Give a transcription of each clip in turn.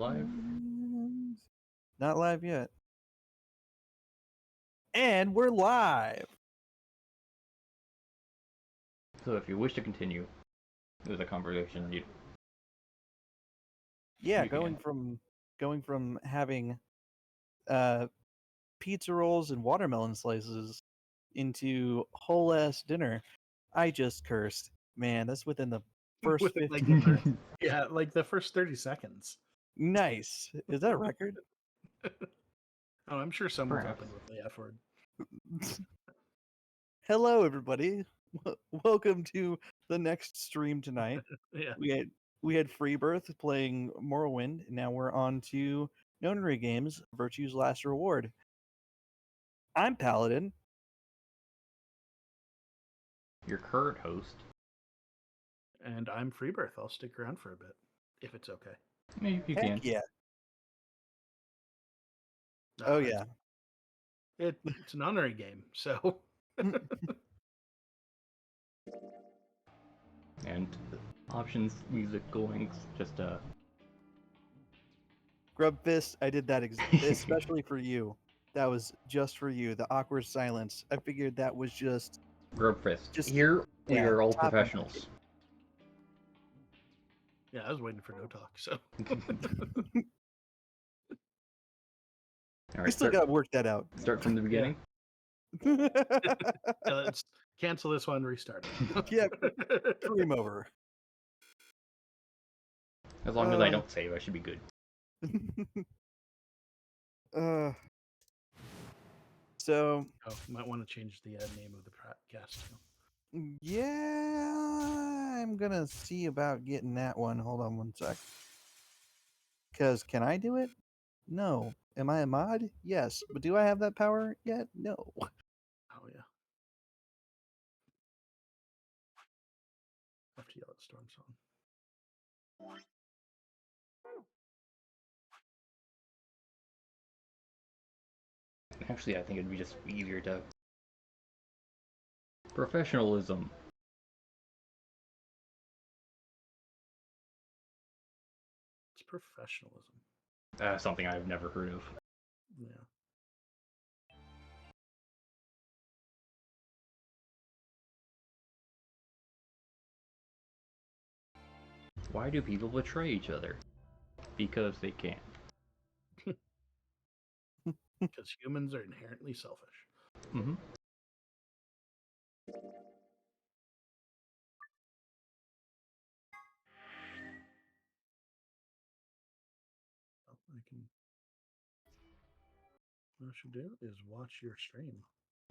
live? Not live yet. And we're live. So if you wish to continue with the conversation, you going from having pizza rolls and watermelon slices into whole ass dinner. I just cursed. Man, that's within the first Within, 15 minutes. Yeah, like the first 30 seconds. Nice. Is that a record? Oh, I'm sure someone's Perhaps. up with the F word. Hello, everybody. Welcome to the next stream tonight. Yeah. We had Freebirth playing Morrowind, and now we're on to Nonary Games, Virtue's Last Reward. I'm Paladin. your current host. And I'm Freebirth. I'll stick around for a bit, if it's okay. Maybe you Heck can. yeah. Ah, Oh yeah. It's an honorary game, so And options, music going, just Grub Fist, I did that especially for you. That was just for you. The awkward silence. I figured that was just Grub Fist. Just- Here we yeah, are all top professionals. yeah, I was waiting for no talk. So All we right, still got to work that out. start from the beginning. let's cancel this one, restart it. Yeah, cream over. As long as I don't save, I should be good. So Oh, you might want to change the name of the podcast. yeah, I'm gonna see about getting that one. Hold on one sec. Because can I do it? No. Am I a mod? Yes. But do I have that power yet? No. Oh yeah. I have to yell at Storm Song. Actually, I think it'd be just easier to professionalism. It's professionalism. Something I've never heard of. Yeah. Why do people betray each other? Because they can. Because humans are inherently selfish. Mm-hmm. What I should do is watch your stream.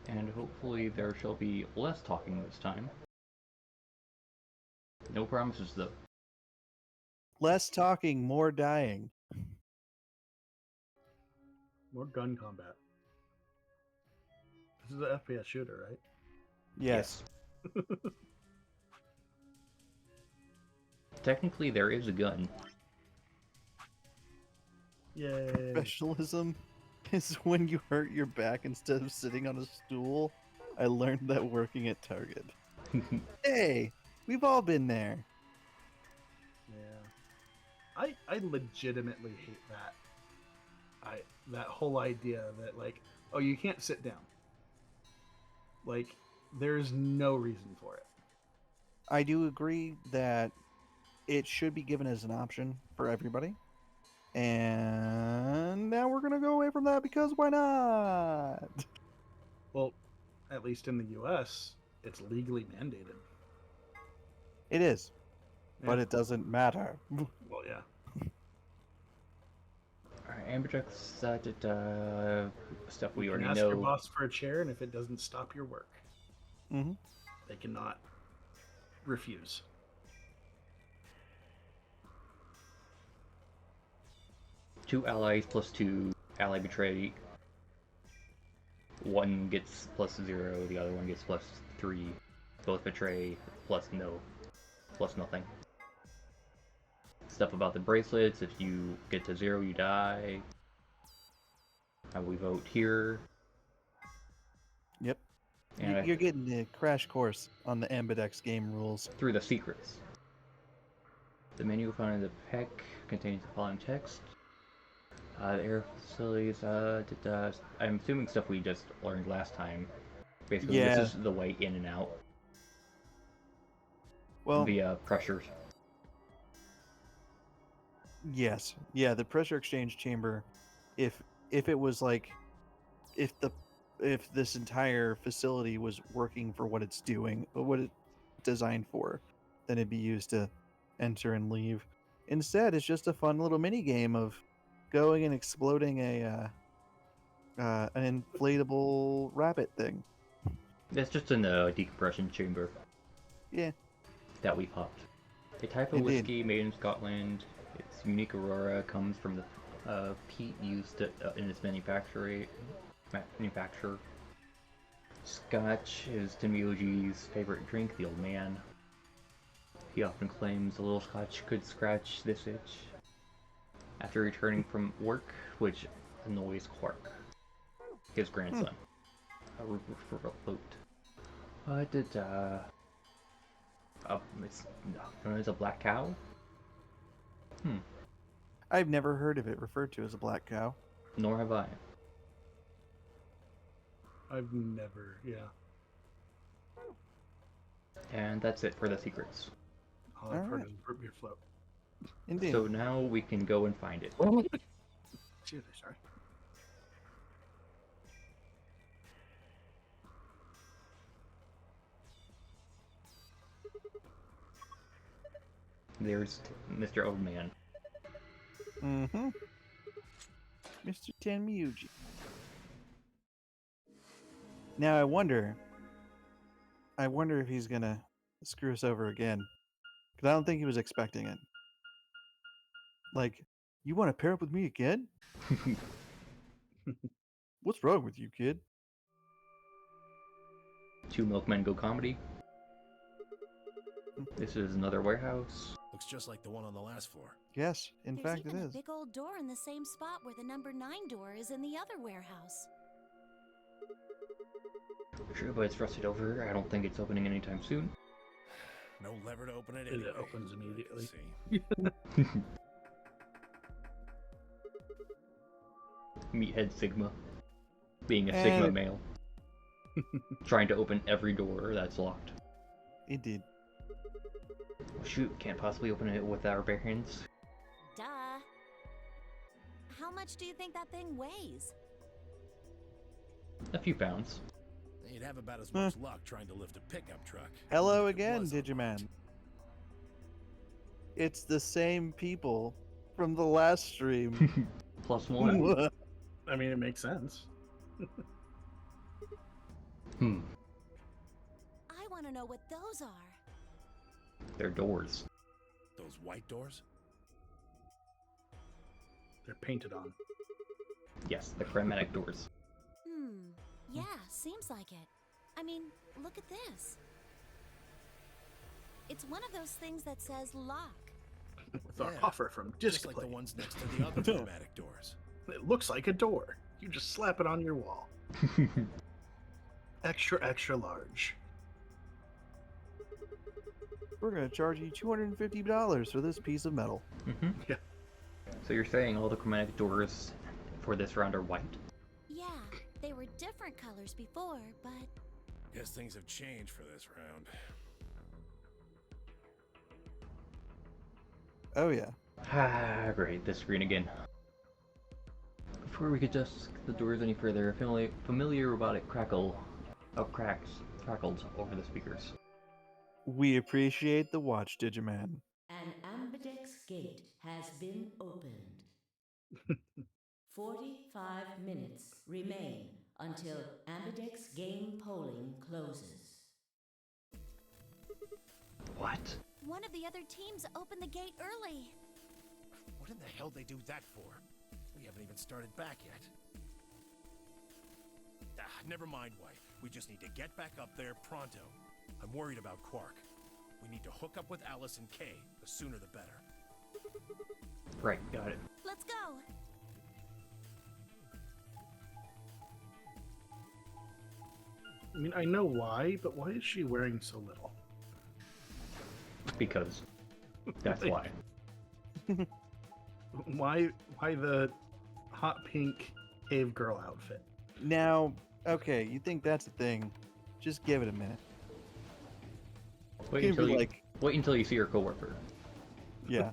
And hopefully there shall be less talking this time. No promises though. Less talking, more dying. More gun combat. This is an FPS shooter, right? Yes. Technically there is a gun. Yay. Professionalism is when you hurt your back instead of sitting on a stool. I learned that working at Target. Hey, we've all been there. Yeah. I legitimately hate that. That whole idea that like, oh, you can't sit down. Like, there's no reason for it. I do agree that it should be given as an option for everybody. And now we're going to go away from that because why not? Well, at least in the US, it's legally mandated. It is, but Yeah. it doesn't matter. Well, yeah. Alright, Amberjack's stuff we You already can ask know. your boss for a chair, and if it doesn't stop your work, Mm-hmm. they cannot refuse. Two allies plus two ally betray. One gets +0, the other one gets +3. Both betray plus nothing. Stuff about the bracelets, if you get to 0 you die. How we vote here. Yep. And You're getting the crash course on the Ambidex game rules. through the secrets. The menu found in the pack contains the following text. The air facilities, I'm assuming stuff we just learned last time. Basically, Yeah. this is the way in and out Well, via pressure. yes. Yeah, the pressure exchange chamber, if it was like if this entire facility was working for what it's doing, what it's designed for, then it'd be used to enter and leave. Instead, it's just a fun little mini game of going and exploding an inflatable rabbit thing. That's just a decompression chamber Yeah, that we popped. A type of Indeed. whiskey made in Scotland. Its unique aurora comes from the peat used in its manufacture. Scotch is Timioji's favorite drink, the old man. He often claims a little scotch could scratch this itch. After returning from work, which annoys Quark, his grandson. A boat. It's known as a black cow? I've never heard of it referred to as a black cow. Nor have I. I've never, yeah. And that's it for the secrets. All I've heard Alright. is root beer float. Indeed. So now we can go and find it. Excuse me, sorry. There's Mr. Old Man. Mm-hmm. Mr. Tenmyuji. Now I wonder if he's gonna screw us over again. Because I don't think he was expecting it. Like, you want to pair up with me again? What's wrong with you, kid? Two Milkmen Go Comedy. This is another warehouse. Looks just like the one on the last floor. Yes, in There's fact it even is. a big old door in the same spot where the number 9 door is in the other warehouse. Sure, but it's rusted over. I don't think it's opening anytime soon. No lever to open it It anyway. opens immediately. See. Meathead Sigma. Being a Sigma And- male. Trying to open every door that's locked. Indeed. Oh, shoot, can't possibly open it with our bare hands. Duh. How much do you think that thing weighs? A few pounds. You'd have about as much luck trying to lift a pickup truck. Hello If it again, was Digiman. unlocked. It's the same people from the last stream. Plus one. I mean, it makes sense. I want to know what those are. They're doors. Those white doors? They're painted on. Yes, the chromatic doors. Yeah, seems like it. I mean, look at this. It's one of those things that says lock. With our Yeah, offer from Just like Display. the ones next to the other automatic doors. It looks like a door. You just slap it on your wall. Extra, extra large. We're gonna charge you $250 for this piece of metal. Yeah. So you're saying all the chromatic doors for this round are white? Yeah, they were different colors before, but Guess things have changed for this round. Oh yeah. Ah, great, this screen again. Before we could adjust the doors any further, a familiar robotic crackle of cracks crackled over the speakers. We appreciate the watch, Digiman. An ambidex gate has been opened. 45 minutes remain until ambidex game polling closes. What? one of the other teams opened the gate early. What in the hell they do that for? We haven't even started back yet. Never mind, wife. We just need to get back up there pronto. I'm worried about Quark. We need to hook up with Alice and Kay. The sooner the better. Right, got it. Let's go. I mean, I know why, but why is she wearing so little? Because that's why. Why the hot pink cave girl outfit. Now, okay, you think that's a thing? Just give it a minute. Wait You can until be you like, wait until you see your coworker. yeah.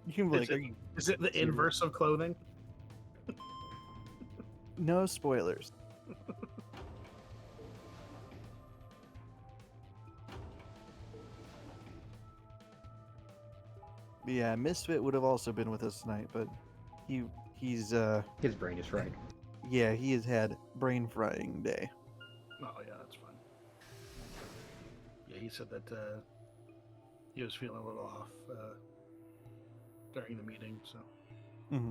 You can be Is like, it- are you... Is it the serious? inverse of clothing? No spoilers. Yeah, Misfit would have also been with us tonight, but he's His brain is fried. yeah, he has had brain frying day. Oh yeah, that's fine. Yeah, he said that he was feeling a little off during the meeting. So Hmm.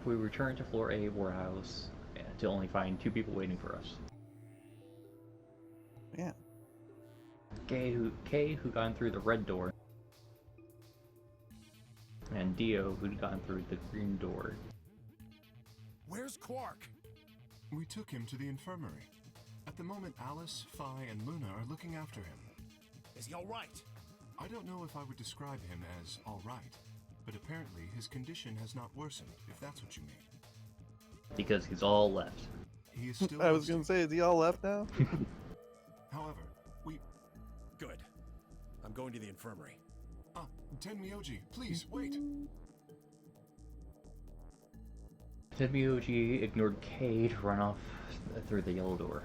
We return to floor A warehouse to only find 2 people waiting for us. Yeah. Kay who gone through the red door, and Dio who'd gone through the green door. Where's Quark? We took him to the infirmary. At the moment, Alice, Phi, and Luna are looking after him. Is he all right? I don't know if I would describe him as all right, but apparently his condition has not worsened, if that's what you mean. Because he's all left. He is still I was gonna resting. say, is he all left now? However, we... Good. I'm going to the infirmary. Tenmyoji, please, wait! Tenmyoji ignored Kay to run off through the yellow door.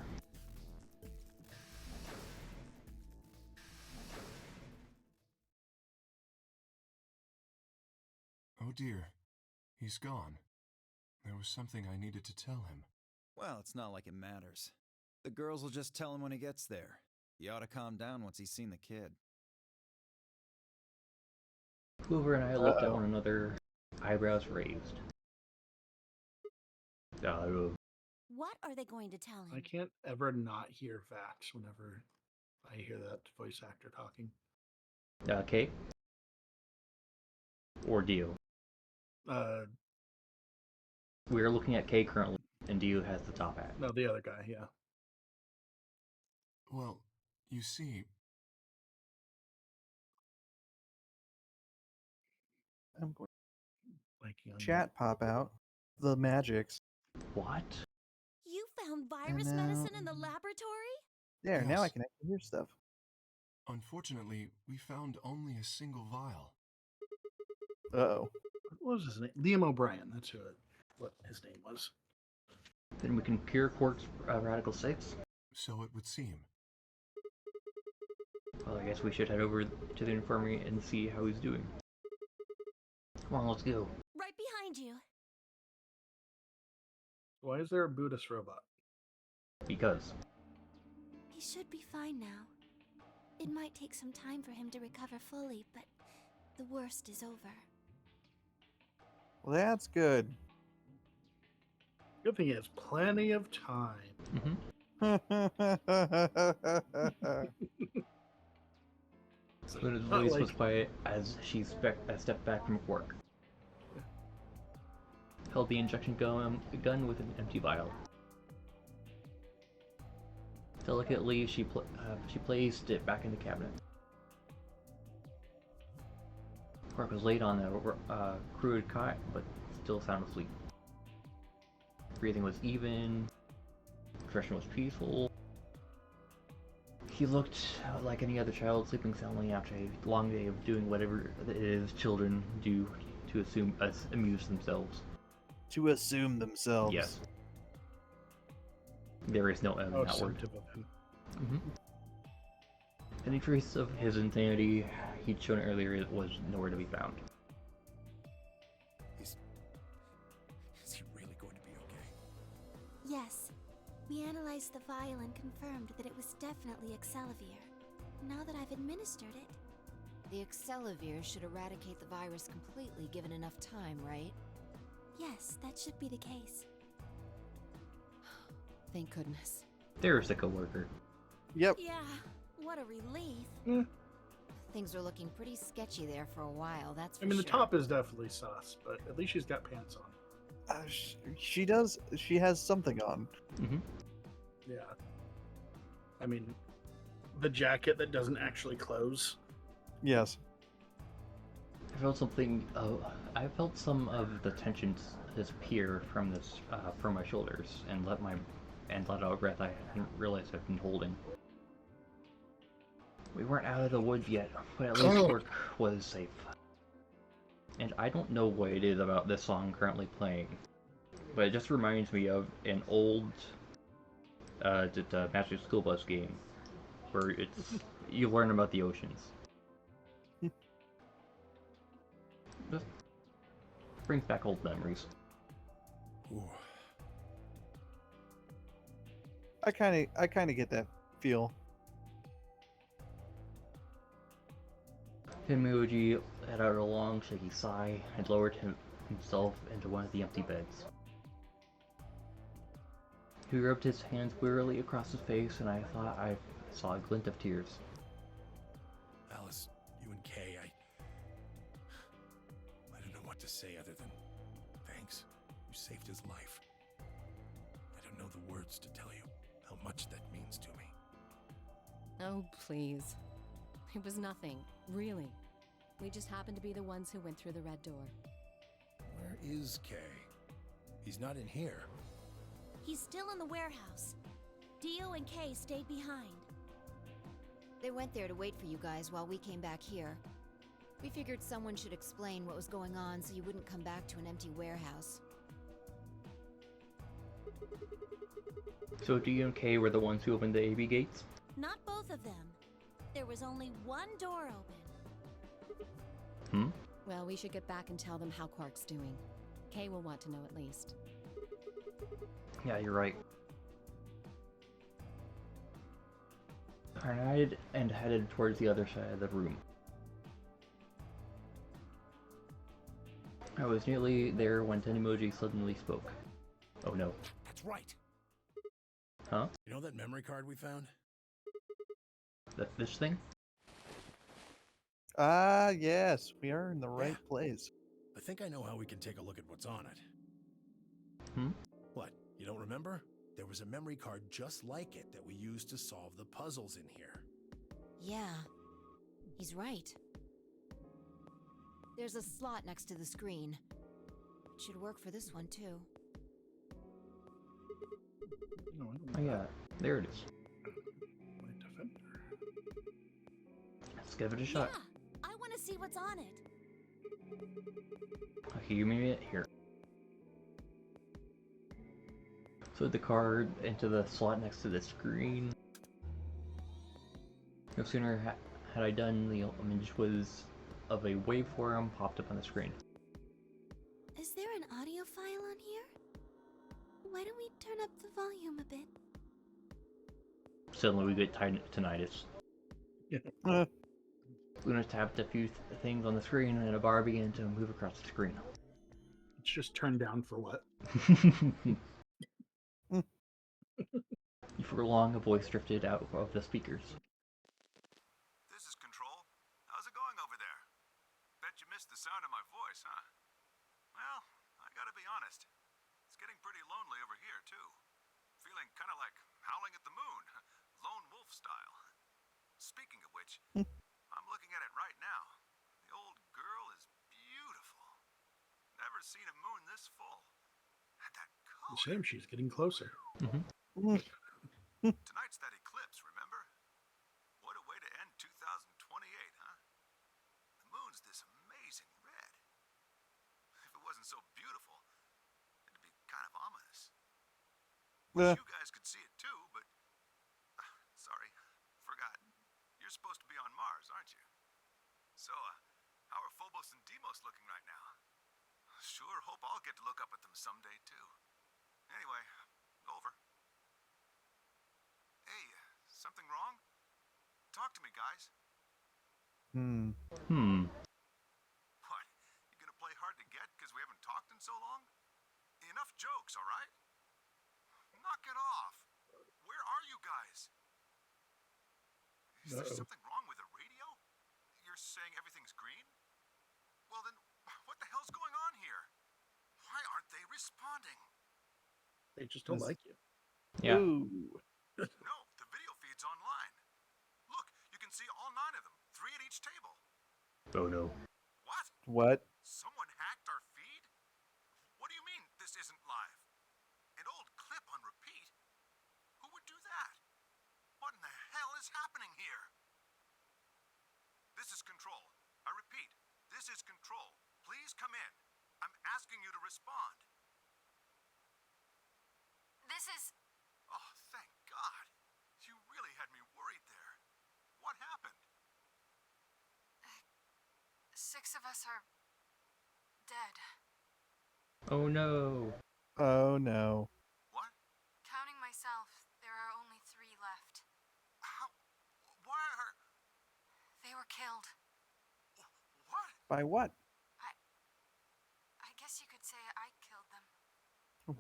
Oh dear. He's gone. There was something I needed to tell him. Well, it's not like it matters. The girls will just tell him when he gets there. He ought to calm down once he's seen the kid. Hoover and I looked at one another, eyebrows raised. What are they going to tell I him? can't ever not hear Vax whenever I hear that voice actor talking. Kay? Or Dio? We are looking at Kay currently, and Dio has the top hat. No, the other guy. Yeah. Well, you see, I'm going Blanking on chat pop out. The magics. What? You found virus now- medicine in the laboratory? There, now I Yes. can actually hear stuff. unfortunately, we found only a single vial. Uh-oh. What was his name? Liam O'Brien. That's what his name was. Then we can cure Quark's Radical 6? So it would seem. Well, I guess we should head over to the infirmary and see how he's doing. Come on, let's go. Right behind you. Why is there a Buddhist robot? Because. He should be fine now. It might take some time for him to recover fully, but the worst is over. Well, that's good. Good thing he has plenty of time. Luna's Not voice like- was quiet as she stepped back from Quark. Held the injection gun with an empty vial. Delicately, she placed it back in the cabinet. Quark was laid on a crude cot, but still sound asleep. Breathing was even. Expression was peaceful. He looked like any other child sleeping soundly after a long day of doing whatever it is children do to amuse themselves. To assume themselves. Yes. There is no M in Oh, that word. assumptive of him. Any trace of his insanity he'd shown earlier was nowhere to be found. Is he really going to be okay? Yes. We analyzed the vial and confirmed that it was definitely Excelavir. Now that I've administered it, The Excelavir should eradicate the virus completely given enough time, right? yes, that should be the case. Thank goodness. There's the coworker. Yep. Yeah, what a relief. Things were looking pretty sketchy there for a while, that's for I mean, sure. the top is definitely sus, but at least she's got pants on. She does. She has something on. Yeah. I mean, the jacket that doesn't actually close Yes. I felt something. I felt some of the tension disappear from my shoulders, and let out a breath I hadn't realized I've been holding. We weren't out of the woods yet, but at least work was safe. And I don't know what it is about this song currently playing, but it just reminds me of an old Master School Bus game where you learn about the oceans. Just brings back old memories. Ooh. I kind of get that feel. Tenmyuji let out a long, shaky sigh and lowered himself into one of the empty beds. He rubbed his hands wearily across his face, and I thought I saw a glint of tears. Alice, you and Kay, I don't know what to say other than thanks. You saved his life. I don't know the words to tell you how much that means to me. Oh, please. It was nothing, really. We just happened to be the ones who went through the red door. Where is Kay? He's not in here. He's still in the warehouse. Dio and Kay stayed behind. They went there to wait for you guys while we came back here. We figured someone should explain what was going on so you wouldn't come back to an empty warehouse. So D and K were the ones who opened the AB gates? Not both of them. There was only one door open. Hmm? Well, we should get back and tell them how Quark's doing. Kay will want to know at least. Yeah, you're right. I nodded and headed towards the other side of the room. I was nearly there when Tenimoji suddenly spoke. Oh no. That's right. Huh? You know that memory card we found? That fish thing? Ah, yes, we are in the right place. I think I know how we can take a look at what's on it. Hmm? What? You don't remember? There was a memory card just like it that we used to solve the puzzles in here. Yeah, he's right. There's a slot next to the screen. It should work for this one, too. Oh yeah, there it is. Let's give it a shot. Yeah, I want to see what's on it. Okay, give me a minute here. Slid the card into the slot next to the screen. No sooner had I done, the image was of a waveform popped up on the screen. Is there an audio file on here? Why don't we turn up the volume a bit? Suddenly we get tinnitus. Luna tapped a few things on the screen and a bar began to move across the screen. It's just turned down for what? For long, a voice drifted out of the speakers. This is Control. How's it going over there? Bet you missed the sound of my voice, huh? Well, I gotta be honest. It's getting pretty lonely over here, too. Feeling kind of like howling at the moon, lone wolf style. Speaking of which, I'm looking at it right now. The old girl is beautiful. Never seen a moon this full. And that color. Shame she's getting closer. Tonight's that eclipse, remember? What a way to end 2028, huh? The moon's this amazing red. If it wasn't so beautiful, it'd be kind of ominous. Wish you guys could see it too, but... sorry, forgot. You're supposed to be on Mars, aren't you? So, how are Phobos and Deimos looking right now? Sure hope I'll get to look up at them someday, too. Anyway, over. Hey, something wrong? Talk to me, guys. What? You gonna play hard to get because we haven't talked in so long? Enough jokes, all right? Knock it off. Where are you guys? Is there something wrong with the radio? You're saying everything's green? Well then, what the hell's going on here? Why aren't they responding? They just don't like you. Yeah. No, the video feed's online. Look, you can see all 9 of them, 3 at each table. Oh no. What? What? Someone hacked our feed? What do you mean this isn't live? An old clip on repeat? Who would do that? What in the hell is happening here? This is Control. I repeat, this is Control. Please come in. I'm asking you to respond. This is. Oh, thank God. You really had me worried there. What happened? 6 of us are. dead. Oh no. Oh no. What? Counting myself, there are only 3 left. How? Why are... They were killed. What? By what? I guess you could say I killed them.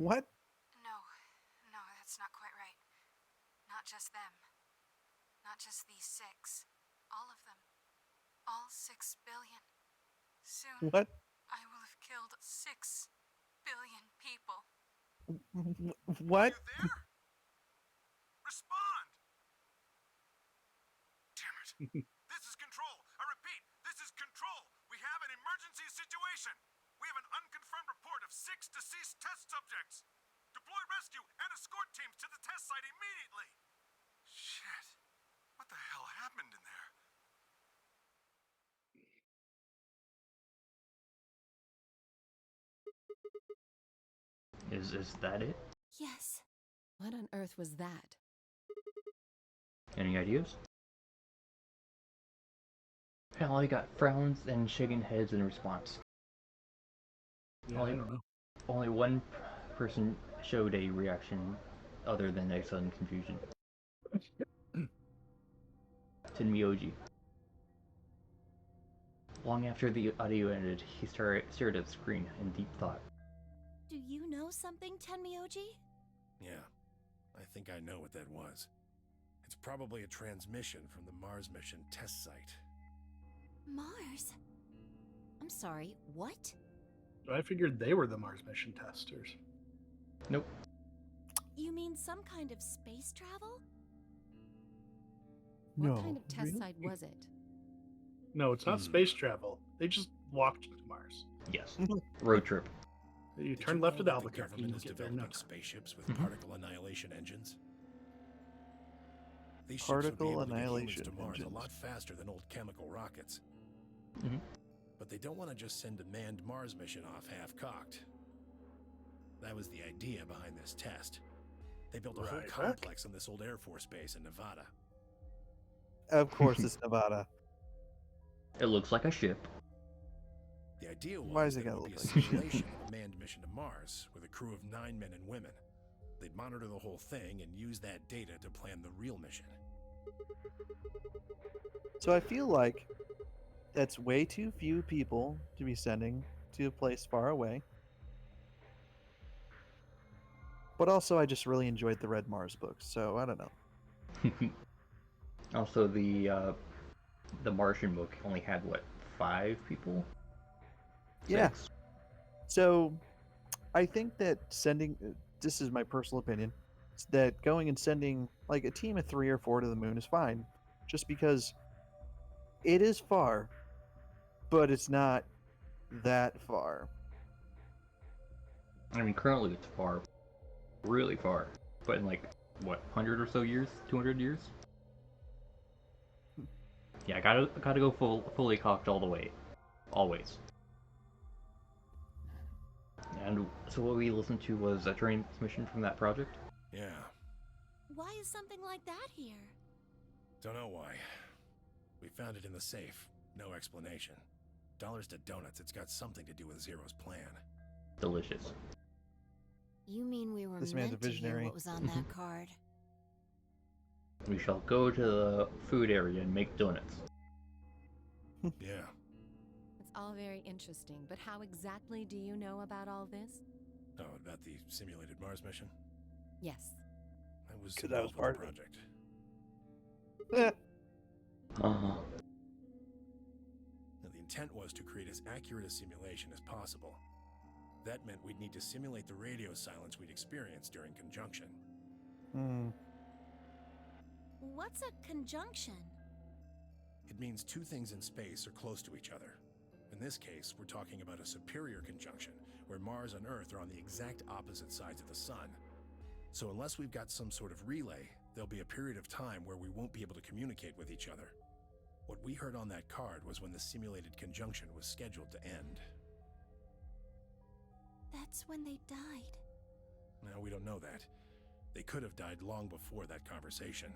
What? No, that's not quite right. Not just them. Not just these 6. All of them. All 6 billion. Soon, What? I will have killed 6 billion people. What? Are you there? Respond! Damn it. This is Control. I repeat, this is Control. We have an emergency situation. We have an unconfirmed report of 6 deceased test subjects. Deploy rescue and escort teams to the test site immediately. Shit. What the hell happened in there? Is that it? Yes. What on earth was that? Any ideas? Hell, I got frowns and shaking heads in response. Yeah, I don't know. Only one person showed a reaction other than a sudden confusion. Tenmyoji. Long after the audio ended, he stared at the screen in deep thought. Do you know something, Tenmyoji? Yeah, I think I know what that was. It's probably a transmission from the Mars mission test site. Mars? I'm sorry, what? I figured they were the Mars mission testers. Nope. You mean some kind of space travel? No. What kind of test really? site was it? No, it's not space travel. They just walked to Mars. Yes. Road trip. You Did turn you left know at that the Albuquerque and government you is get there in no developing time. spaceships with Mhm. particle annihilation engines? These ships would be Particle able to get humans annihilation to Mars a engines. lot faster than old chemical rockets. Mhm. But they don't want to just send a manned Mars mission off half-cocked. That was the idea behind this test. They built a whole Right. complex on this old Air Force base in Nevada. Of course, it's Nevada. It looks like a ship. The idea Why was does it that it gotta would be a look like a simulation of a manned mission to Mars with a crew of 9 men and women. They'd monitor the whole thing and use that data to plan the real mission. So I feel like that's way too few people to be sending to a place far away. But also, I just really enjoyed the Red Mars books, so I don't know. Also, the Martian book only had what, 5 people? Yeah. 6? So I think that sending, this is my personal opinion, that going and sending like a team of 3 or 4 to the moon is fine, just because it is far, but it's not that far. I mean, currently it's far, really far. But in like, what, 100 or so years? 200 years? Yeah, gotta go fully cocked all the way. Always. And so what we listened to was a transmission from that project? Yeah, Why is something like that here? don't know why. We found it in the safe. No explanation. Dollars to donuts, it's got something to do with Zero's plan. Delicious. You mean we were This man's a meant to hear visionary. what was on that card? We shall go to the food area and make donuts. Yeah, It's all very interesting, but how exactly do you know about all this? oh, about the simulated Mars mission? Yes. I was 'Cause I was involved part with of the it. project. Uh, Now, the intent was to create as accurate a simulation as possible. That meant we'd need to simulate the radio silence we'd experienced during conjunction. Hmm. What's a conjunction? It means two things in space are close to each other. In this case, we're talking about a superior conjunction, where Mars and Earth are on the exact opposite sides of the sun. So unless we've got some sort of relay, there'll be a period of time where we won't be able to communicate with each other. What we heard on that card was when the simulated conjunction was scheduled to end. That's when they died. Now, we don't know that. They could have died long before that conversation.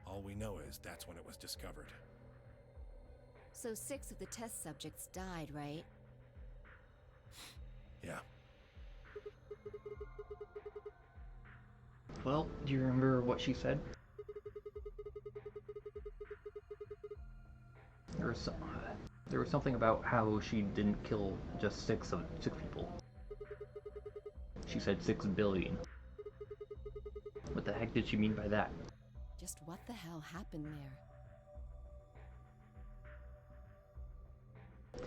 All we know is that's when it was discovered. So 6 of the test subjects died, right? Yeah. Well, do you remember what she said? There was something about how she didn't kill just 6 people. She said 6 billion. What the heck did she mean by that? Just what the hell happened there?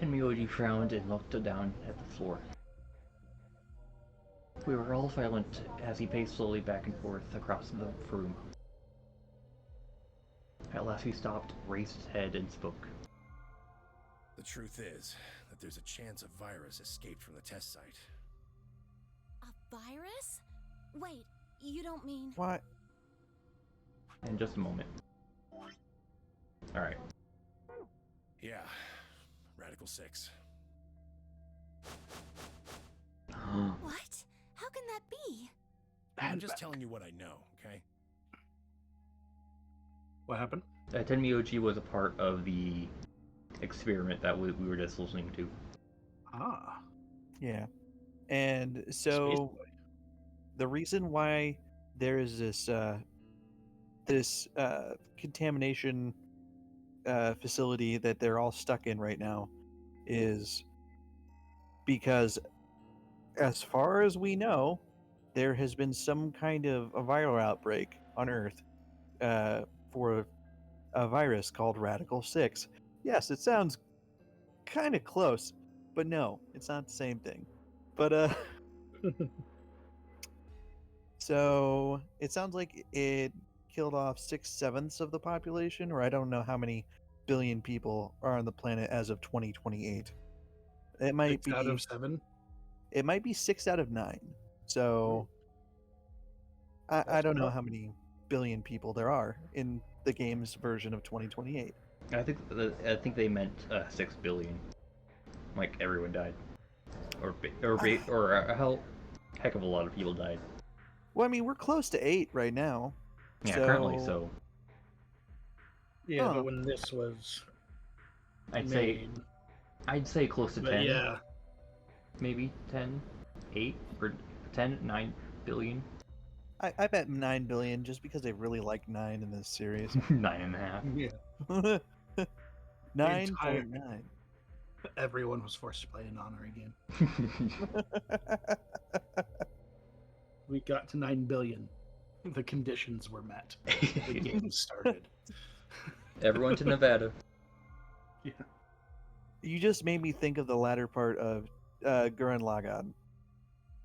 Tenmyoji frowned and looked down at the floor. We were all silent as he paced slowly back and forth across the room. At last he stopped, raised his head, and spoke. The truth is that there's a chance a virus escaped from the test site. A virus? Wait, you don't mean... What? In just a moment. Alright. Yeah. Radical 6. What? How can that be? I'm just telling you what I know, okay? What happened? Tenmyoji was a part of the experiment that we were just listening to. Ah. Yeah. And so Space boy. the reason why there is this contamination facility that they're all stuck in right now is because, as far as we know, there has been some kind of a viral outbreak on Earth for a virus called Radical 6. Yes, it sounds kind of close, but no, it's not the same thing. But so it sounds like it killed off 6/7 of the population, or I don't know how many billion people are on the planet as of 2028. It might 6 out be of 7? it might be 6 out of 9. So I don't know how many billion people there are in the game's version of 2028. I think they meant 6 billion. Like everyone died, or a heck of a lot of people died. Well, I mean, we're close to 8 right now. Yeah, currently so. Yeah, Huh. but when this was I'd made, say close to but 10. yeah, Maybe 10, 8, or 10, 9 billion. I bet 9 billion just because they really like 9 in this series. 9.5. yeah, 9.9. everyone was forced to play a Nonary game. We got to 9 billion. The conditions were met. The game started. Everyone to Nevada. Yeah. You just made me think of the latter part of Gurren Lagann,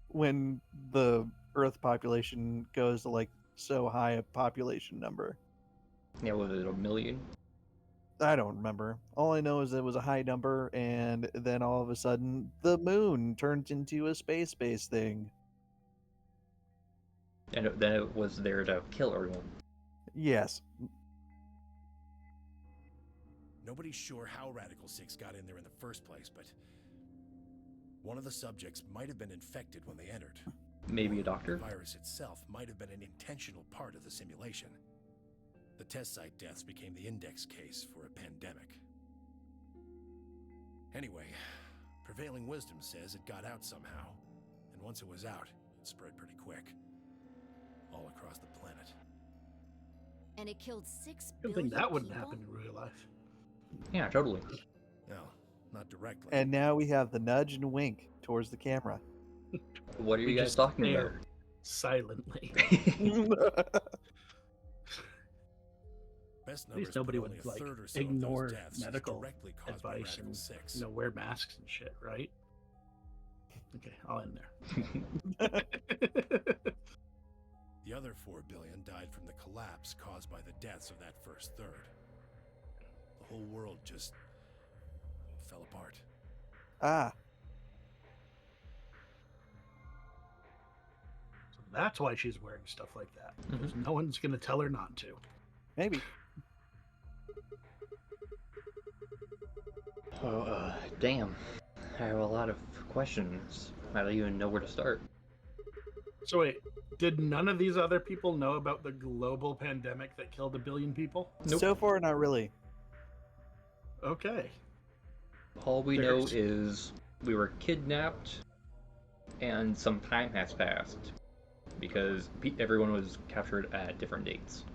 when the Earth population goes to like so high a population number. Yeah, was it 1 million? I don't remember. All I know is it was a high number, and then all of a sudden the moon turned into a space-based thing. And then it was there to kill everyone. Yes. Nobody's sure how Radical 6 got in there in the first place, but one of the subjects might have been infected when they entered. Maybe a doctor? The virus itself might have been an intentional part of the simulation. The test site deaths became the index case for a pandemic. Anyway, prevailing wisdom says it got out somehow, and once it was out, it spread pretty quick. All across the planet. And it killed 6 I don't billion think that wouldn't people? happen in real life. Yeah, totally. No, not directly. And now we have the nudge and wink towards the camera. What are We you guys just talking stare about? silently. Best At least numbers nobody put would only a like third or so ignore of those deaths medical directly caused by advice Radical and 6. wear masks and shit, right? Okay, I'll end there. The other 4 billion died from the collapse caused by the deaths of that first third. The whole world just fell apart. Ah, So that's why she's wearing stuff like that. Because no one's going to tell her not to. maybe. Oh, damn. I have a lot of questions. I don't even know where to start. So wait, did none of these other people know about the global pandemic that killed 1 billion people? Nope. So far, not really. Okay. All we know There's- is we were kidnapped and some time has passed because everyone was captured at different dates.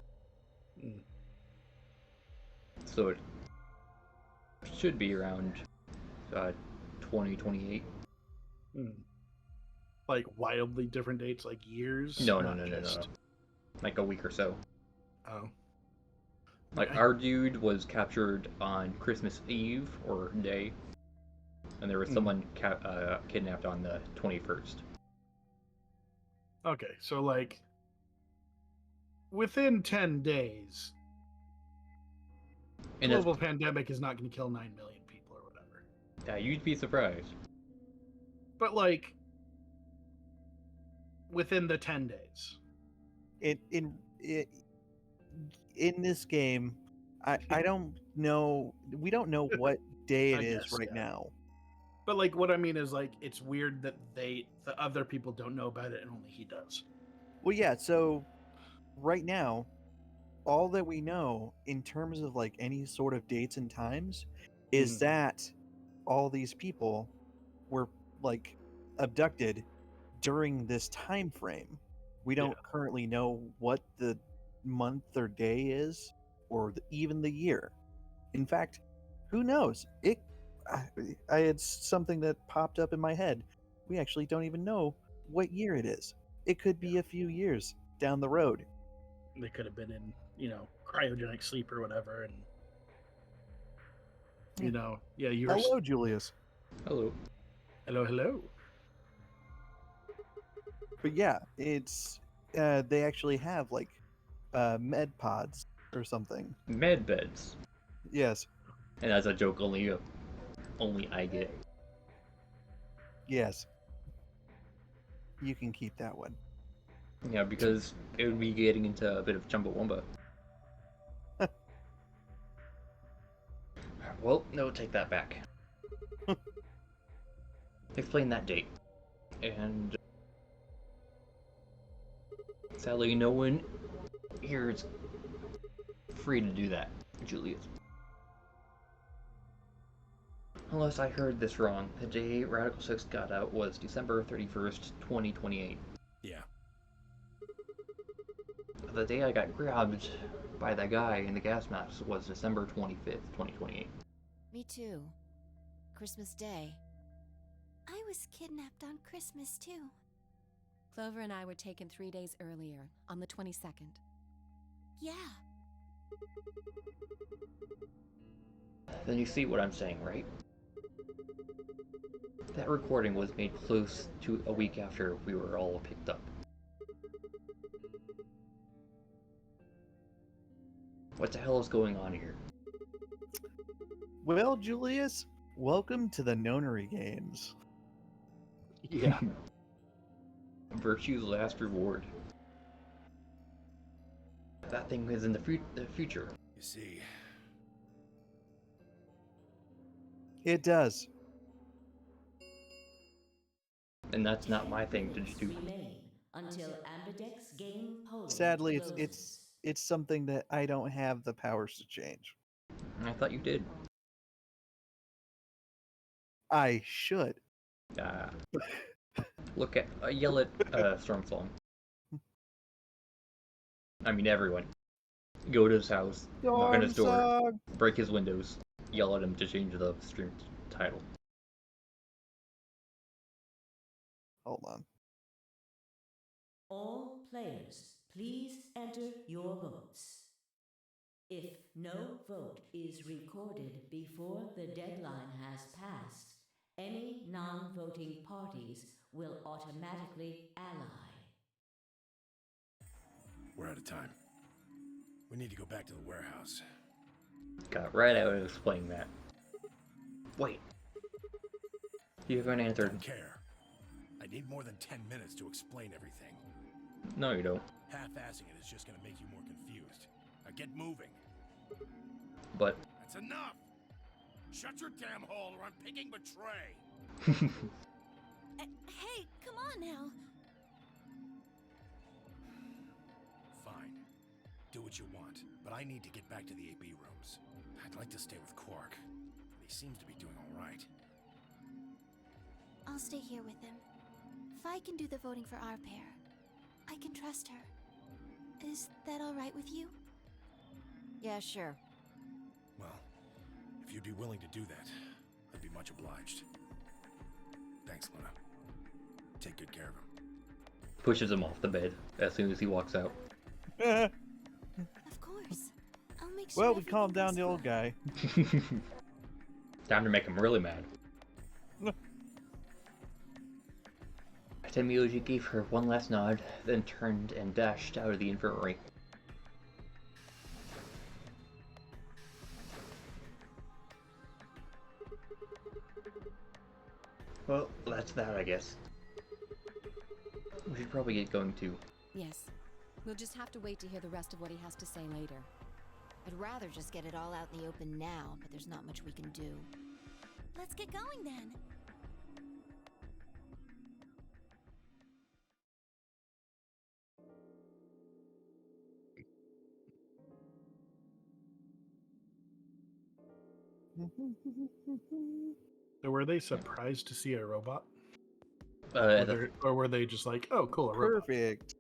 Mm. So it should be around 2028. Hmm. Like wildly different dates, like years? No, not no. just- Like a week or so. Oh. Like I- our dude was captured on Christmas Eve or day, and there was someone kidnapped on the 21st. Okay, so like within 10 days, And global pandemic is not going to kill 9 million people or whatever. you'd be surprised. But like within the 10 days. In this game, I don't know. We don't know what day it I is guess, right yeah. now. But like what I mean is like it's weird that the other people don't know about it and only he does. Well, yeah. So right now, all that we know in terms of like any sort of dates and times is Mhm. that all these people were like abducted during this time frame. We don't currently know what the month or day is, or even the year. In fact, who knows? I had something that popped up in my head. We actually don't even know what year it is. It could be a few years down the road. They could have been in, cryogenic sleep or whatever, and you were Hello, Julius. Hello. hello. But yeah, it's they actually have like med pods or something. Med beds. Yes, And that's a joke only I get. yes. You can keep that one. Yeah, because it would be getting into a bit of Chumbawamba. Well, no, take that back. Explain that date. And sadly, no one here is free to do that, Julius. Unless I heard this wrong, the day Radical 6 got out was December 31st, 2028. Yeah. The day I got grabbed by that guy in the gas mask was December 25th, 2028. Me too. Christmas Day. I was kidnapped on Christmas too. Clover and I were taken 3 days earlier, on the 22nd. Yeah. Then you see what I'm saying, right? That recording was made close to a week after we were all picked up. What the hell is going on here? Well, Julius, welcome to the Nonary games. Yeah. Virtue's last reward. That thing is in the future. You see, It does. And that's not my thing to do. Remain until Ambidex game polling Sadly, closes. it's something that I don't have the powers to change. I thought you did. I should. Look at yell at Stormsong. I mean everyone. Go to his house, knock on his door, Stormsong! break his windows, yell at him to change the stream title. Hold on. All players, please enter your votes. If no vote is recorded before the deadline has passed, any non-voting parties will automatically ally. we're out of time. We need to go back to the warehouse. Got right out of explaining that. Wait. You haven't answered. Don't care. I need more than 10 minutes to explain everything. No, you don't. Half-assing it is just gonna make you more confused. Now get moving. But That's enough! Shut your damn hole or I'm picking Betray! Hey, come on now. Fine. Do what you want, but I need to get back to the AB rooms. I'd like to stay with Quark. He seems to be doing all right. I'll stay here with him. Fi can do the voting for our pair. I can trust her. Is that all right with you? Yeah, sure. Well, if you'd be willing to do that, I'd be much obliged. Thanks, Luna. Take good care of him. pushes him off the bed as soon as he walks out. Of course. I'll make sure. Well, we everything calmed down goes the old fine. guy. Time to make him really mad. Temioji gave her one last nod, then turned and dashed out of the infirmary. Well, that's that, I guess. We should probably get going too. Yes. We'll just have to wait to hear the rest of what he has to say later. I'd rather just get it all out in the open now, but there's not much we can do. Let's get going then. So were they surprised to see a robot? The Or were they just like, oh, cool, a robot? Perfect.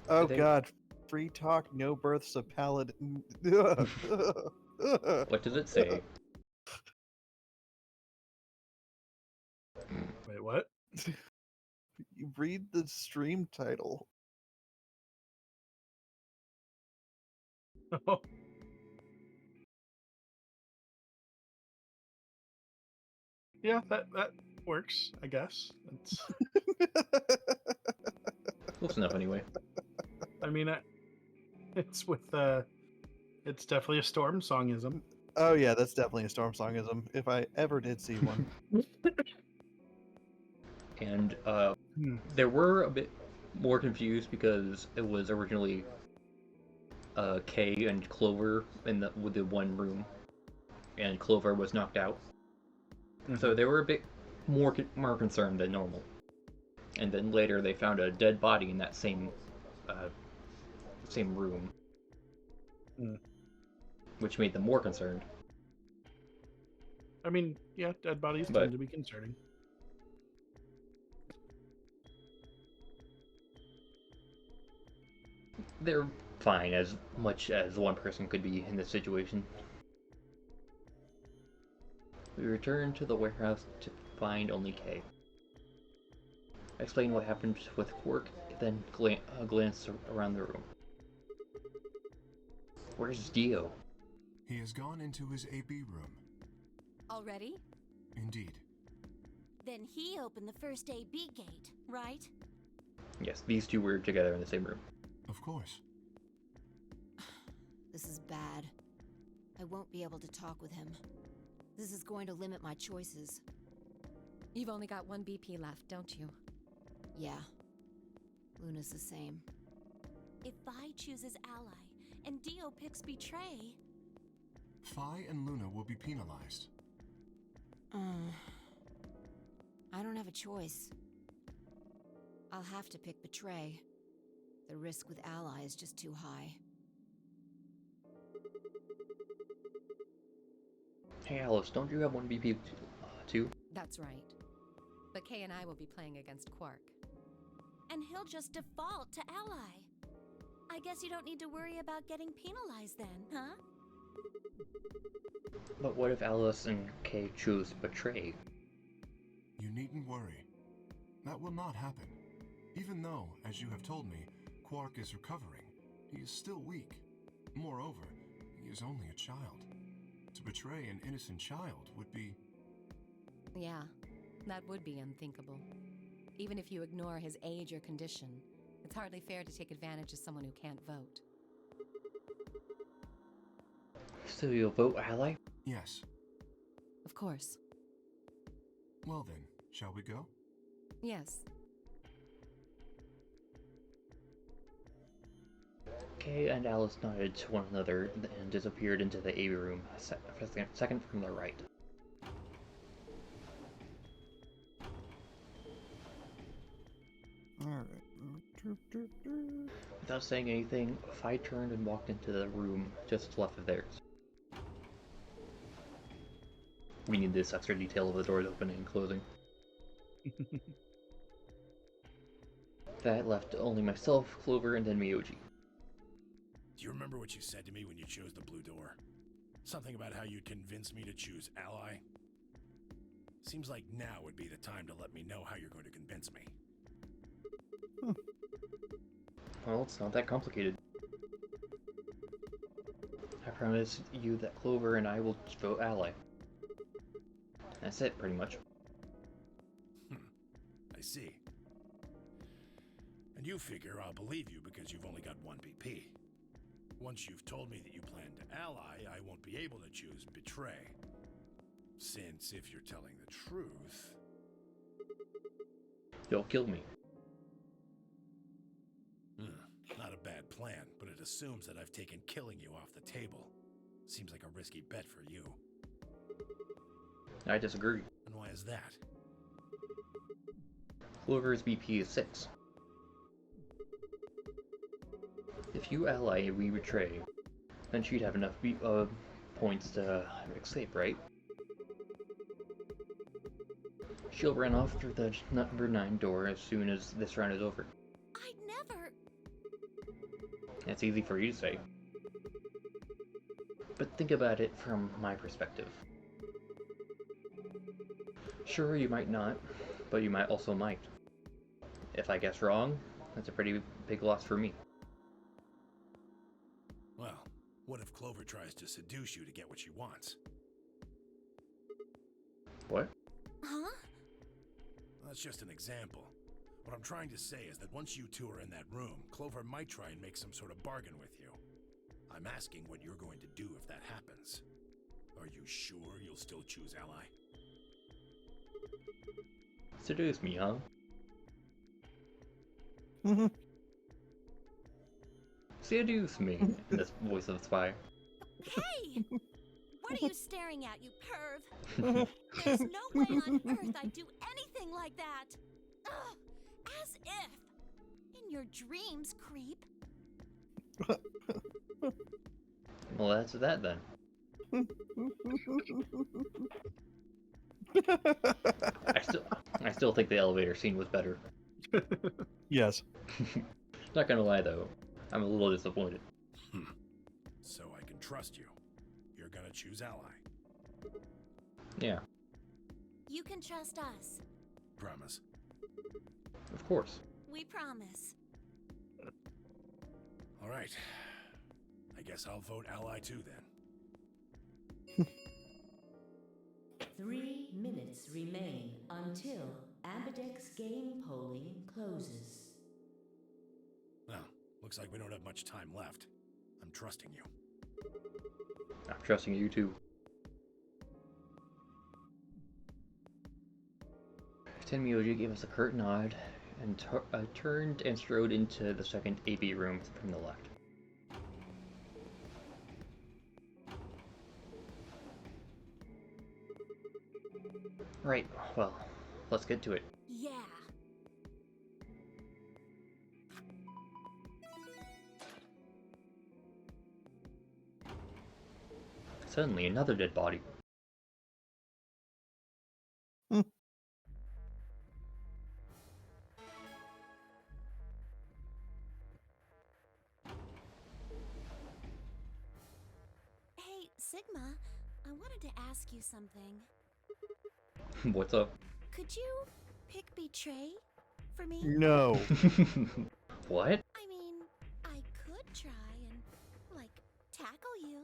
Oh They- God, free talk, no births, a paladin. what does it say? Wait, what? You read the stream title. Yeah, that works, I guess. It's, Close enough anyway. I mean, it's with it's definitely a storm songism. Oh yeah, that's definitely a storm songism. If I ever did see one. And Hmm. they were a bit more confused because it was originally Kay and Clover in with the one room, and Clover was knocked out. So they were a bit more concerned than normal. And then later they found a dead body in that same room, which made them more concerned. I mean, yeah, dead bodies But- tend to be concerning. They're fine as much as one person could be in this situation. We returned to the warehouse to find only Kay. I explained what happened with Quark, then glanced around the room. Where's Dio? He has gone into his AB room. Already? Indeed. Then he opened the first AB gate, right? Yes, these two were together in the same room. Of course. This is bad. I won't be able to talk with him. This is going to limit my choices. You've only got one BP left, don't you? Yeah. Luna's the same. If Vi chooses ally and Dio picks betray. Phi and Luna will be penalized. I don't have a choice. I'll have to pick betray. The risk with ally is just too high. Hey Alice, don't you have one BP too? That's right. But Kay and I will be playing against Quark. And he'll just default to ally. I guess you don't need to worry about getting penalized then, huh? But what if Alice and Kay choose betray? You needn't worry. That will not happen. Even though, as you have told me, Quark is recovering, he is still weak. Moreover, he is only a child. To betray an innocent child would be... Yeah, that would be unthinkable. Even if you ignore his age or condition, it's hardly fair to take advantage of someone who can't vote. So you'll vote ally? Yes. Of course. Well then, shall we go? Yes. Kay and Alice nodded to one another and disappeared into the A room, second from the right. Alright. Without saying anything, Fi turned and walked into the room just left of theirs. We need this extra detail of the doors opening and closing. That left only myself, Clover, and then Miyoji. Do you remember what you said to me when you chose the blue door? Something about how you'd convince me to choose ally? Seems like now would be the time to let me know how you're going to convince me. Well, it's not that complicated. I promise you that Clover and I will vote ally. That's it, pretty much. I see. And you figure I'll believe you because you've only got one BP. Once you've told me that you plan to ally, I won't be able to choose betray. Since if you're telling the truth... You'll kill me. Not a bad plan, but it assumes that I've taken killing you off the table. Seems like a risky bet for you. I disagree. And why is that? Clover's BP is 6. If you ally and we betray, then she'd have enough points to escape, right? She'll run off through the number 9 door as soon as this round is over. I'd never. It's easy for you to say. But think about it from my perspective. Sure, you might not, but you might also might. If I guess wrong, that's a pretty big loss for me. Well, what if Clover tries to seduce you to get what she wants? What? Huh? That's just an example. What I'm trying to say is that once you two are in that room, Clover might try and make some sort of bargain with you. I'm asking what you're going to do if that happens. Are you sure you'll still choose ally? Seduce me, huh? Seduce me, in this voice of the spy. Hey! What are you staring at, you perv? There's no way on earth I'd do anything like that! Ugh, as if! In your dreams, creep. Well, that's that then. I still think the elevator scene was better. Yes. Not gonna lie though, I'm a little disappointed. So I can trust you. You're gonna choose ally. Yeah, You can trust us. Promise. of course. We promise. All right. I guess I'll vote ally too then. 3 minutes remain until Ambidex game polling closes. Well, looks like we don't have much time left. I'm trusting you. I'm trusting you too. Tenmyoji gave us a curt nod and turned and strode into the second AB room from the left. Right, well, let's get to it. Yeah. Suddenly, another dead body. Hey, Sigma, I wanted to ask you something. What's up? Could you pick Betray for me? No. What? I mean, I could try and, like, tackle you,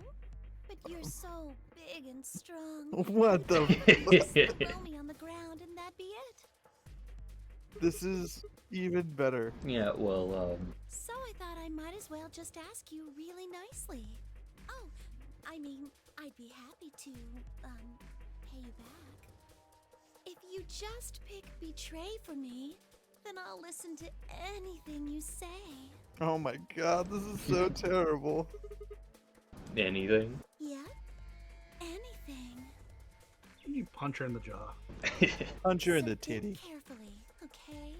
but you're so big and strong. What the? Just throw me on the ground and that'd be it. This is even better. Yeah, well, So I thought I might as well just ask you really nicely. Oh, I mean, I'd be happy to, pay you back. If you just pick betray for me, then I'll listen to anything you say. Oh my god, this is so terrible. Anything? Yeah? Anything. You punch her in the jaw. Punch her in So the think titty. carefully, okay?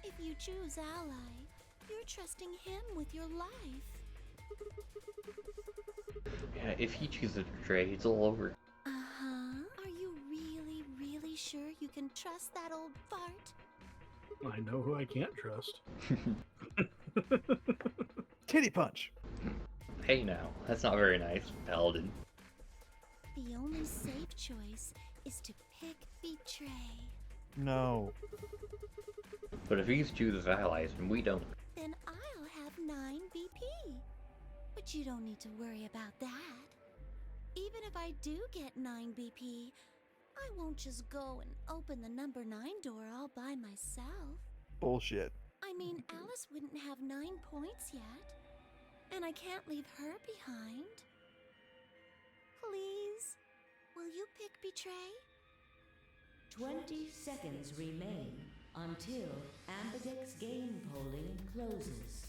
If you choose ally, you're trusting him with your life. Yeah, if he chooses to betray, it's all over. Uh-huh. Are you really, really sure you can trust that old fart? I know who I can't trust. Titty punch. Hey now, that's not very nice, Paladin. The only safe choice is to pick betray. No. But if he chooses allies and we don't, Then I'll have 9 BP. But you don't need to worry about that. Even if I do get 9 BP, I won't just go and open the number 9 door all by myself. Bullshit. I mean, Alice wouldn't have 9 points yet. And I can't leave her behind. Please, will you pick betray? 20 seconds remain until Ambidex game polling closes.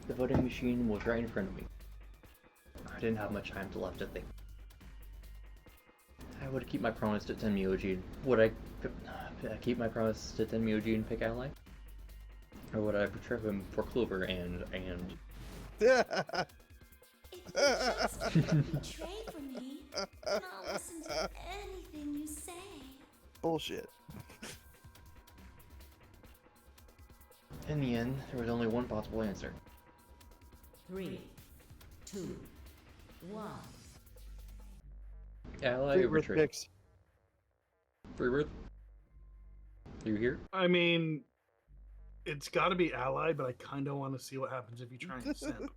the voting machine was right in front of me. I didn't have much time left to think. I would keep my promise to Tenmyoji. Would I keep my promise to Tenmyoji and pick ally? Or would I betray him for Clover and If you just betray for me, then I'll listen to anything you say. Bullshit. in the end, there was only one possible answer. 3, 2, 1. Ally Free or birth betray? picks. Freebirth? Are you here? I mean, it's got to be ally, but I kind of want to see what happens if you try and simp.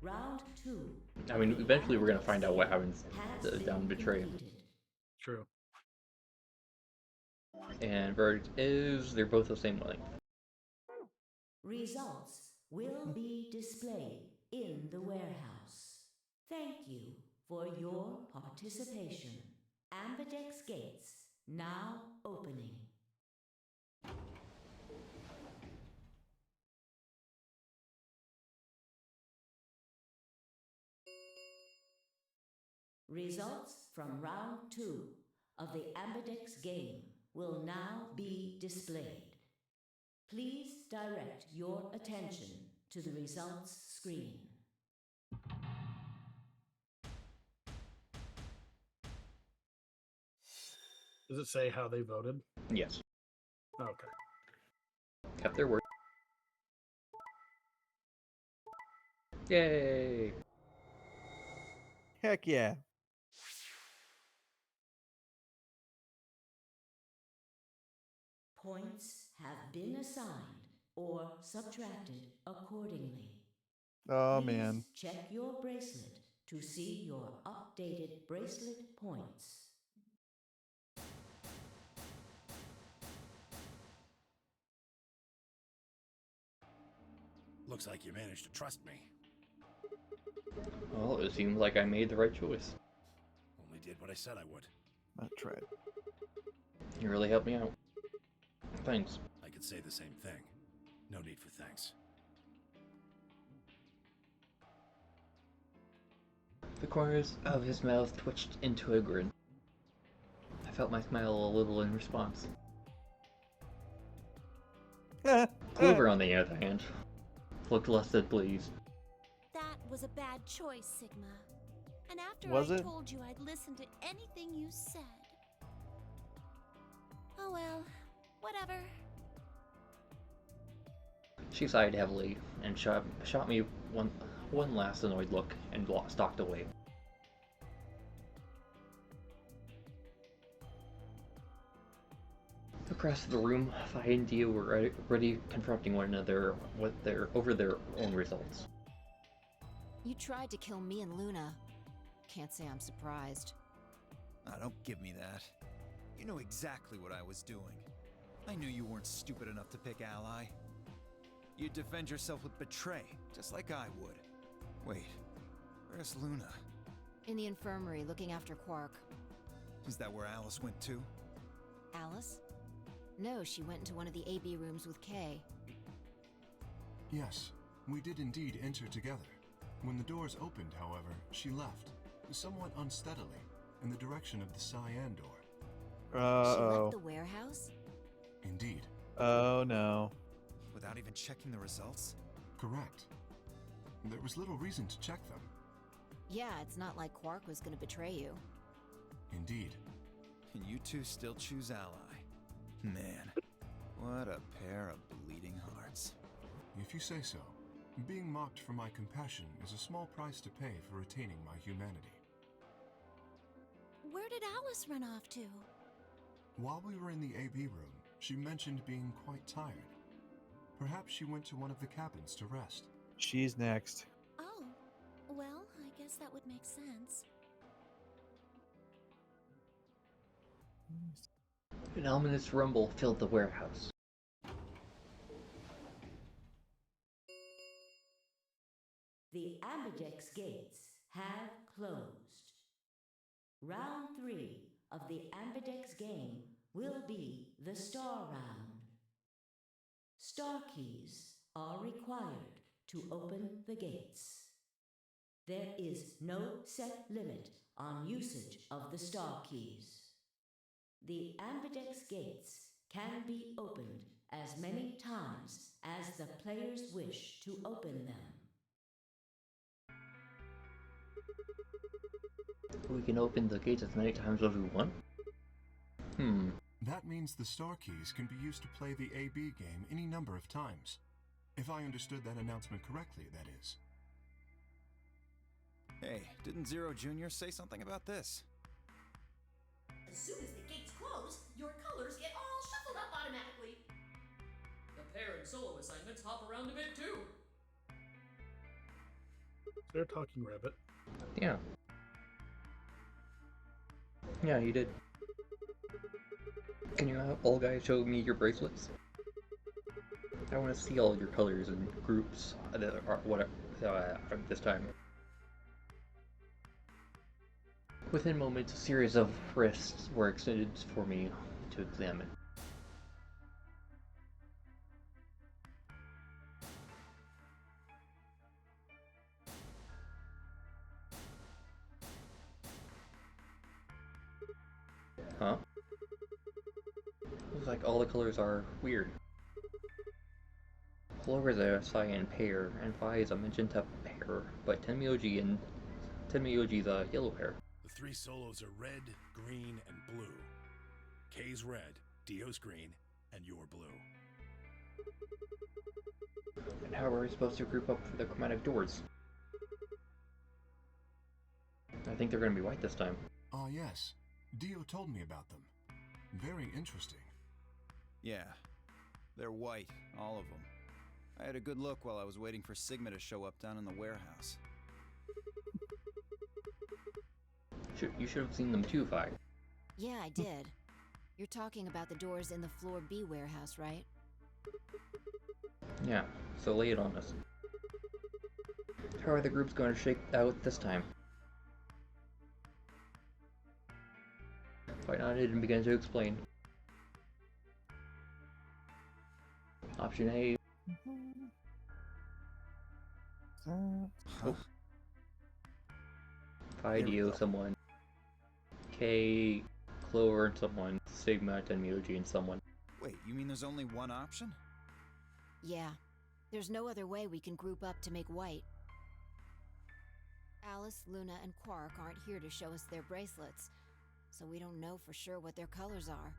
Round 2. I mean, eventually we're gonna find out what happens down Betray. True. And verdict is they're both the same length. Results will be displayed in the warehouse. Thank you for your participation. Ambidex gates now opening. Results from round 2 of the Ambidex game will now be displayed. Please direct your attention to the results screen. Does it say how they voted? Yes. Okay. Kept their word. Yay! Heck yeah. Points have been assigned or subtracted accordingly. Oh Please man. check your bracelet to see your updated bracelet points. Looks like you managed to trust me. Well, it seems like I made the right choice. Only did what I said I would. That's right. You really helped me out. Thanks. I could say the same thing. No need for thanks. The corners of his mouth twitched into a grin. I felt my smile a little in response. Clover, on the other hand, looked less than pleased. That was a bad choice, Sigma. And after Was I it? told you I'd listen to anything you said. Oh well, whatever. She sighed heavily and shot me one last annoyed look and stalked away. Across the room, Fi and Dio were already confronting one another over their own results. You tried to kill me and Luna. Can't say I'm surprised. Don't give me that. You know exactly what I was doing. I knew you weren't stupid enough to pick Ally. You'd defend yourself with betray, just like I would. Wait, where's Luna? In the infirmary, looking after Quark. Is that where Alice went too? Alice? No, she went into one of the AB rooms with Kay. Yes, we did indeed enter together. When the doors opened, however, she left, somewhat unsteadily, in the direction of the cyan door. She Uh-oh. left the warehouse? Indeed. Oh, no. Without even checking the results? Correct. There was little reason to check them. Yeah, it's not like Quark was gonna betray you. Indeed. And you two still choose Ally. Man, what a pair of bleeding hearts. If you say so. Being mocked for my compassion is a small price to pay for retaining my humanity. Where did Alice run off to? While we were in the AB room, she mentioned being quite tired. Perhaps she went to one of the cabins to rest. She's next. Oh, well, I guess that would make sense. An ominous rumble filled the warehouse. The Ambidex gates have closed. Round 3 of the Ambidex game will be the Star Round. Star keys are required to open the gates. There is no set limit on usage of the Star keys. The Ambidex gates can be opened as many times as the players wish to open them. We can open the gates as many times as we want? That means the star keys can be used to play the AB game any number of times. If I understood that announcement correctly, that is. Hey, didn't Zero Jr. say something about this? As soon as the gates close, your colors get all shuffled up automatically. The pair and solo assignments hop around a bit too. They're talking rabbit. Yeah. Yeah, you did. Can you all guys show me your bracelets? I want to see all your colors and groups that are whatever this time. Within moments, a series of wrists were extended for me to examine. Huh? Looks like all the colors are weird. Clover is a cyan pair, and Phi is a magenta pair, but Tenmyoji is a yellow pair. The three solos are red, green, and blue. K's red, Dio's green, and you're blue. And how are we supposed to group up for the chromatic doors? I think they're going to be white this time. Ah, yes. Dio told me about them. Very interesting. Yeah, they're white, all of them. I had a good look while I was waiting for Sigma to show up down in the warehouse. You should have seen them too, Phi. Yeah, I did. You're talking about the doors in the Floor B warehouse, right? Yeah, so lay it on us. How are the groups going to shake out this time? Fight on it and begin to explain. Option A. Oh. Phi, Dio, someone. K, Clover, and someone. Sigma, Tenmyoji, and someone. Wait, you mean there's only one option? Yeah. There's no other way we can group up to make white. Alice, Luna, and Quark aren't here to show us their bracelets, so we don't know for sure what their colors are.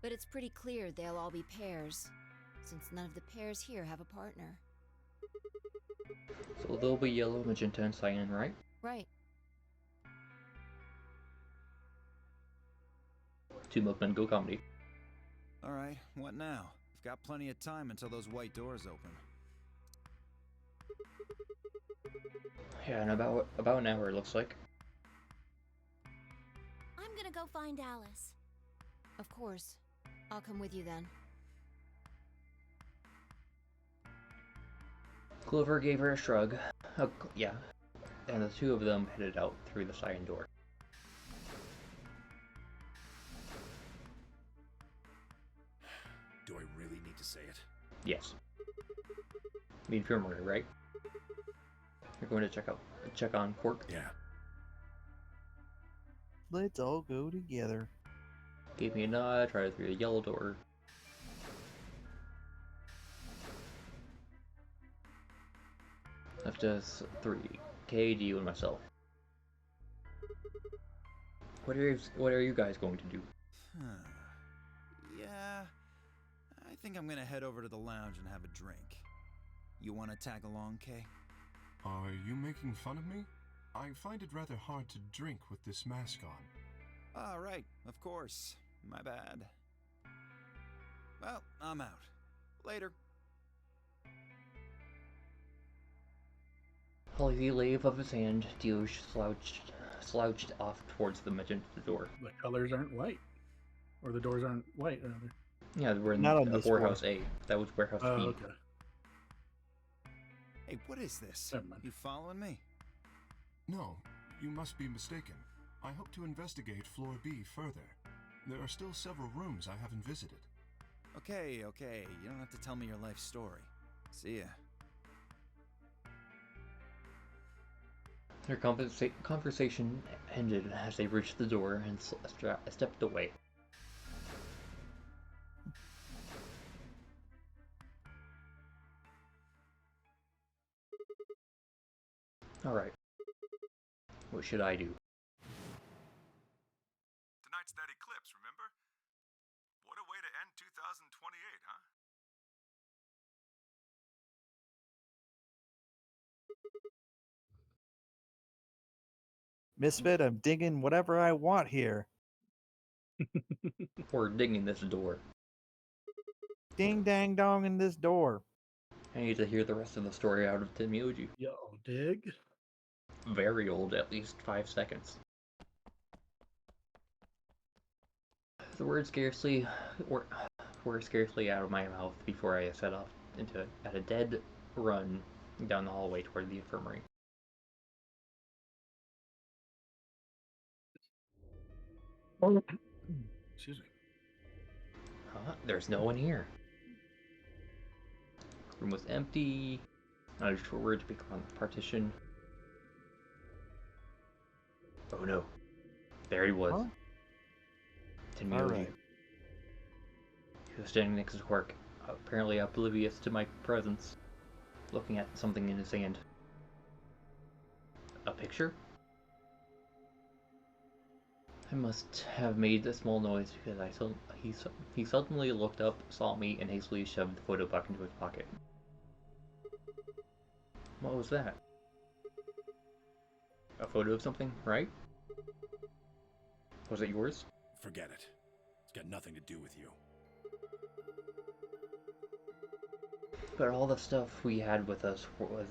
But it's pretty clear they'll all be pairs, since none of the pairs here have a partner. So they'll be yellow, magenta, and cyan, right? Right. Two Milkmen go comedy. Alright, what now? We've got plenty of time until those white doors open. Yeah, in about an hour, it looks like. I'm gonna go find Alice. Of course. I'll come with you then. Clover gave her a shrug. Oh, yeah. And the two of them headed out through the side door. Do I really need to say it? Yes. The infirmary, right? You're going to check on Quark? Yeah. Let's all go together. Gave me a nod, tried through the yellow door. Left us three. KD and myself. What are you guys going to do? Yeah, I think I'm gonna head over to the lounge and have a drink. You wanna tag along, Kay? Are you making fun of me? I find it rather hard to drink with this mask on. Ah, right, of course. My bad. Well, I'm out. Later. Holly wave of his hand, Dioge slouched off towards the magenta door. The colors aren't white. Or the doors aren't white, rather. Yeah, we're in Not on this warehouse A. That was warehouse B. Okay. Hey, what is this? Never mind. You following me? No, you must be mistaken. I hope to investigate floor B further. There are still several rooms I haven't visited. Okay, okay. You don't have to tell me your life story. See ya. Their conversation ended as they reached the door and stepped away. Alright. What should I do? Tonight's that eclipse, remember? What a way to end 2028, huh? Misfit, I'm digging whatever I want here. We're digging this door. Ding dang dong in this door. I need to hear the rest of the story out of Tenmyoji. Yo, dig. Very old, at least 5 seconds. The words were scarcely out of my mouth before I set off at a dead run down the hallway toward the infirmary. Excuse me. There's no one here. Room was empty. I reached forward to pick on the partition. Oh no. There he was. Huh? Tenmyoji. Alright. He was standing next to Quark, apparently oblivious to my presence, looking at something in his hand. A picture? I must have made a small noise because he suddenly looked up, saw me, and hastily shoved the photo back into his pocket. What was that? A photo of something, right? Was it yours? Forget it. It's got nothing to do with you. But all the stuff we had with us was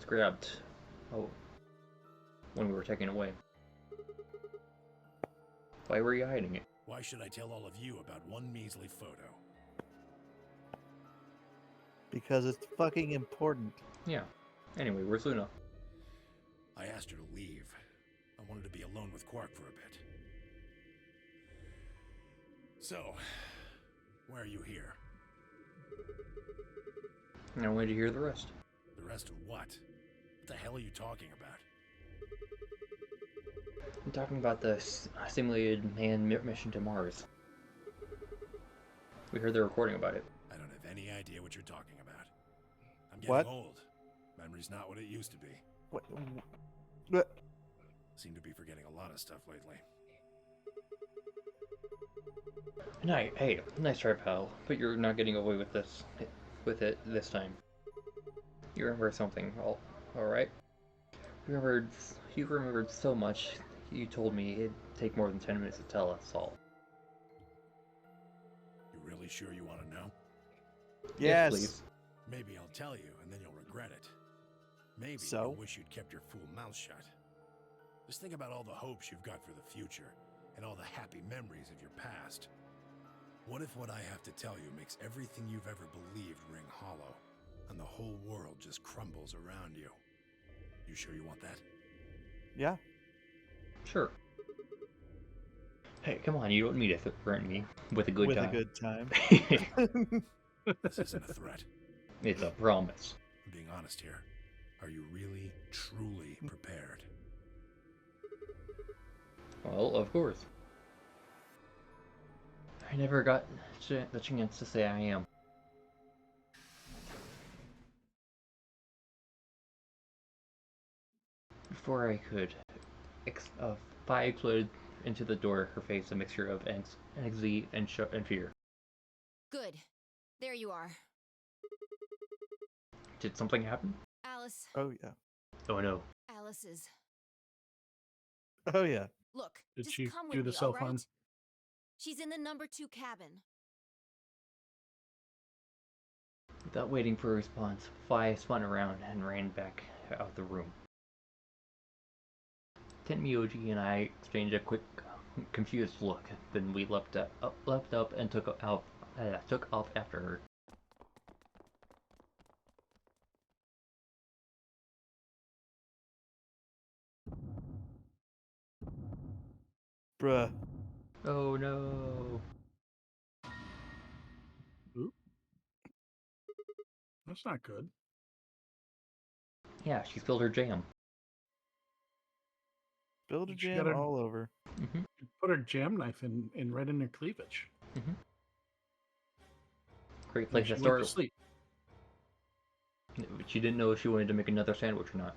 grabbed. Oh, when we were taken away. Why were you hiding it? Why should I tell all of you about one measly photo? Because it's fucking important. Yeah. Anyway, where's Luna? I asked her to leave. I wanted to be alone with Quark for a bit. So, why are you here? I wanted to hear the rest. The rest of what? What the hell are you talking about? I'm talking about the simulated manned mission to Mars. We heard the recording about it. I don't have any idea what you're talking about. I'm getting What? old. Memory's not what it used to be. What? Seem to be forgetting a lot of stuff lately. Hey, nice try, pal. But you're not getting away with it this time. You remember something, all right? You remembered so much. You told me it'd take more than 10 minutes to tell us all. You really sure you want to know? Yes. Please. Maybe I'll tell you, and then you'll regret it. Maybe So? you'll wish you'd kept your fool mouth shut. Just think about all the hopes you've got for the future, and all the happy memories of your past. What if what I have to tell you makes everything you've ever believed ring hollow, and the whole world just crumbles around you? You sure you want that? Yeah. Sure. Hey, come on, you don't need to threaten me with a good time. With a good time. This isn't a threat. It's a promise. I'm being honest here. Are you really, truly prepared? Well, of course. I never got the chance to say I am. Before I could, Fi exploded into the door, her face a mixture of anxiety and fear. Good. There you are. Did something happen? Alice. Oh, yeah. Oh no. Alice is... Oh, yeah. Look, Did just she come do with the me, all self-harm? right? She's in the number 2 cabin. Without waiting for a response, Fi spun around and ran back out the room. Tenmyoji and I exchanged a quick, confused look. Then we leapt up and took off after her. Bruh. Oh no. Oop. That's not good. Yeah, she spilled her jam. Spilled a She jam got her- all over. Put her jam knife in right in her cleavage. Great And place she to went to start. sleep. She didn't know if she wanted to make another sandwich or not.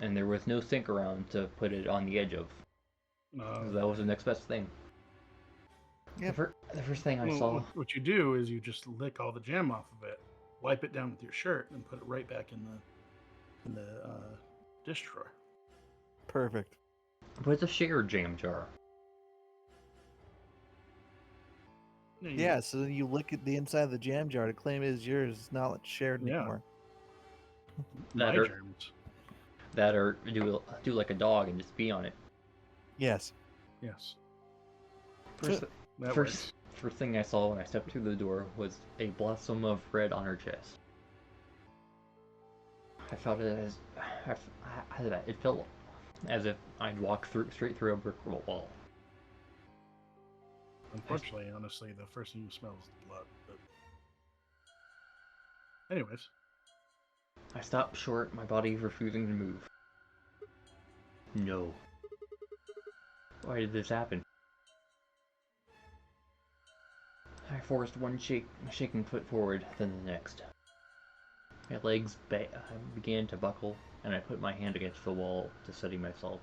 And there was no sink around to put it on the edge of. So that was the next best thing. Yep. The first thing I Well, saw... What you do is you just lick all the jam off of it, wipe it down with your shirt, and put it right back in the dish drawer. Perfect. But it's a shared jam jar. Yeah, so then you look at the inside of the jam jar to claim it is yours. It's not shared Yeah. anymore. My That germs. That or do like a dog and just pee on it. Yes. Yes. First, That first thing I saw when I stepped through the door was a blossom of red on her chest. I felt it as it felt as if I'd walk straight through a brick wall. Unfortunately, honestly, the first thing you smell is the blood. But... Anyways. I stopped short, my body refusing to move. No. Why did this happen? I forced one shaking foot forward, then the next. My legs began to buckle, and I put my hand against the wall to steady myself,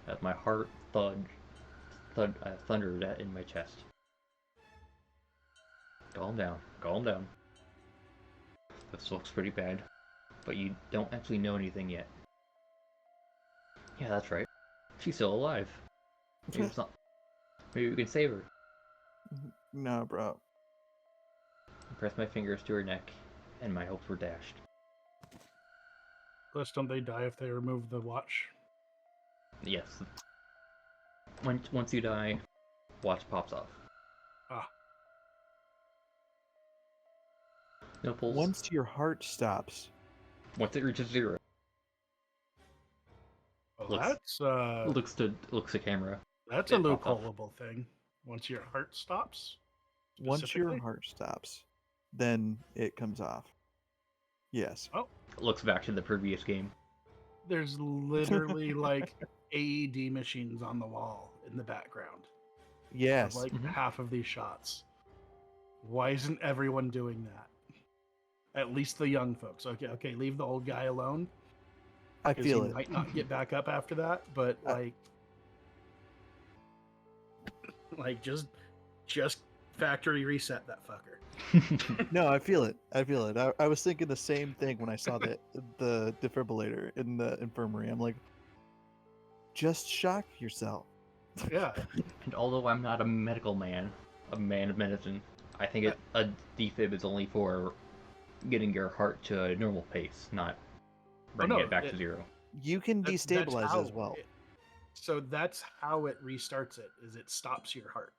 as my heart thundered in my chest. Calm down, calm down. This looks pretty bad, but you don't actually know anything yet. Yeah, that's right. She's still alive. Maybe it's not. Maybe we can save her. No, bro. I pressed my fingers to her neck, and my hopes were dashed. Plus, don't they die if they remove the watch? Yes. Once you die, watch pops off. Ah. No pulse. Once your heart stops. Once it reaches 0. Well, looks to camera. That's a loopholeable thing. Once your heart stops. Once your heart stops, then it comes off. Yes. Oh. Looks back to the previous game. There's literally like AED machines on the wall in the background. Yes. Of like half of these shots. Why isn't everyone doing that? At least the young folks. Okay, leave the old guy alone. I feel he it. Might not get back up after that, but like just factory reset that fucker. No, I feel it. I was thinking the same thing when I saw the defibrillator in the infirmary. I'm like, just shock yourself. Yeah. And although I'm not a medical man, a man of medicine, I think a defib is only for getting your heart to a normal pace, not bringing it back to 0. You can That's destabilize how as well. So that's how it restarts it. Is it stops your heart,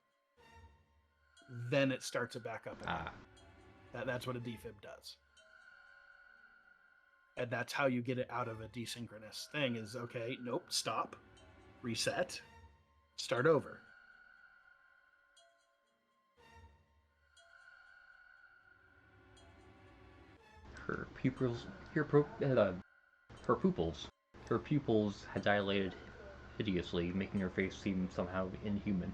then it starts it back up again. That's what a defib does, and that's how you get it out of a desynchronous thing. Is okay. Nope. Stop. Reset. Start over. Her pupils, her pupils had dilated hideously, making her face seem somehow inhuman.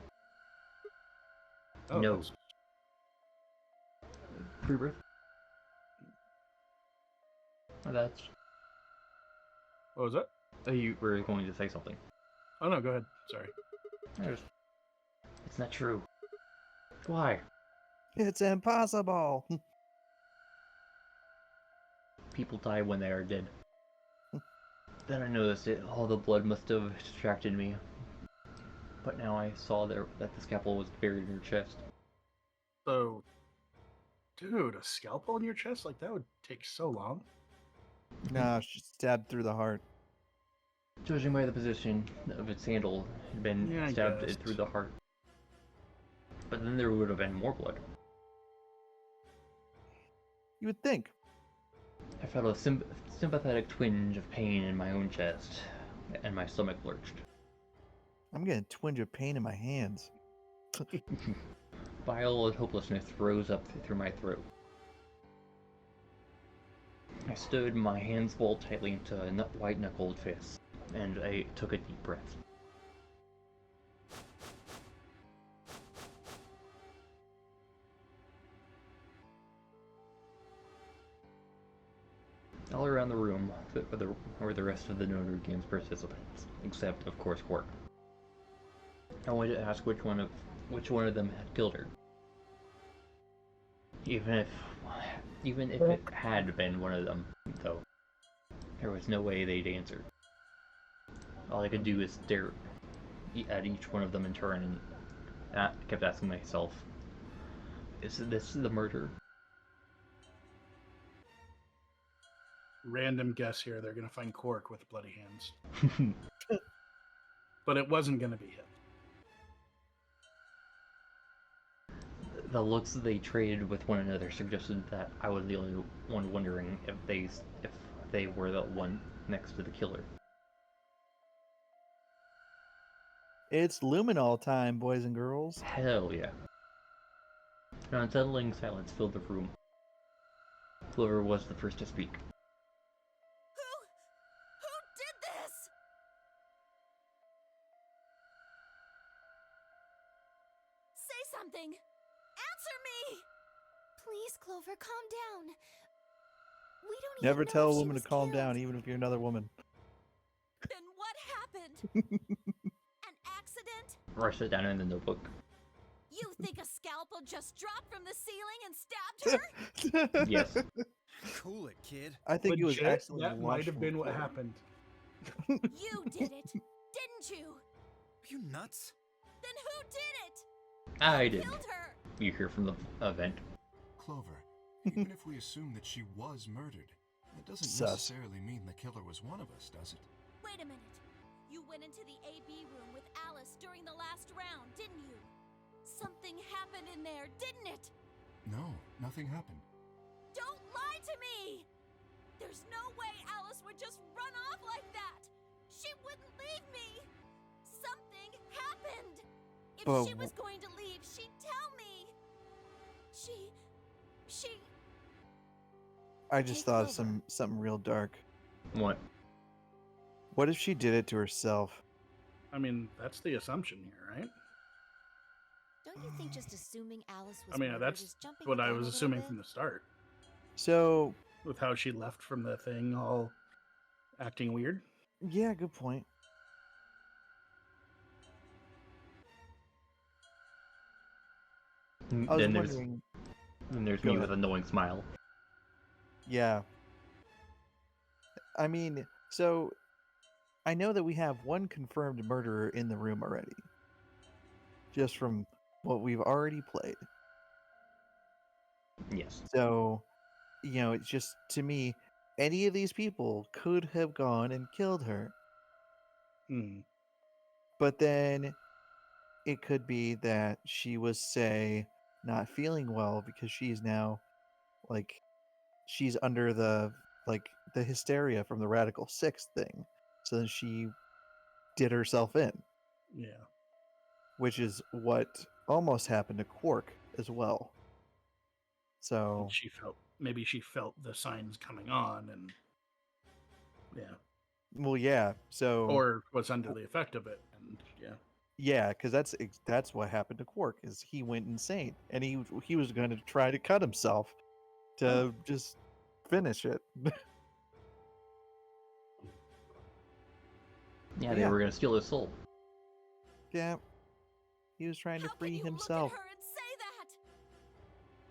Oh, No. that's... Pre-birth? That's... What was that? Oh, you were going to say something. Oh, no, go ahead. Sorry. It's not true. Why? It's impossible. People die when they are dead. Then I noticed it. All the blood must have distracted me. But now I saw that the scalpel was buried in her chest. So, dude, a scalpel in your chest? Like, that would take so long. Nah, she stabbed through the heart. Judging by the position of its handle, it had been stabbed through the heart. But then there would have been more blood. You would think. I felt a sympathetic twinge of pain in my own chest, and my stomach lurched. I'm getting a twinge of pain in my hands. Bile and hopelessness rose up through my throat. I stood, my hands balled tightly into a white-knuckled fist, and I took a deep breath. All around the room were the rest of the Nonary Games participants, except, of course, Quark. I wanted to ask which one of them had killed her. Even if it had been one of them, though, there was no way they'd answer. All I could do is stare at each one of them in turn, and I kept asking myself, is this the murder? Random guess here, they're going to find Quark with bloody hands. But it wasn't going to be him. The looks they traded with one another suggested that I was the only one wondering if they were the one next to the killer. It's luminol time, boys and girls. Hell yeah. An unsettling silence filled the room. Clover was the first to speak. Who did this? Say something. Answer me. Please, Clover, calm down. We don't Never even know tell if a she woman to was calm killed. down, even if you're another woman. Then what happened? An accident? Write it down in the notebook. You think a scalpel just dropped from the ceiling and stabbed her? Yes. Cool it, kid. I think it was Legit, actually that might have been what happened. You did it, didn't you? Are you nuts? Then who did it? I did. Killed her. You hear from the event. Clover, even if we assume that she was murdered, that doesn't Sus. necessarily mean the killer was one of us, does it? Wait a minute. You went into the AB room with Alice during the last round, didn't you? Something happened in there, didn't it? No, nothing happened. Don't lie to me! There's no way Alice would just run off like that! She wouldn't leave me! Something happened! If But she was going to leave, she'd tell me! She... I just Take thought of Clover. something real dark. What? What if she did it to herself? I mean, that's the assumption here, right? Don't you think just assuming Alice was I mean, murdered that's is jumping what the I gun a was little assuming bit? from the start. So, With how she left from the thing all acting weird. yeah, good point. I was Then wondering. there's Go me ahead. with a knowing smile. Yeah. I mean, so I know that we have one confirmed murderer in the room already. Just from what we've already played. Yes. So, it's just, to me, any of these people could have gone and killed her. Hmm. But then it could be that she was, say, not feeling well because she's now like she's under the the hysteria from the Radical Six thing. So then she did herself in, Yeah. which is what almost happened to Quark as well. So Maybe she felt the signs coming on, and yeah, well, yeah. So or was under the effect of it, and yeah. yeah, because that's what happened to Quark is he went insane and he was going to try to cut himself to just finish it. Yeah, But they yeah, were gonna steal his soul. yeah, he was trying to How free can you himself. look at her and say that?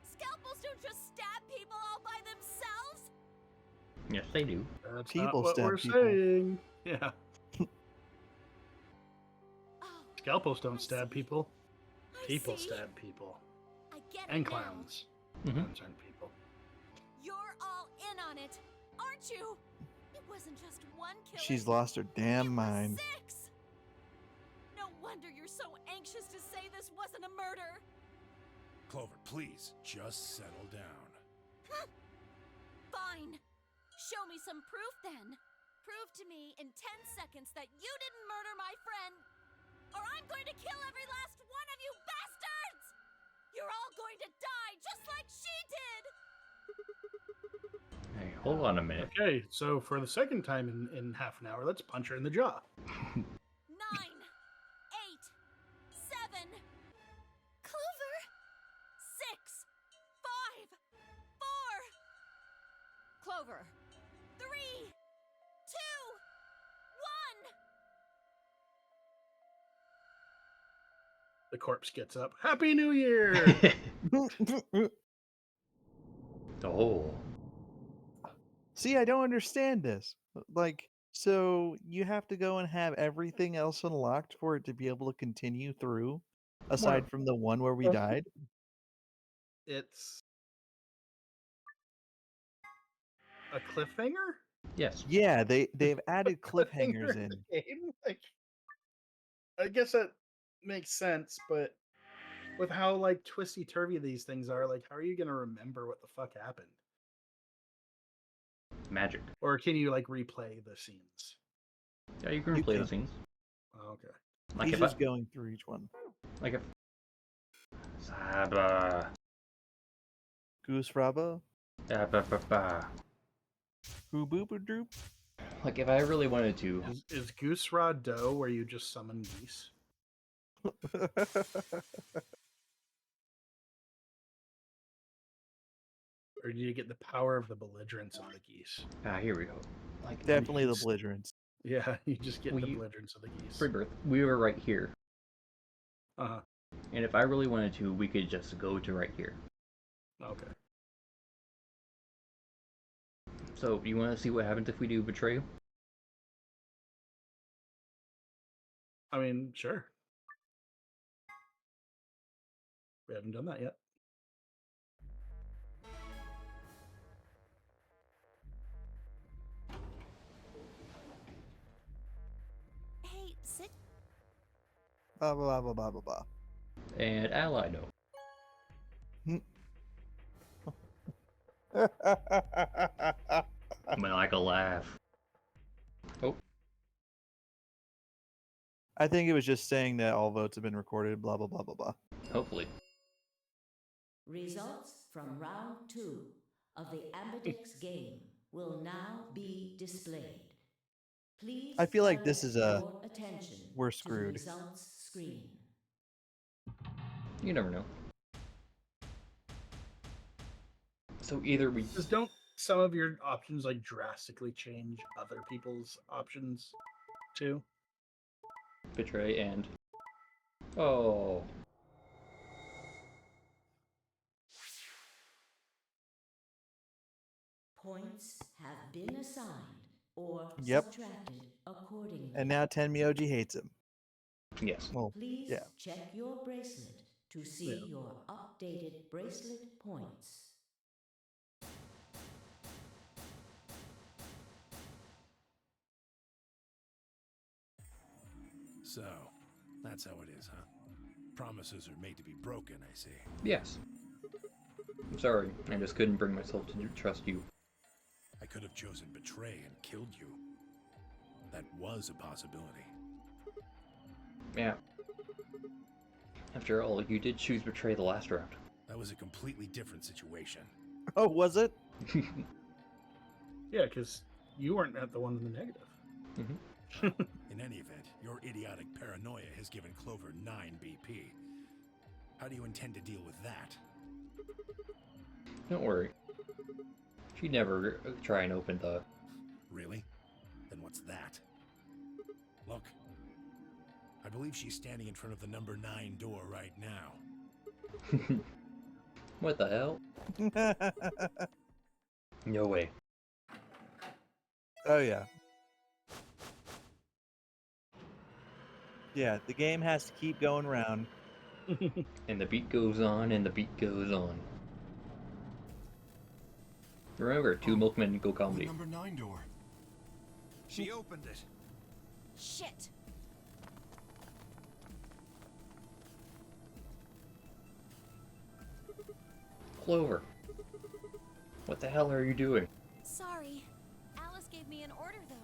Scalpels don't just stab people all by themselves. Yes, they do. That's People not what stab we're people. saying. Yeah. Oh, Scalpels don't I stab see. people. I People see. stab people. I get And it now. clowns. Mhm. Clowns aren't people. You're all in on it, aren't you? It wasn't just one killer. She's lost her damn it mind. was 6. No wonder you're so anxious to say this wasn't a murder. Clover, please, just settle down. Fine. Show me some proof then. Prove to me in 10 seconds that you didn't murder my friend, or I'm going to kill every last one of you bastards! You're all going to die just like she did! Hey, hold on a minute. Okay, so for the second time in half an hour, let's punch her in the jaw. 9, 8, 7, Clover, 6, 5, 4, Clover, 3, 2, 1. The corpse gets up. Happy New Year! Oh. See, I don't understand this. Like, so you have to go and have everything else unlocked for it to be able to continue through, aside from the one where we died. It's a cliffhanger? Yes. Yeah, they've added cliffhangers Cliffhanger in. the game? Like, I guess that makes sense, but with how like twisty turvy these things are, like, how are you gonna remember what the fuck happened? Magic. Or can you like replay the scenes? Yeah, you can You replay can. the scenes. Oh, okay. Like He's if just going through each one. like if Saba. Goose Raba, Ba. Hoo Boop Droop. Like if I really wanted to, Is Goose Rod Doe where you just summon geese? Or do you get the power of the belligerence of the geese? here we go. Like Definitely the belligerents. Yeah, you just get the We- belligerence of the geese. Free birth. We were right here, Uh-huh. and if I really wanted to, we could just go to right here. Okay. So, you want to see what happens if we do betray? I mean, sure. We haven't done that yet. Hey, sit. Blah blah blah blah blah blah. And ally no. Like a laugh. Oh, I think it was just saying that all votes have been recorded. Blah blah blah blah blah. hopefully. Results from round 2 of the Ambidex game will now be displayed. Please I feel like this direct is your attention we're to the screwed. results screen. You never know. So either we Just don't some of your options like drastically change other people's options too? betray and oh, Points have been assigned or Yep. subtracted accordingly. And now Tenmyoji hates him. yes. Well, Please yeah. check your bracelet to see Yeah. your updated bracelet points. That's how it is, huh? Promises are made to be broken, I see. Yes. I'm sorry, I just couldn't bring myself to trust you. I could have chosen betray and killed you. That was a possibility. Yeah. After all, you did choose betray the last round. That was a completely different situation. Oh, was it? Yeah, because you weren't the one in the negative. In any event, your idiotic paranoia has given Clover 9 BP. How do you intend to deal with that? Don't worry. She'd never try and open the... Really? Then what's that? Look. I believe she's standing in front of the number 9 door right now. What the hell? No way. Oh, yeah. Yeah, the game has to keep going round. And the beat goes on, and the beat goes on. Remember, two milkmen go The comedy. number 9 door. She opened it. Shit! Clover. What the hell are you doing? Sorry. Alice gave me an order, though.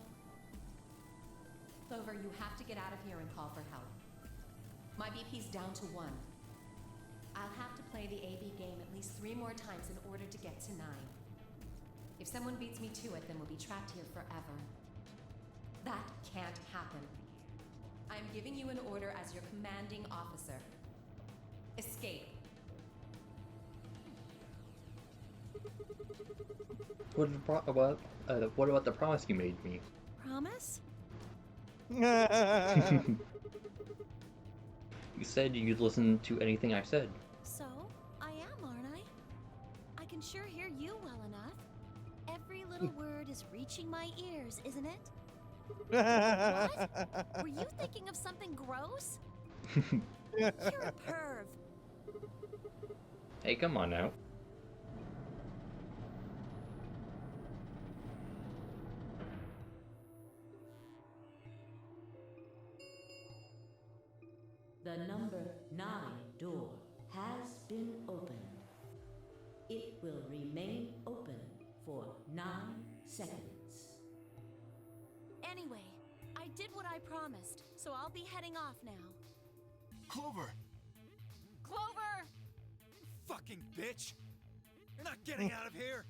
Clover, you have to get out of here and call for help. My BP's down to 1. I'll have to play the AB game at least 3 more times in order to get to 9. If someone beats me to it, then we'll be trapped here forever. That can't happen. I'm giving you an order as your commanding officer. Escape. What about the promise you made me? Promise? You said you'd listen to anything I said. So, I am, aren't I? I can sure hear you well enough. Every little word is reaching my ears, isn't it? What? Were you thinking of something gross? You're a perv. Hey, come on now. The number 9 door has been opened. It will remain open for 9 seconds. Anyway, I did what I promised, so I'll be heading off now. Clover! Clover! Fucking bitch! You're not getting out of here!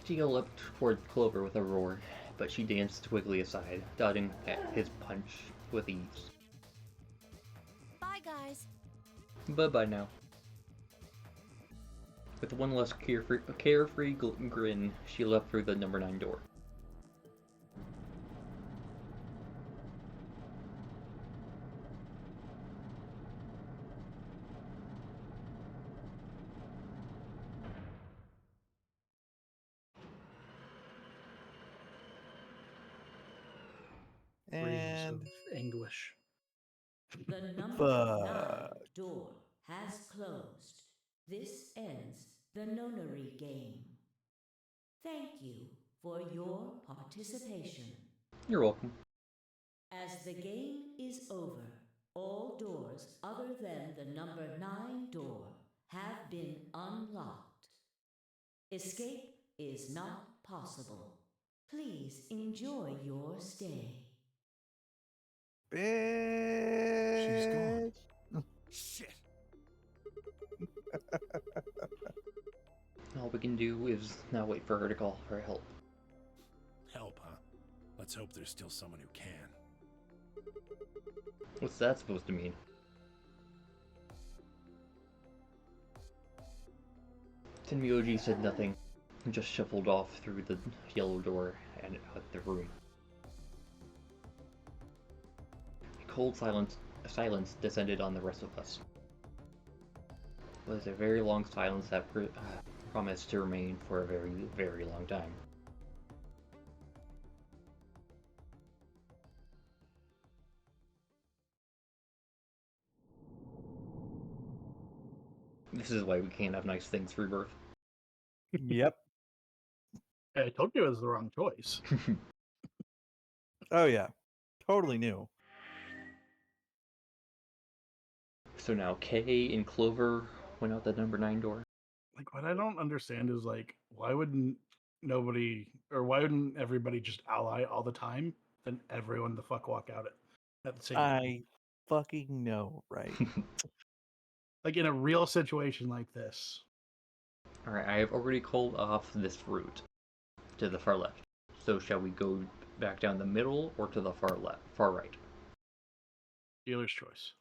Tia leapt toward Clover with a roar, but she danced quickly aside, dodging at his punch with ease. Bye, guys. Bye-bye now. With one less carefree grin, she leapt through the number 9 door. Reams And of anguish. The number 9 door has closed. This ends the Nonary game. Thank you for your participation. You're welcome. As the game is over, all doors other than the number 9 door have been unlocked. Escape is not possible. Please enjoy your stay. Bitch. She's gone. Shit! All we can do is now wait for her to call for help. Help, huh? Let's hope there's still someone who can. What's that supposed to mean? Tenmyoji said nothing, and just shuffled off through the yellow door and out the room. A cold silence descended on the rest of us. It was a very long silence that promised to remain for a very, very long time. This is why we can't have nice things for Rebirth. Yep. I told you it was the wrong choice. Oh yeah, totally new. So now Kay and Clover went out the number 9 door. Like, what I don't understand is like, why wouldn't nobody or why wouldn't everybody just ally all the time? Then everyone the fuck walk out at the same time. I fucking know, right? Like in a real situation like this. Alright, I have already called off this route to the far left. So shall we go back down the middle or to the far right? Dealer's choice.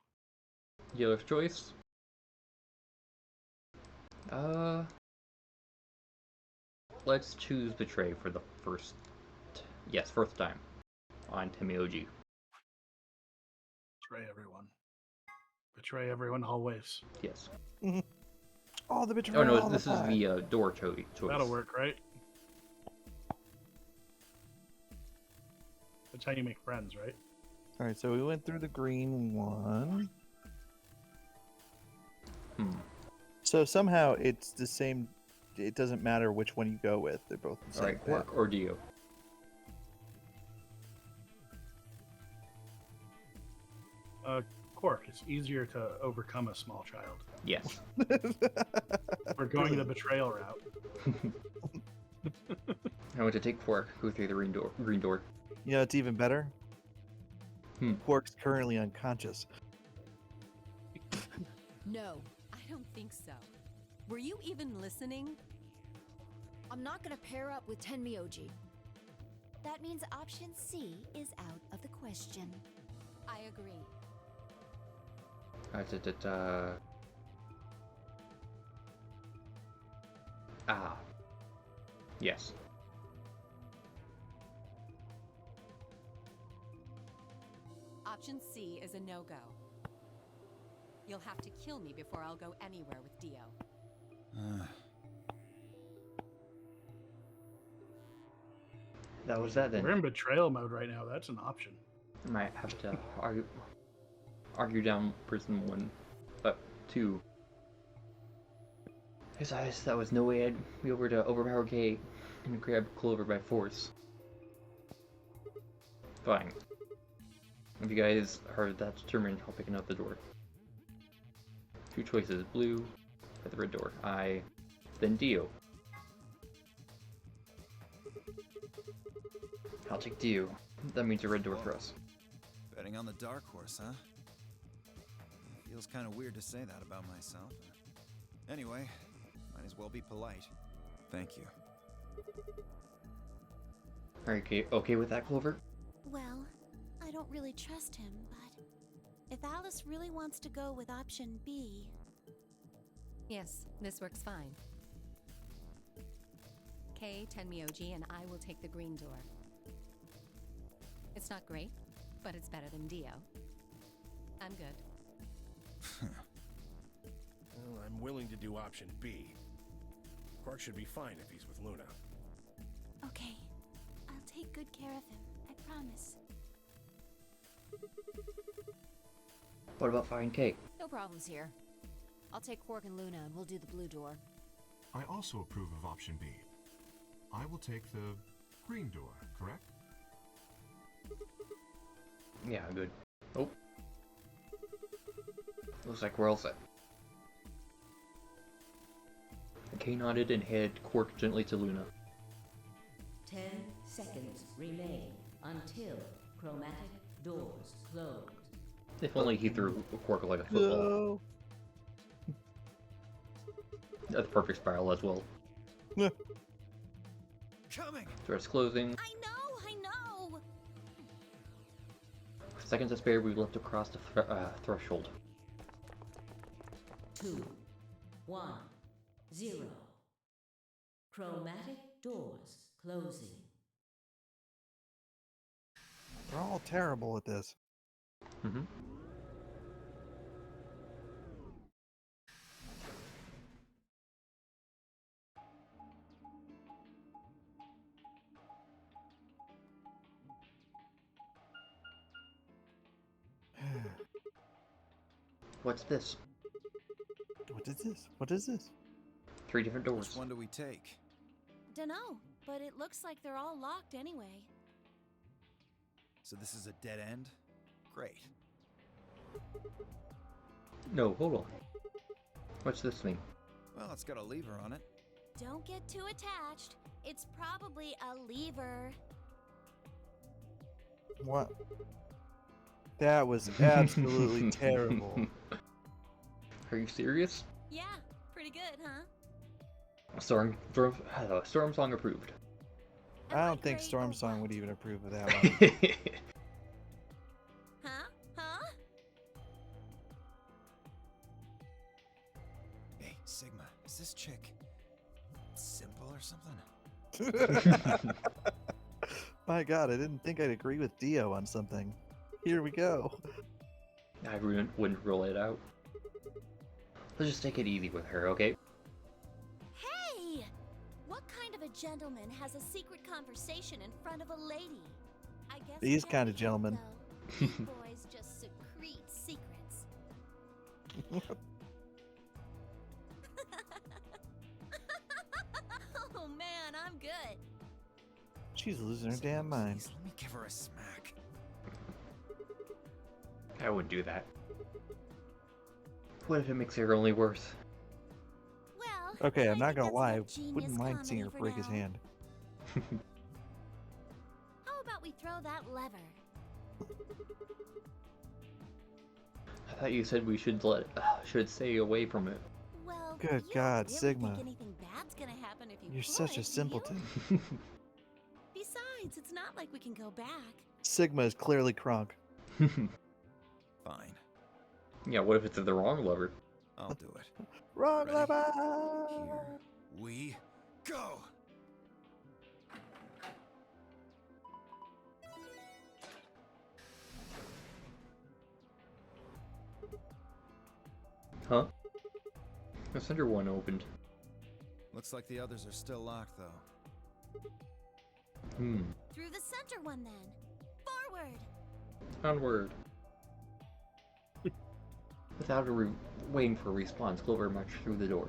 Dealer's choice. Let's choose Betray for the first time on Timmy OG. Betray everyone. Betray everyone always. Yes. Oh, the betrayal. Oh no, all this the is time. the door choice. That'll work, right? That's how you make friends, right? All right, so we went through the green one. So somehow it's the same. It doesn't matter which one you go with. They're both the same. Alright, Quark or Dio? Quark, it's easier to overcome a small child. Yes. We're going the betrayal route. I want to take Quark, go through the green door. You know, it's even better. Quark's currently unconscious. No, I don't think so. Were you even listening? I'm not gonna pair up with Tenmyoji. That means option C is out of the question. I agree. Yes. Option C is a no-go. You'll have to kill me before I'll go anywhere with Dio. That was that then. We're in betrayal mode right now. That's an option. I might have to argue down person 1, but 2. His eyes, that was no way I'd be able to overpower Kay and grab Clover by force. Fine. If you guys are that determined, I'll pick another door. 2 choices, blue or the red door. Then Dio. I'll take Dio. That means a red door for us. Betting on the dark horse, huh? Feels kind of weird to say that about myself. Anyway, might as well be polite. Thank you. Are you okay with that, Clover? Well, I don't really trust him, but if Alice really wants to go with option B... Yes, this works fine. Kay, Tenmyoji, and I will take the green door. It's not great, but it's better than Dio. I'm good. Well, I'm willing to do option B. Quark should be fine if he's with Luna. Okay, I'll take good care of him, I promise. What about finding Kay? No problems here. I'll take Quark and Luna and we'll do the blue door. I also approve of option B. I will take the green door, correct? Yeah, good. Oh. Looks like we're all set. Kay nodded and headed Quark gently to Luna. 10 seconds remain until chromatic doors close. If only he threw Quark like a football. No. That's perfect spiral as well. Coming! Doors closing. I know! With seconds to spare, we left to cross the threshold. 2, 1, 0. Chromatic doors closing. We're all terrible at this. Mm-hmm. What's this? What is this? What is this? 3 different doors. Which one do we take? Dunno, but it looks like they're all locked anyway. So this is a dead end? Great. No, hold on. What's this thing? Well, it's got a lever on it. Don't get too attached. It's probably a lever. What? That was absolutely terrible. Are you serious? Yeah, pretty good, huh? Storm Song approved. I don't think Storm Song would even approve of that one. Huh? Huh? Hey, Sigma, is this chick simple or something? My god, I didn't think I'd agree with Dio on something. Here we go. I wouldn't rule it out. Let's just take it easy with her, okay? Hey! What kind of a gentleman has a secret conversation in front of a lady? I guess These it kind of can't be gentlemen. though. Big boys just secrete secrets. Oh man, I'm good. She's losing her damn mind. Please, let me give her a smack. I wouldn't do that. What if it makes her only worse? Well, Okay, I'm I not think gonna lie. I that's enough wouldn't genius mind seeing her comedy break his for now. hand. How about we throw that lever? I thought you said we should should stay away from it. Well, Good you God, don't really Sigma. think anything bad's gonna happen if you You're pull such it, a do you? simpleton. Besides, it's not like we can go back. Sigma is clearly Kronk. Fine, Yeah, what if it's the wrong lever? I'll do it. Wrong Ready? lever! Here we go! Huh? The center one opened. Looks like the others are still locked, though. Through the center one then. Forward! Onward. Without waiting for a response, Clover marched through the door.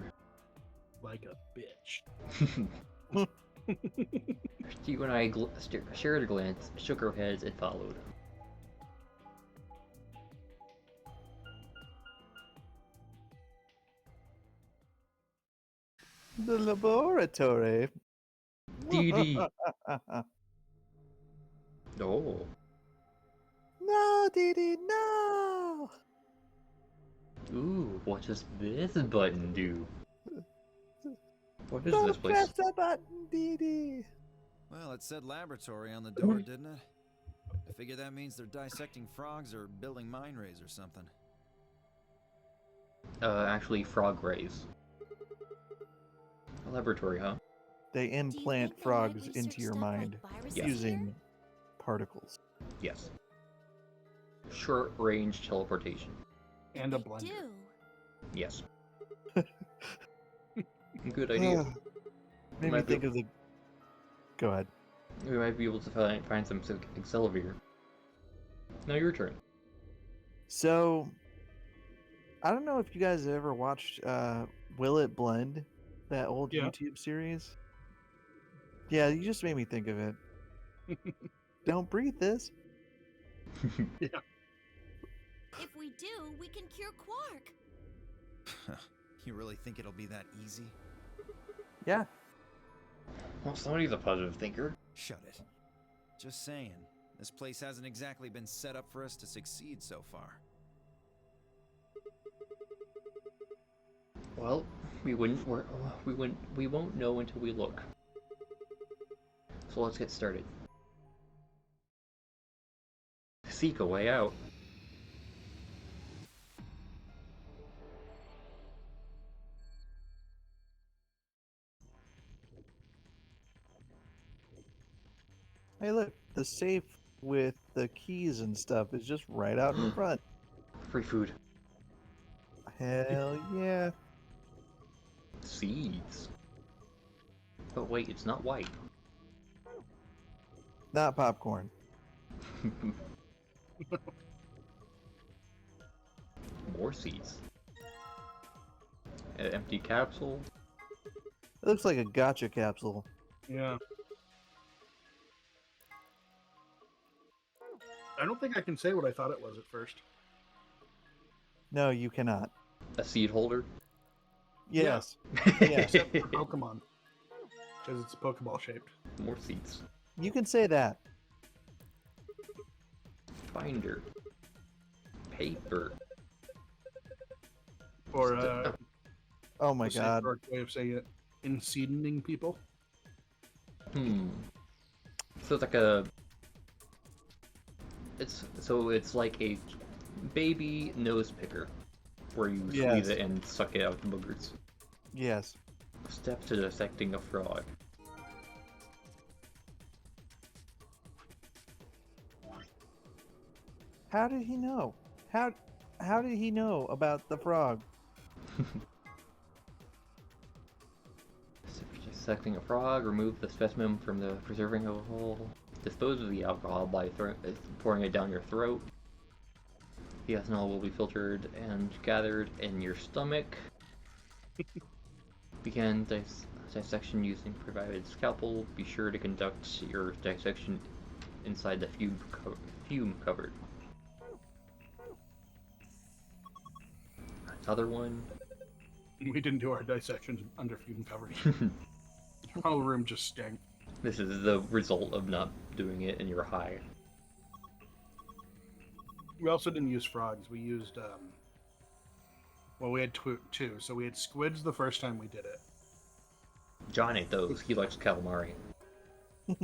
Like a bitch. Stu and I shared a glance, shook our heads, and followed. The laboratory. Dee Dee. Oh. No, Dee Dee, no! Ooh, what does this button do? What is Don't this place? press the button, Dee Dee! Well, it said laboratory on the door, didn't it? I figure that means they're dissecting frogs or building mine rays or something. Actually, frog rays. A laboratory, huh? They implant think they might frogs research into your stuff like mind viruses using here? particles. Yes. Short range teleportation. And a They blender. do. Yes. Good idea. Made me Might be- think of the... Go ahead. We might be able to find some Accelerator. Now your turn. So, I don't know if you guys have ever watched Will It Blend? That old Yeah. YouTube series? Yeah, you just made me think of it. Don't breathe this. If we do, we can cure Quark. You really think it'll be that easy? Yeah. Well, somebody's a positive thinker. Shut it. Just saying. This place hasn't exactly been set up for us to succeed so far. Well, we won't know until we look. So let's get started. Seek a way out. Hey, look, the safe with the keys and stuff is just right out in front. Free food. Hell yeah. Seeds. But wait, it's not white. Not popcorn. More seeds. An empty capsule. It looks like a gotcha capsule. Yeah. don't think I can say what I thought it was at first. No, you cannot. A seed holder? Yes. Yes. Except for Pokemon. Because it's Pokeball shaped. More seeds. You can say that. Binder. Paper. Or, Oh my the god. correct way of saying it, inseeding people. So it's like it's like a baby nose picker, where you squeeze it and suck it out the boogers. Yes. Step to dissecting a frog. How did he know? How did he know about the frog? Dissecting a frog, remove the specimen from the preserving alcohol. Dispose of the alcohol by pouring it down your throat. The ethanol will be filtered and gathered in your stomach. Begin dissection using provided scalpel. Be sure to conduct your dissection inside the fume cupboard. Another one. We didn't do our dissections under fume covers. The whole room just stank. This is the result of not doing it in your high. We also didn't use frogs. We used, well, we had two. So we had squids the first time we did it. John ate those. He likes calamari.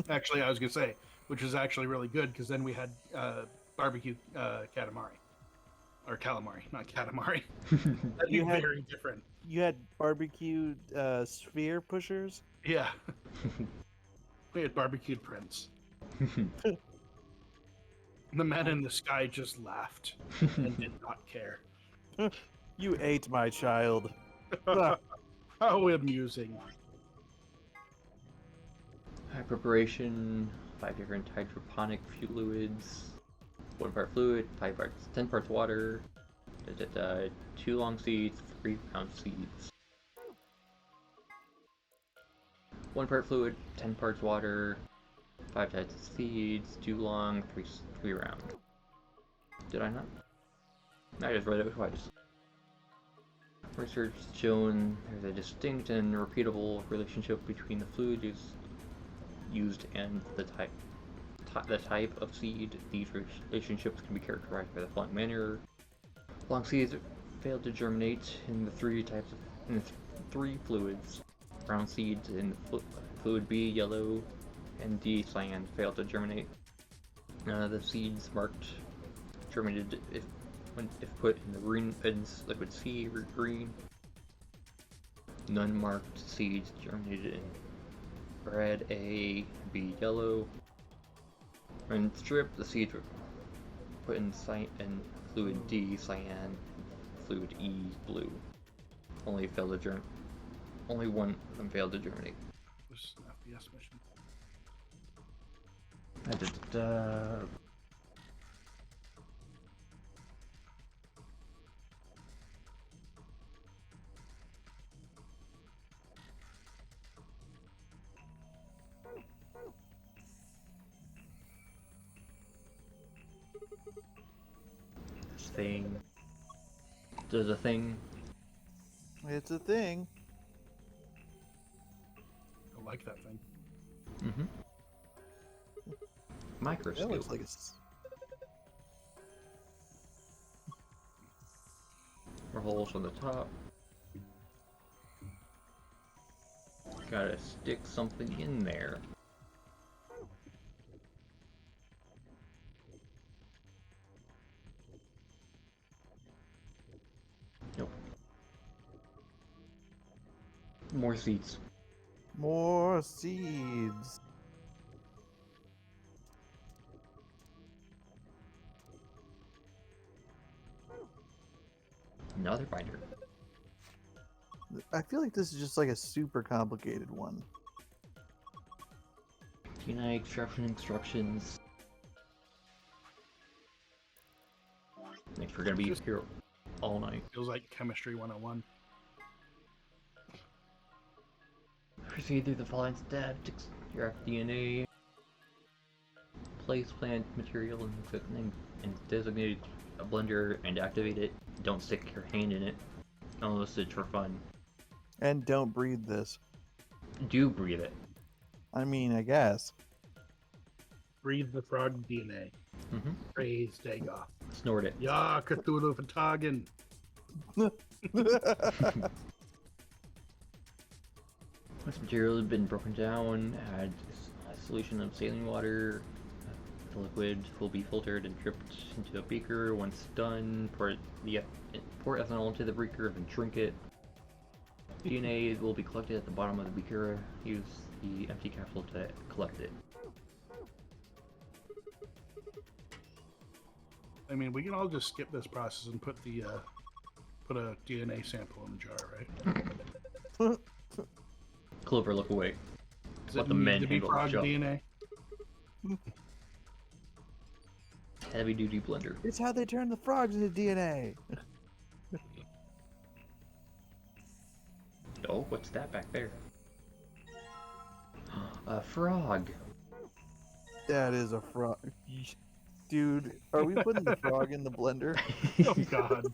Actually, I was going to say, which was actually really good, because then we had barbecue calamari. Or calamari, not calamari. That'd be very different. You had barbecued sphere pushers? Yeah. We had barbecued prince. The man in the sky just laughed and did not care. You ate my child. How amusing. Preparation, 5 different hydroponic fluids, 1 part fluid, 10 parts water, 2 long seeds, 3 round seeds. 1 part fluid, 10 parts water, 5 types of seeds, 2 long, 3 round. Did I not? I just read it twice. Research has shown there's a distinct and repeatable relationship between the fluid used and the type of seed. These relationships can be characterized by the following manner. Long seeds fail to germinate in the 3 fluids. Brown seeds in fluid B, yellow, and D, cyan, fail to germinate. The seeds marked germinated if put in the green liquid C, green. None marked seeds germinated in red A, B, yellow. When stripped, the seeds were put in fluid D, cyan, fluid E, blue. Only one of them failed to germinate. This is an FPS mission. This thing. There's a thing. It's a thing. I like that thing. Mm-hmm. Microscope. That looks like Holes on the top. Gotta stick something in there. Nope. More seeds. More seeds. Another binder. I feel like this is just like a super complicated one. TNI extraction instructions. Thanks, we're gonna be here all night. Feels like chemistry 101. Proceed through the following steps. Extract DNA. Place plant material in the designated blender and activate it. Don't stick your hand in it unless it's for fun. And don't breathe this. Do breathe it. I mean, I guess. Breathe the frog DNA. Mm-hmm. Praise Dagoth. Snort it. Ya Cthulhu Fatagan. This material has been broken down. Add a solution of saline water. The liquid will be filtered and dripped into a beaker. Once done, pour ethanol into the beaker and drink it. DNA will be collected at the bottom of the beaker. Use the empty capsule to collect it. I mean, we can all just skip this process and put a DNA sample in the jar, right? Clover, look away. Does Let it the need men to be handle the frog job. DNA? Heavy duty blender. It's how they turn the frogs into DNA. Oh, what's that back there? A frog. That is a frog. Dude, are we putting the frog in the blender? Oh god.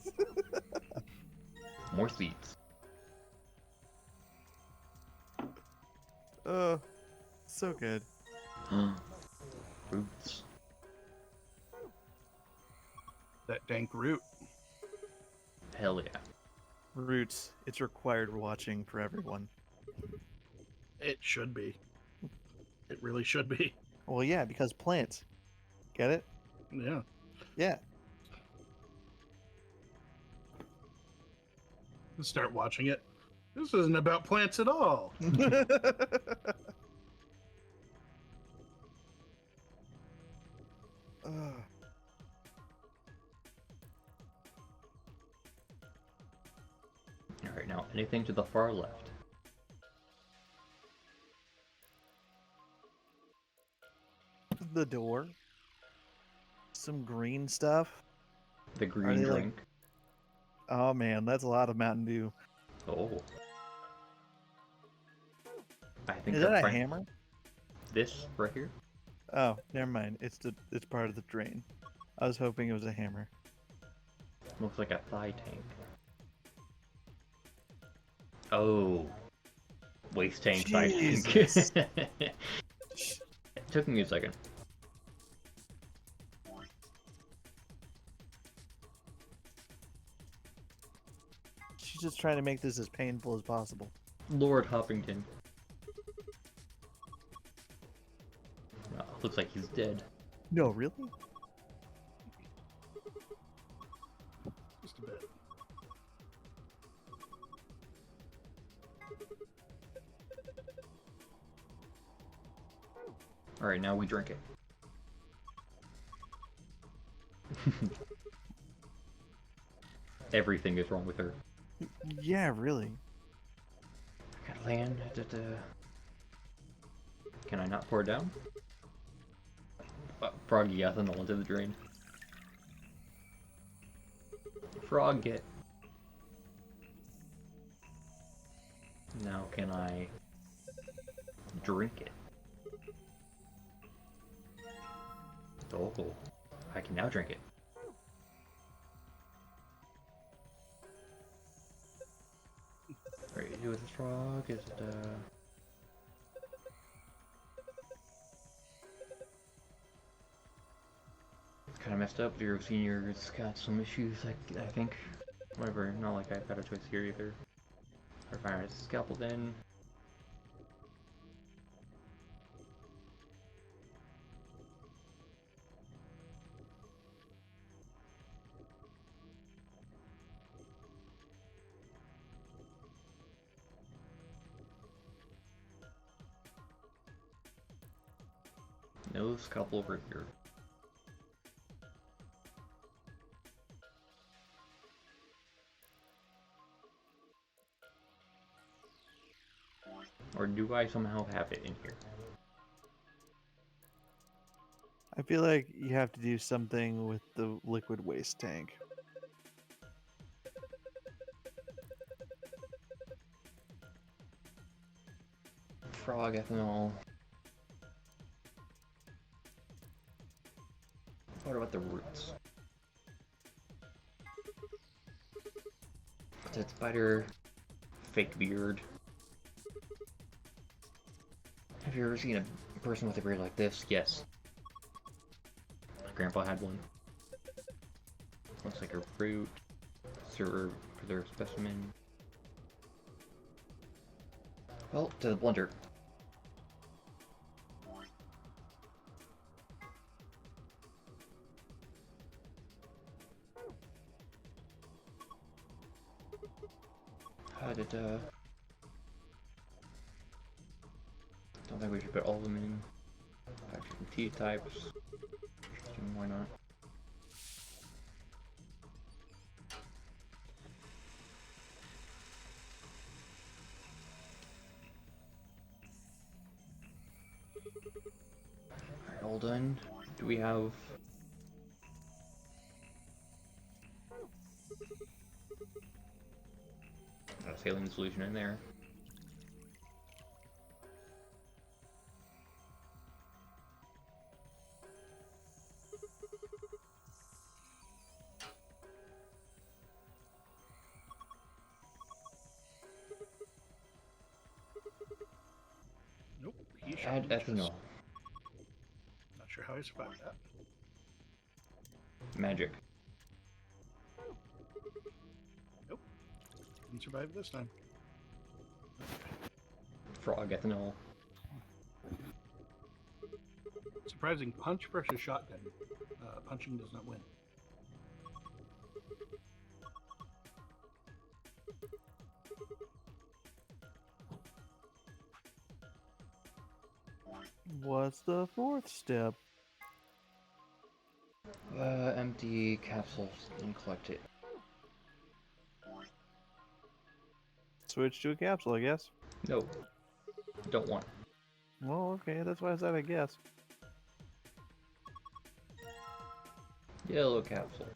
More seeds. So good. Roots. That dank root. Hell yeah. Roots. It's required watching for everyone. It should be. It really should be. Well, yeah, because plants. Get it? Yeah. Yeah. Let's start watching it. This isn't about plants at all. Alright, now anything to the far left. The door. Some green stuff. The green they, like- drink. Oh man, that's a lot of Mountain Dew. Oh. I think Is they're that a trying- hammer? This right here? Oh, never mind. It's part of the drain. I was hoping it was a hammer. Looks like a thigh tank. Oh. Waste tank, thigh tank. Jesus. It took me a second. She's just trying to make this as painful as possible. Lord Hoppington. Oh, looks like he's dead. No, really? Just a bit. Alright, now we drink it. Everything is wrong with her. Yeah, really. I gotta land. Can I not pour it down? Froggy ethanol into the drain. Frog it. Now can I drink it? Oh, I can now drink it. What do you do with this frog? Is it It's kind of messed up. Zero Senior's got some issues, I think. Whatever, not like I've got a choice here either. Or fire a scalpel then. No scalpel over here. Or do I somehow have it in here? I feel like you have to do something with the liquid waste tank. Frog ethanol. at the roots. Dead spider, fake beard. Have you ever seen a person with a beard like this? Yes. My grandpa had one. Looks like a fruit. Serve for their specimen. Well, to the blender. Don't think we should put all of them in. Faction T types. Why not? Alright, all done. Do we have... a saline solution in there? Nope. He Add shot me. ethanol. Not sure how I survived that. Magic. Nope. Didn't survive this time. Frog ethanol. Surprising punch versus shotgun. Punching does not win. What's the fourth step? Empty capsules and collect it. Switch to a capsule, I guess. No. Don't want. Well, okay, that's why I said I guess. Yellow capsule.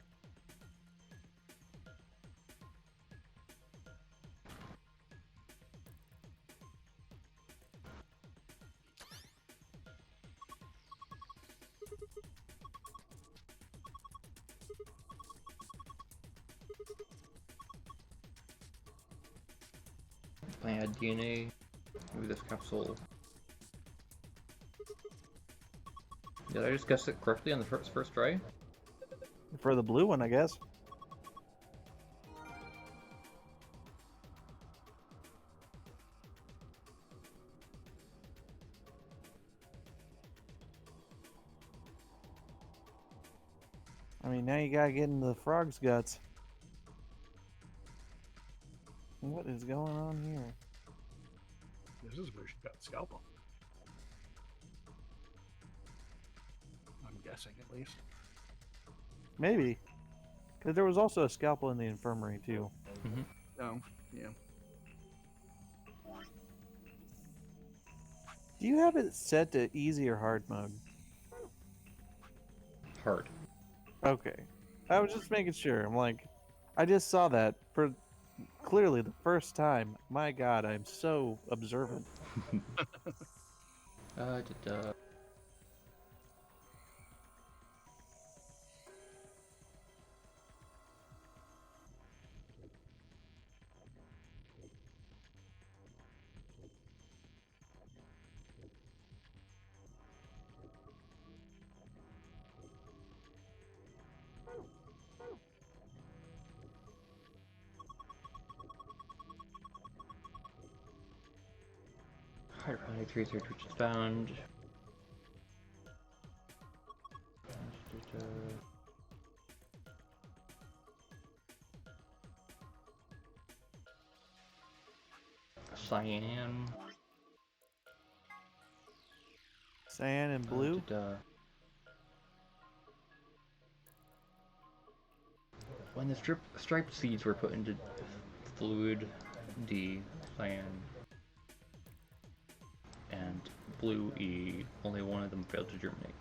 I had DNA. Maybe this capsule. Did I just guess it correctly on the first try? For the blue one, I guess. I mean, now you gotta get into the frog's guts. What is going on here? This is where she got the scalpel. I'm guessing, at least. Maybe. Because there was also a scalpel in the infirmary, too. Oh, yeah. Do you have it set to easy or hard mode? Hard. Okay. I was just making sure. I'm like, I just saw that for clearly the first time. My god, I'm so observant. Hydroponic research which is found. Cyan. Cyan and blue? When the striped seeds were put into fluid, D, cyan, and blue E, only one of them failed to germinate.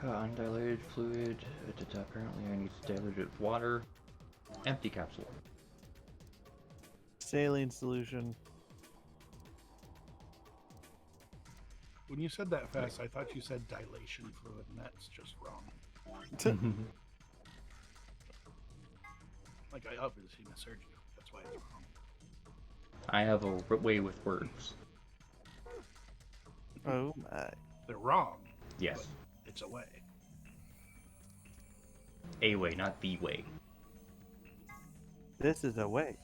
Undilated fluid. Apparently I need to dilute it with water. Empty capsule. Saline solution. When you said that fast, I thought you said dilation fluid, and that's just wrong. Like, I obviously misheard you. That's why it's wrong. I have a way with words. Oh my. They're wrong. Yes. But it's a way. A way, not the way. This is a way.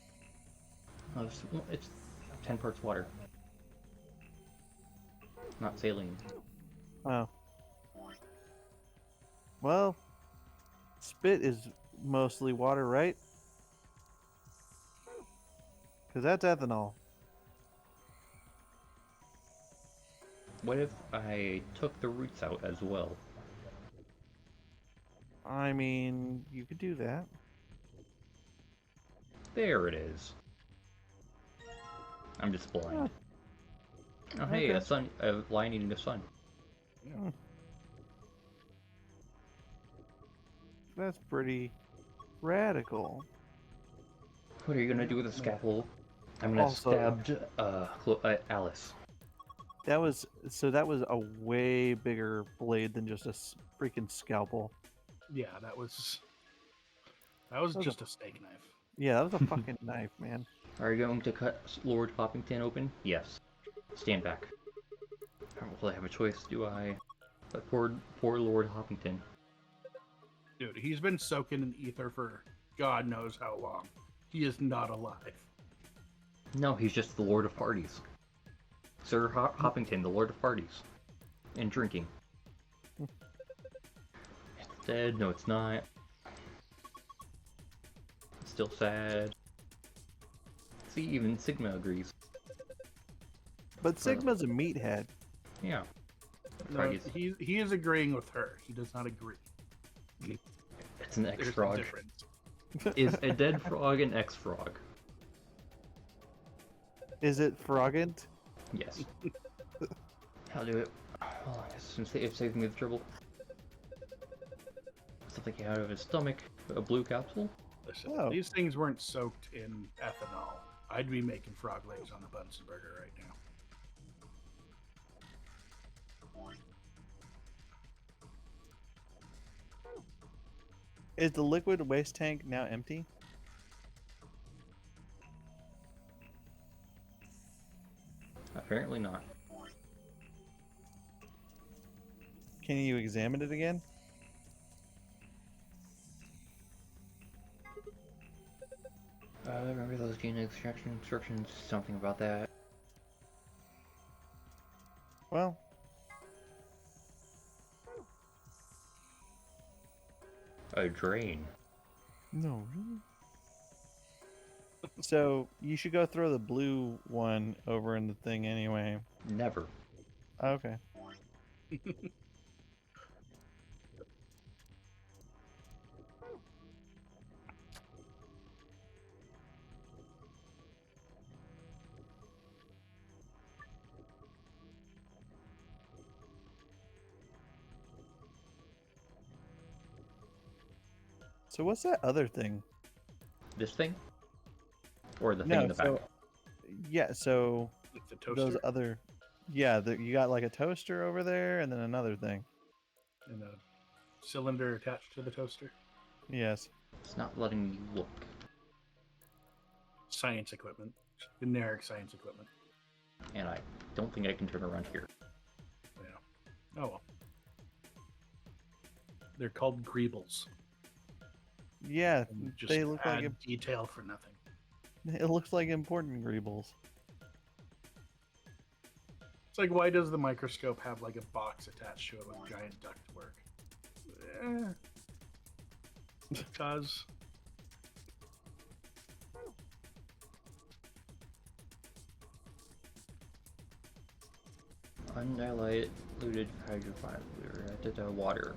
Oh, it's 10 parts water. Not saline. Oh. Well, spit is mostly water, right? Because that's ethanol. What if I took the roots out as well? I mean, you could do that. There it is. I'm just blind. Oh, Oh, hey, okay. a line eating the sun. Yeah. That's pretty radical. What are you gonna do with the scalpel? I'm gonna stabbed Alice. That was a way bigger blade than just a freaking scalpel. Yeah, that was just a steak knife. Yeah, that was a fucking knife, man. Are you going to cut Lord Hoppington open? Yes. Stand back. Will I have a choice? Do I? But poor Lord Hoppington. Dude, he's been soaking in ether for God knows how long. He is not alive. No, he's just the Lord of Parties. Sir Hoppington, the Lord of Parties. And drinking. It's dead. No, it's not. It's still sad. See, even Sigma agrees. But Sigma's a meathead. Yeah. No, he is agreeing with her. He does not agree. It's an There's a X-frog. difference. Is a dead frog an X-frog? Is it frogant? Yes. I'll do it. Hold on, it's saving me the trouble. Something came out of his stomach. A blue capsule? Listen, these things weren't soaked in ethanol. I'd be making frog legs on a Bunsen burger right now. Is the liquid waste tank now empty? Apparently not. Can you examine it again? Remember those gene extraction instructions? Something about that. Well. A drain. No, really? So, you should go throw the blue one over in the thing anyway. Never. Okay. So what's that other thing? This thing? Or the thing in the back? Yeah, so Like the toaster? those other... Yeah, you got like a toaster over there and then another thing. And a cylinder attached to the toaster? Yes. It's not letting me look. Science equipment. Generic science equipment. And I don't think I can turn around here. Yeah. Oh well. They're called greebles. Yeah, Just they look like detail for nothing. it looks like important greebles. It's like, why does the microscope have like a box attached to it with giant ductwork? Because Undiluted hydrogen water.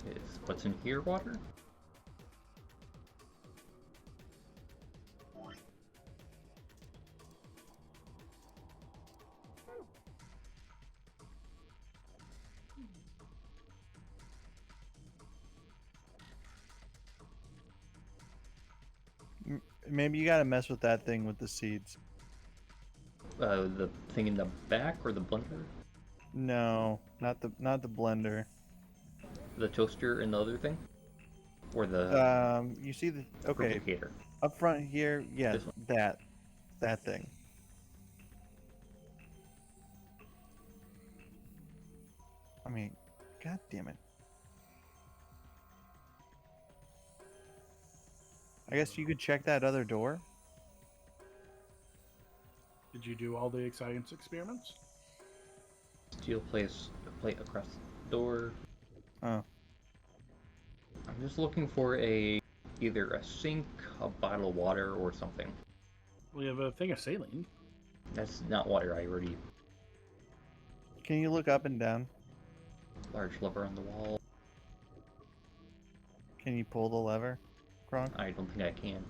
Is what's in here water? Maybe you gotta mess with that thing with the seeds. The thing in the back or the blender? No, not the blender. The toaster and the other thing? Or the You see the okay replicator? up front here? Yeah, This one. that thing. I mean, god damn it. I guess you could check that other door. Did you do all the science experiments? Steel place a plate across the door. Oh. I'm just looking for either a sink, a bottle of water, or something. We have a thing of saline. That's not water. I already Can you look up and down? large lever on the wall. Can you pull the lever, Kronk? I don't think I can.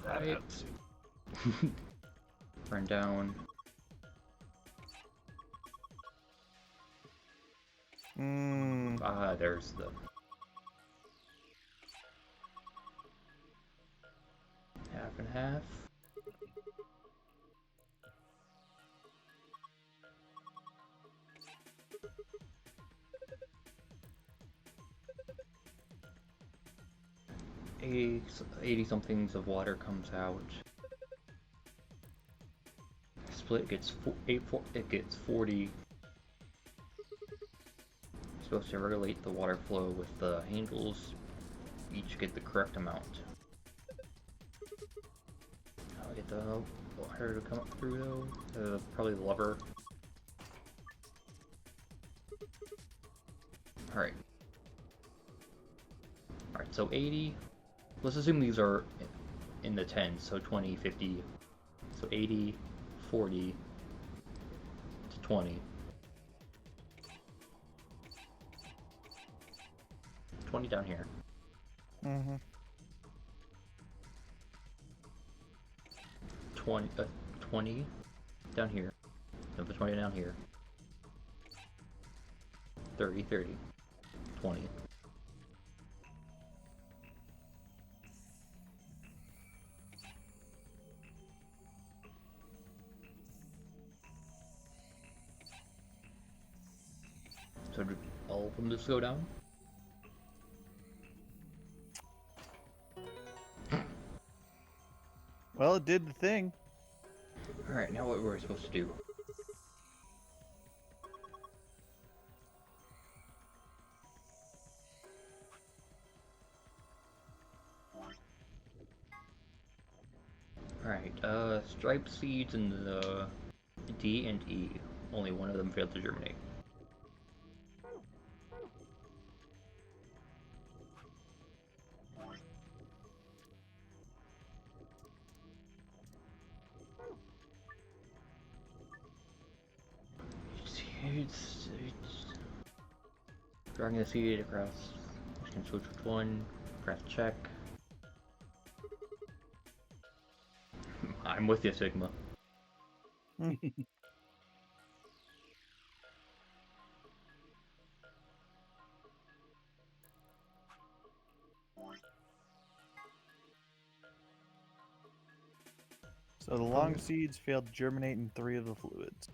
Right. Turn down. There's the half and half. A 80 somethings of water comes out. Split gets it gets 40. Supposed to regulate the water flow with the handles. Each get the correct amount. I'll get the water to come up through though. Probably the lever. Alright. Alright, so 80. Let's assume these are in the 10s, so 20, 50. So 80, 40 to 20. 20 down here. 20 down here. Another 20 down here. 30, 30. 20. So did all of them just go down? Well, it did the thing. Alright, now what we're supposed to do. Alright, striped seeds in the D and E. Only one of them failed to germinate. Dragging the seed across. You can switch which one. Press check. I'm with you, Sigma. So the long seeds failed to germinate in 3 of the fluids.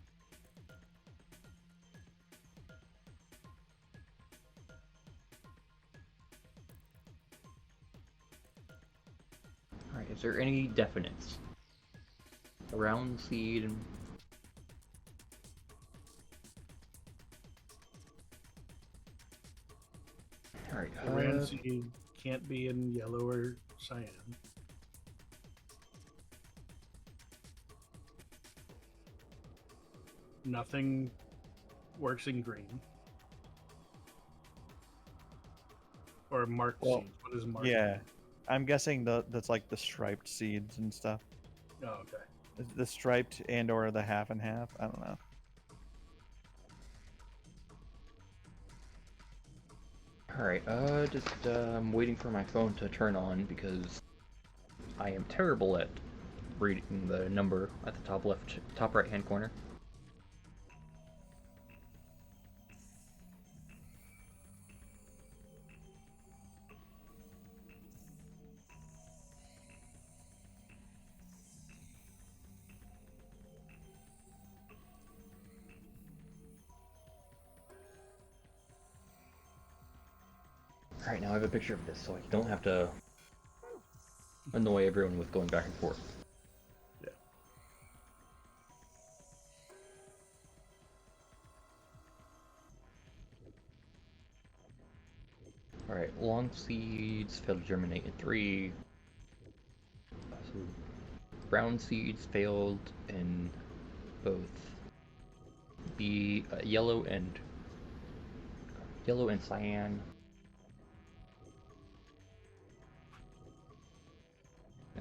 Alright, is there any definites? Around seed and... Alright, The ram seed can't be in yellow or cyan. Nothing works in green. Or marked Well, seeds. What is marked? Yeah, I'm guessing that's like the striped seeds and stuff. Oh, okay. The striped and or the half and half. I don't know. Alright, I'm waiting for my phone to turn on because I am terrible at reading the number at the top right hand corner. Alright, now I have a picture of this, so I don't have to annoy everyone with going back and forth. Yeah. Alright, long seeds fail to germinate in 3. So brown seeds failed in both yellow and cyan.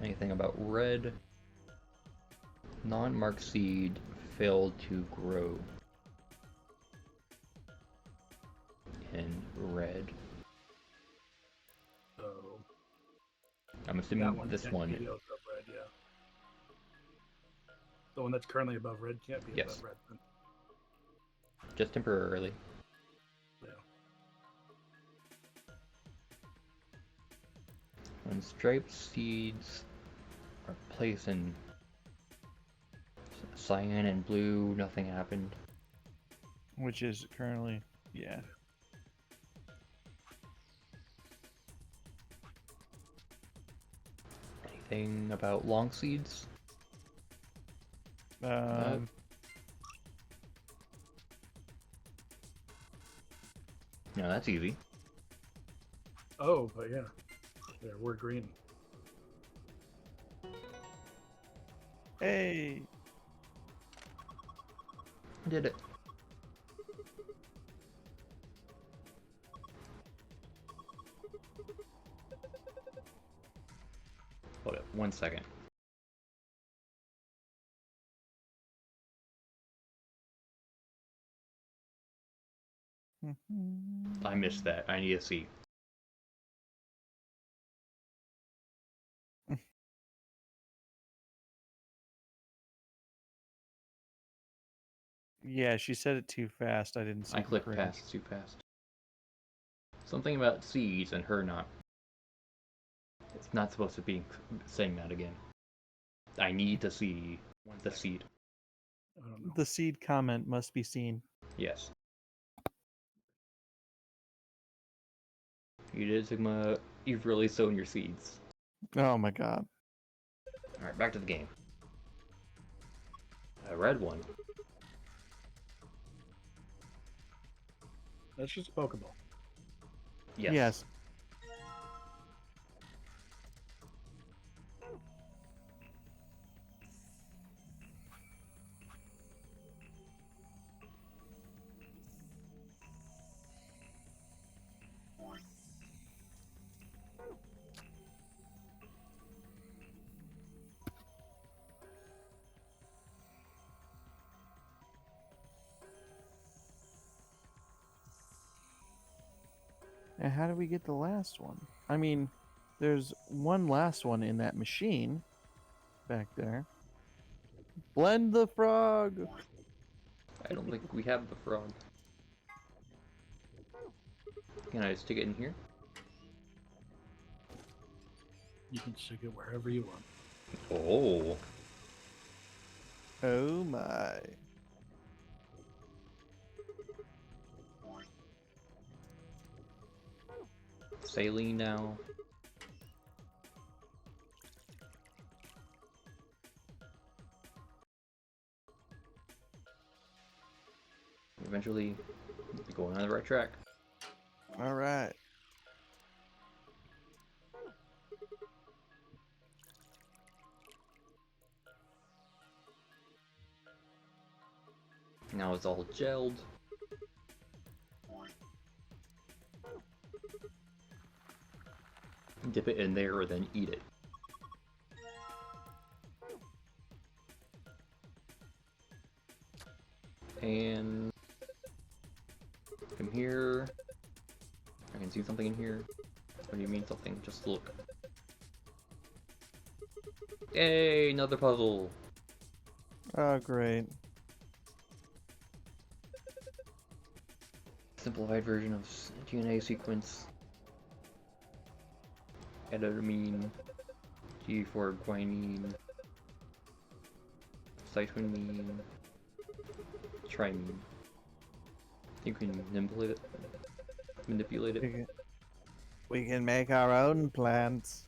Anything about red? Non-marked seed failed to grow in red. So I'm that assuming one this can't one. be above red, yeah. The one that's currently above red can't be Yes. above red. Then. Just temporarily. Yeah. When striped seeds are placed in cyan and blue, nothing happened. Which is currently, yeah. Anything about long seeds? Um, No, that's easy. Oh, but yeah. There, we're green. Hey! I did it. Hold up, 1 second. I missed that. I need to see. Yeah, she said it too fast. I didn't see I the clicked cringe. past too fast. Something about seeds and her not. It's not supposed to be saying that again. I need to see the seed. I don't know. The seed comment must be seen. Yes. You did, Sigma. You've really sown your seeds. Oh my god. Alright, back to the game. A red one. That's just a Pokeball. Yes. And how do we get the last one? I mean, there's one last one in that machine back there. Blend the frog! I don't think we have the frog. Can I stick it in here? You can stick it wherever you want. Oh. Oh my. Saline now. Eventually, going on the right track. Alright. Now it's all gelled. Dip it in there or then eat it. And from here, I can see something in here. What do you mean something? Just look. Yay, another puzzle. Oh, great. Simplified version of DNA sequence. Adenine, G4 guanine, cytosine, trimine. You can manipulate it. We can make our own plants.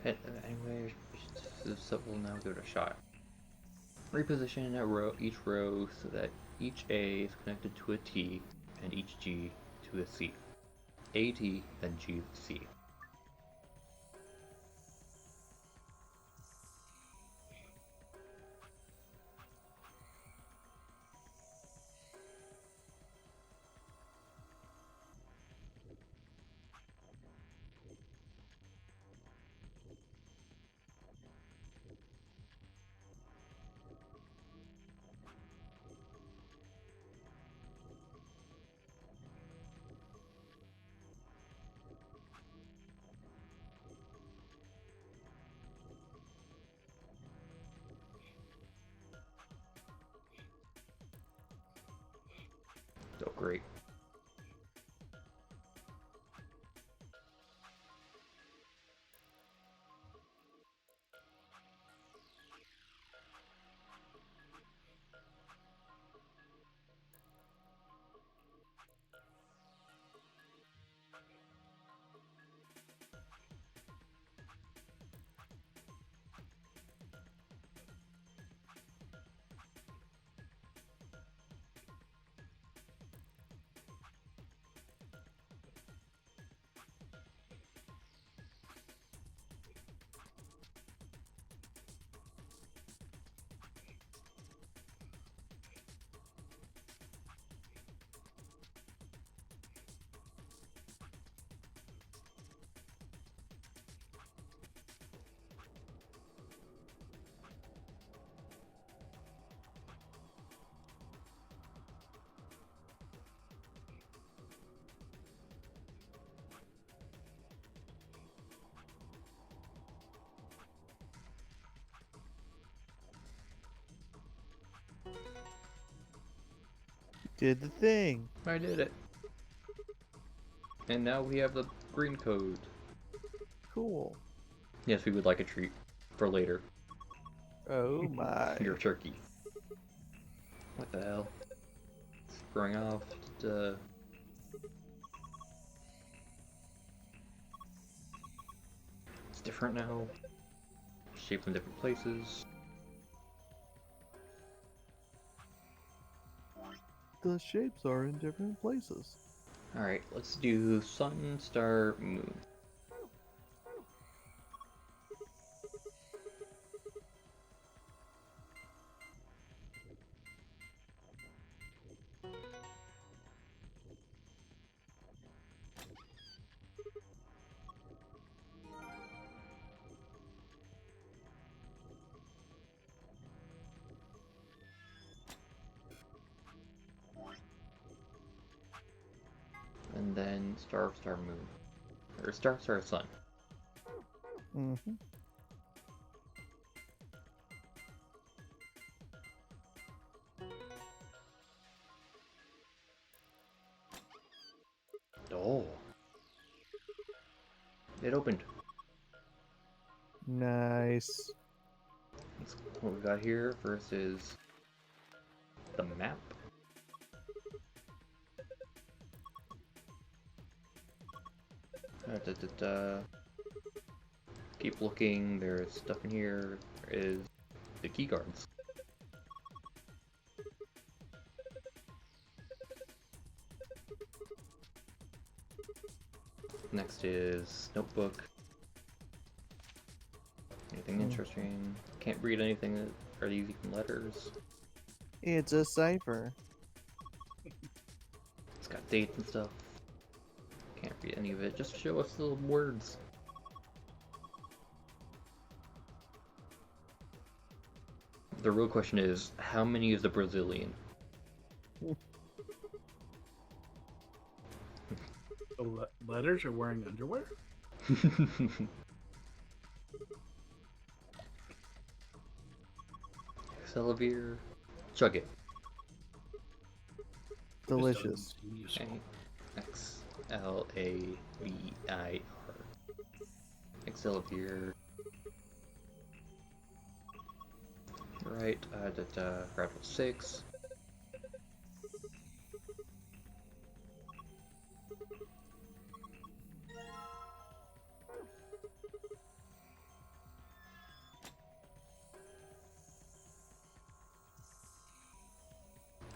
Anyway, so we'll now give it a shot. Reposition each row so that each A is connected to a T and each G to a C. A T, then G, C. So great. Did the thing. I did it. And now we have the green code. Cool. Yes, we would like a treat for later. Oh my. Your turkey. What the hell? It's growing off. It's different now. Shaped in different places. The shapes are in different places. Alright, let's do sun, star, moon. And then star, star, moon. Or star, star, sun. Mm-hmm. Oh. It opened. Nice. That's what we got here. First is the map. Da, da, da. Keep looking. There's stuff in here. There is the key guards. Next is notebook. Anything interesting? Can't read anything that are these even letters. It's a cipher. It's got dates and stuff. Can't read any of it. Just show us the words. The real question is, how many is the Brazilian? The letters are wearing underwear? Celevier. Chug it. Delicious. Okay. Xlavir. Xlavir. Right, grapple 6.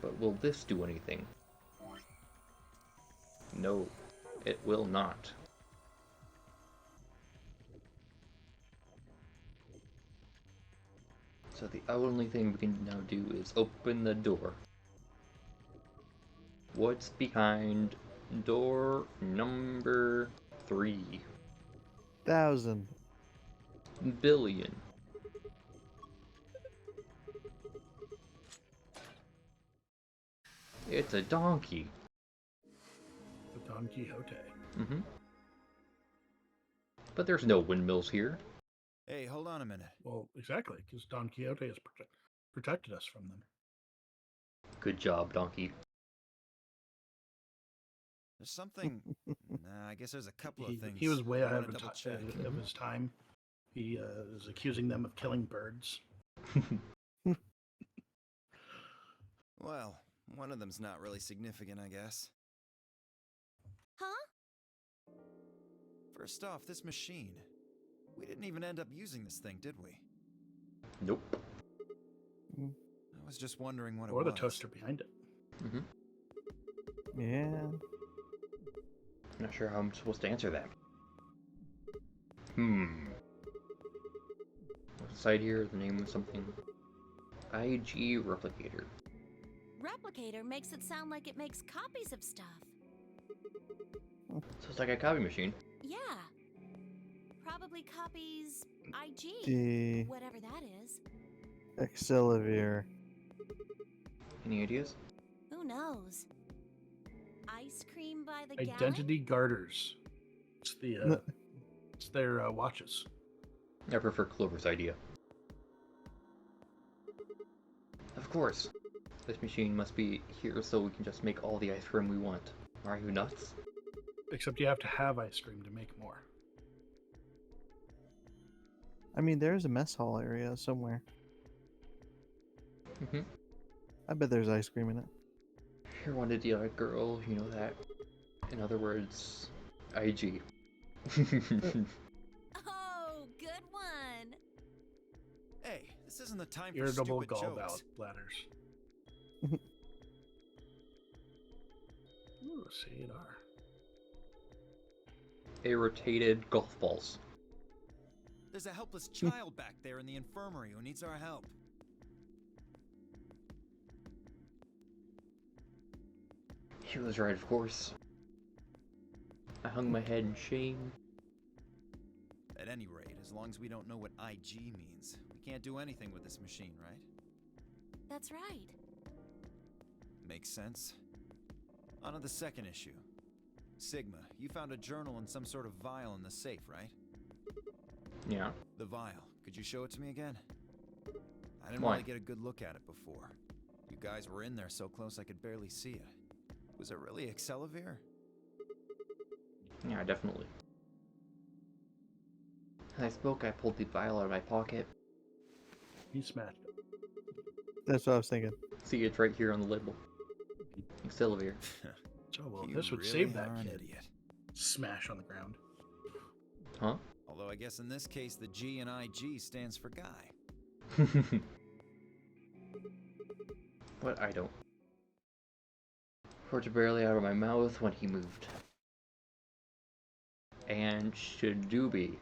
But will this do anything? No, it will not. So the only thing we can now do is open the door. What's behind door number 3? 1,000. Billion. It's a donkey. The Don Quixote. Mm-hmm. But there's no windmills here. Hey, hold on a minute. Well, exactly, because Don Quixote has protected us from them. Good job, donkey. There's something. Nah, I guess there's a couple of things. He was way I ahead wanna of, double check. of his time. He is accusing them of killing birds. Well, one of them's not really significant, I guess. Huh? First off, this machine. We didn't even end up using this thing, did we? Nope. I was just wondering what it Or was. the toaster behind it. Mm-hmm. Yeah. Not sure how I'm supposed to answer that. What's inside here? The name of something. IG Replicator. Replicator makes it sound like it makes copies of stuff. So it's like a copy machine. Yeah. Probably copies IG. The Whatever that is. Xlavir. Any ideas? Who knows? Ice cream by the gallon? Identity garters. It's their watches. I prefer Clover's idea. Of course. This machine must be here so we can just make all the ice cream we want. Are you nuts? Except you have to have ice cream to make more. I mean, there's a mess hall area somewhere. Mm-hmm. I bet there's ice cream in it. You're one idiotic girl, you know that. In other words, IG. Oh, good one. Hey, this isn't the time for Irritable stupid jokes. gallbladders. Ooh, Sadar. Irritated golf balls. There's a helpless child back there in the infirmary who needs our help. He was right, of course. I hung my head in shame. At any rate, as long as we don't know what IG means, we can't do anything with this machine, right? That's right. Makes sense. On to the second issue. Sigma, you found a journal and some sort of vial in the safe, right? Yeah. The vial. Could you show it to me again? I didn't Why? really get a good look at it before. You guys were in there so close I could barely see it. Was it really Xlavir? Yeah, definitely. As I spoke, I pulled the vial out of my pocket. He smashed it. That's what I was thinking. See, it's right here on the label. Xlavir. Oh, well, You this would really save that are an kid. idiot. Smash on the ground. Huh? Although I guess in this case the G in IG stands for guy. But I don't. Words were barely out of my mouth when he moved. And should do be.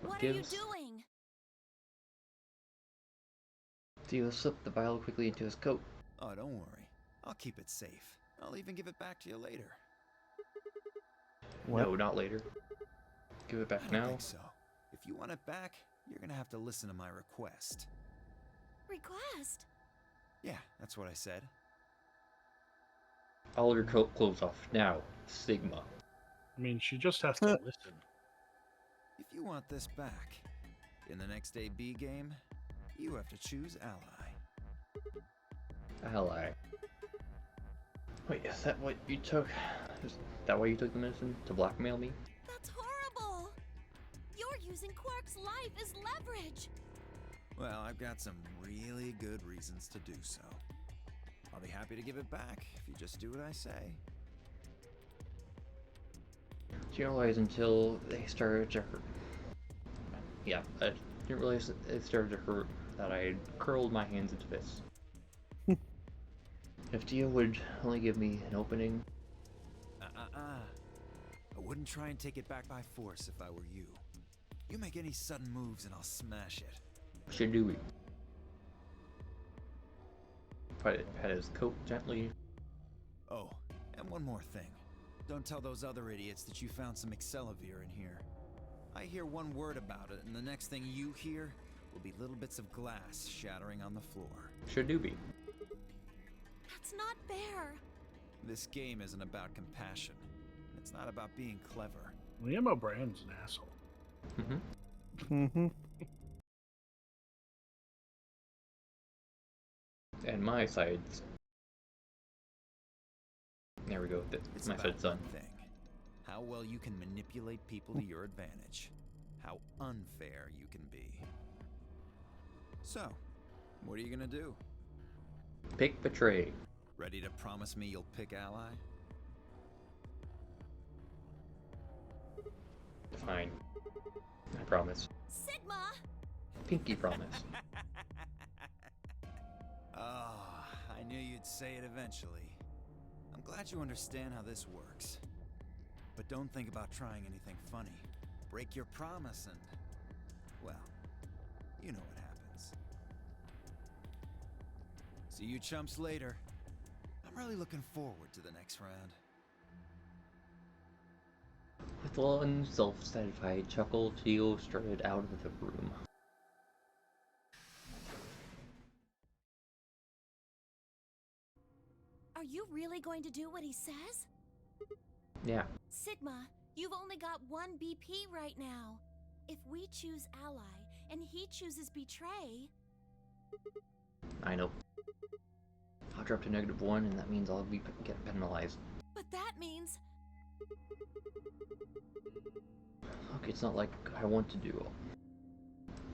What are you doing? Theo slipped the vial quickly into his coat. Oh, don't worry. I'll keep it safe. I'll even give it back to you later. What? No, not later. Give it back I don't now. think so. If you want it back, you're gonna have to listen to my request. Request? Yeah, that's what I said. All of your coat clothes off now, Sigma. I mean, she just has to listen. If you want this back, in the next AB game, you have to choose ally. Ally. Wait, is that what you took? Is that why you took the medicine? To blackmail me? That's horrible! You're using Quark's life as leverage! Well, I've got some really good reasons to do so. I'll be happy to give it back if you just do what I say. Didn't realize until they started to hurt. Yeah, I didn't realize it started to hurt that I had curled my hands into fists. If Dia would only give me an opening. I wouldn't try and take it back by force if I were you. You make any sudden moves and I'll smash it. Should do we? Pet his coat gently. Oh, and one more thing. Don't tell those other idiots that you found some Excelavir in here. I hear one word about it, and the next thing you hear will be little bits of glass shattering on the floor. Should do be. That's not fair. This game isn't about compassion. It's not about being clever. Liam O'Brien's an asshole. And my side's... There we go. It's My about side's done. one thing. How well you can manipulate people to your advantage. How unfair you can be. So, what are you gonna do? Pick Betray. Ready to promise me you'll pick Ally? Fine. I promise. Sigma! Pinky promise. Oh, I knew you'd say it eventually. I'm glad you understand how this works. But don't think about trying anything funny. Break your promise and... well, you know what happens. See you chumps later. I'm really looking forward to the next round. With one self-satisfied chuckle, Geo strutted out of the room. Are you really going to do what he says? Yeah. Sigma, you've only got one BP right now. If we choose Ally and he chooses Betray... I know. I'll drop to -1, and that means I'll get penalized. But that means... Look, it's not like I want to do.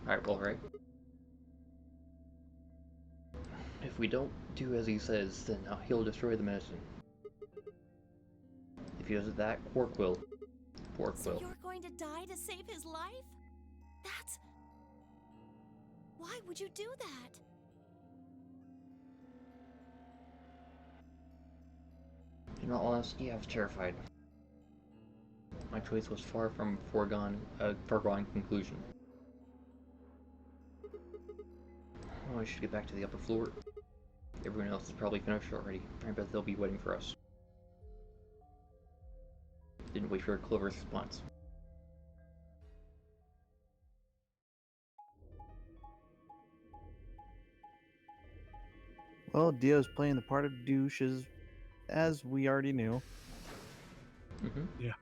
Alright, well, right. If we don't do as he says, then he'll destroy the medicine. If he does that, Quark will. Quark So will. you're going to die to save his life? That's... Why would you do that? In all honesty, I was terrified. My choice was far from foregone conclusion. Oh, I should get back to the upper floor. Everyone else is probably finished already. I bet they'll be waiting for us. Didn't wait for a clever response. Well, Dio's playing the part of douche as we already knew. Yeah.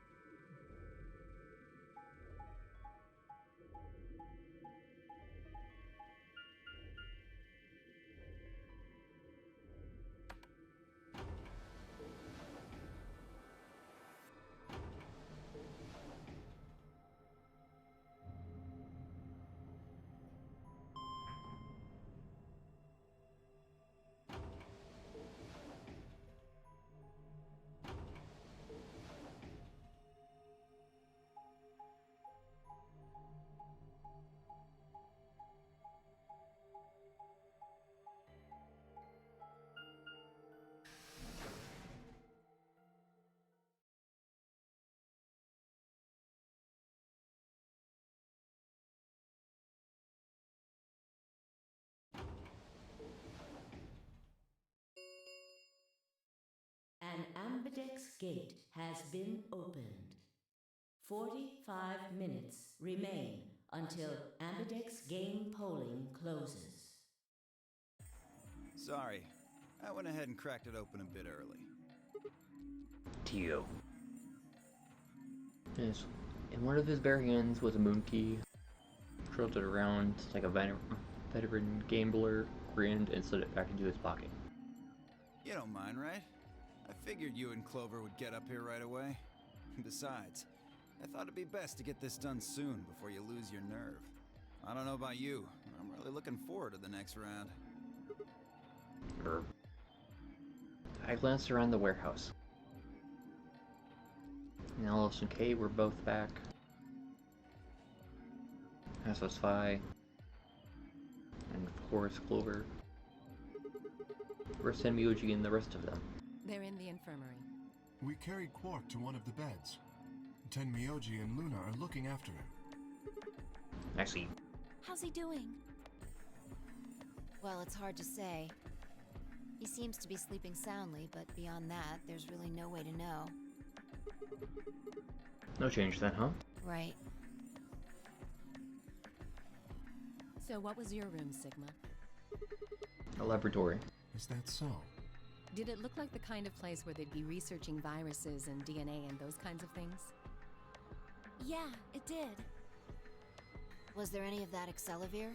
An ambidex gate has been opened. 45 minutes remain until ambidex game polling closes. Sorry, I went ahead and cracked it open a bit early. Tio. Yes. In one of his bare hands was a moon key. Twirled it around like a veteran gambler, grinned, and slid it back into his pocket. You don't mind, right? I figured you and Clover would get up here right away. Besides, I thought it'd be best to get this done soon before you lose your nerve. I don't know about you, but I'm really looking forward to the next round. I glanced around the warehouse. Alice and Kay were both back. As was Phi. And of course Clover. Where's Tenmyoji and the rest of them? They're in the infirmary. We carried Quark to one of the beds. Tenmyoji and Luna are looking after him. I see. How's he doing? Well, it's hard to say. He seems to be sleeping soundly, but beyond that, there's really no way to know. No change then, huh? Right. So what was your room, Sigma? A laboratory. Is that so? Did it look like the kind of place where they'd be researching viruses and DNA and those kinds of things? Yeah, it did. Was there any of that Excelavir?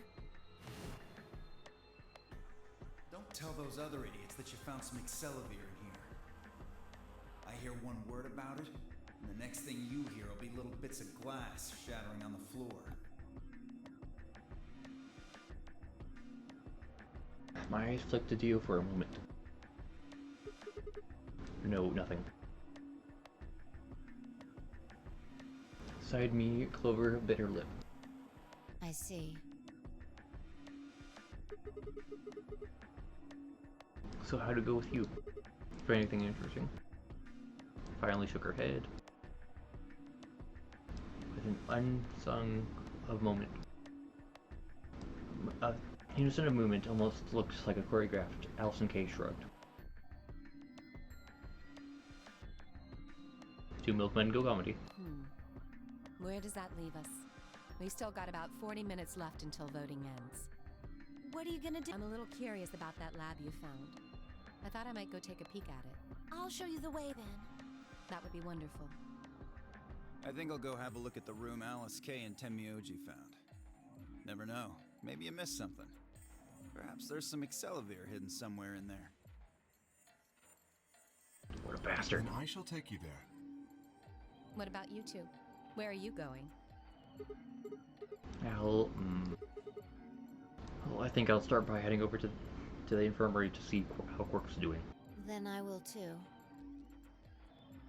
Don't tell those other idiots that you found some Excelavir in here. I hear one word about it, and the next thing you hear will be little bits of glass shattering on the floor. My eyes flicked to Dio for a moment. No, nothing. Beside me, Clover bit her lip. I see. So how'd it go with you? For anything interesting? Finally shook her head. With an unsung moment. Unison of movement almost looks like a choreographed. Allison Kay shrugged. Two milkmen go comedy. Where does that leave us? We've still got about 40 minutes left until voting ends. What are you gonna do? I'm a little curious about that lab you found. I thought I might go take a peek at it. I'll show you the way then. That would be wonderful. I think I'll go have a look at the room Alice Kay and Tenmyoji found. Never know. Maybe you missed something. Perhaps there's some Excelavir hidden somewhere in there. What a bastard. Then I shall take you there. What about you two? Where are you going? Well, I think I'll start by heading over to the infirmary to see how Quark's doing. Then I will too.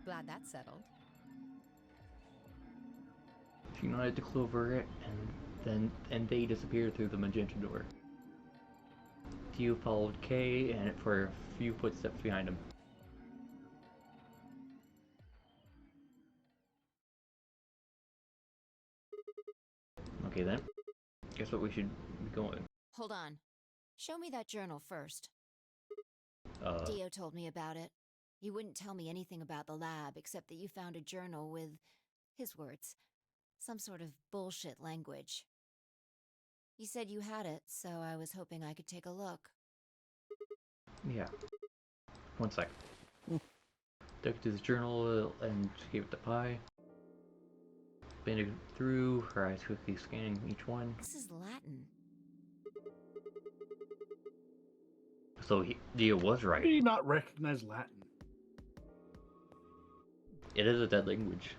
Glad that's settled. She nodded to Clover, and they disappeared through the magenta door. Dio followed Kay, and for a few footsteps behind him. Okay then. Guess what we should be going. Hold on. Show me that journal first. Dio told me about it. He wouldn't tell me anything about the lab except that you found a journal with, his words, some sort of bullshit language. He said you had it, so I was hoping I could take a look. Yeah. One sec. Took it to the journal and gave it to Pi. Banded it through, her eyes quickly scanning each one. This is Latin. So Dio was right. How do you not recognize Latin? It is a dead language.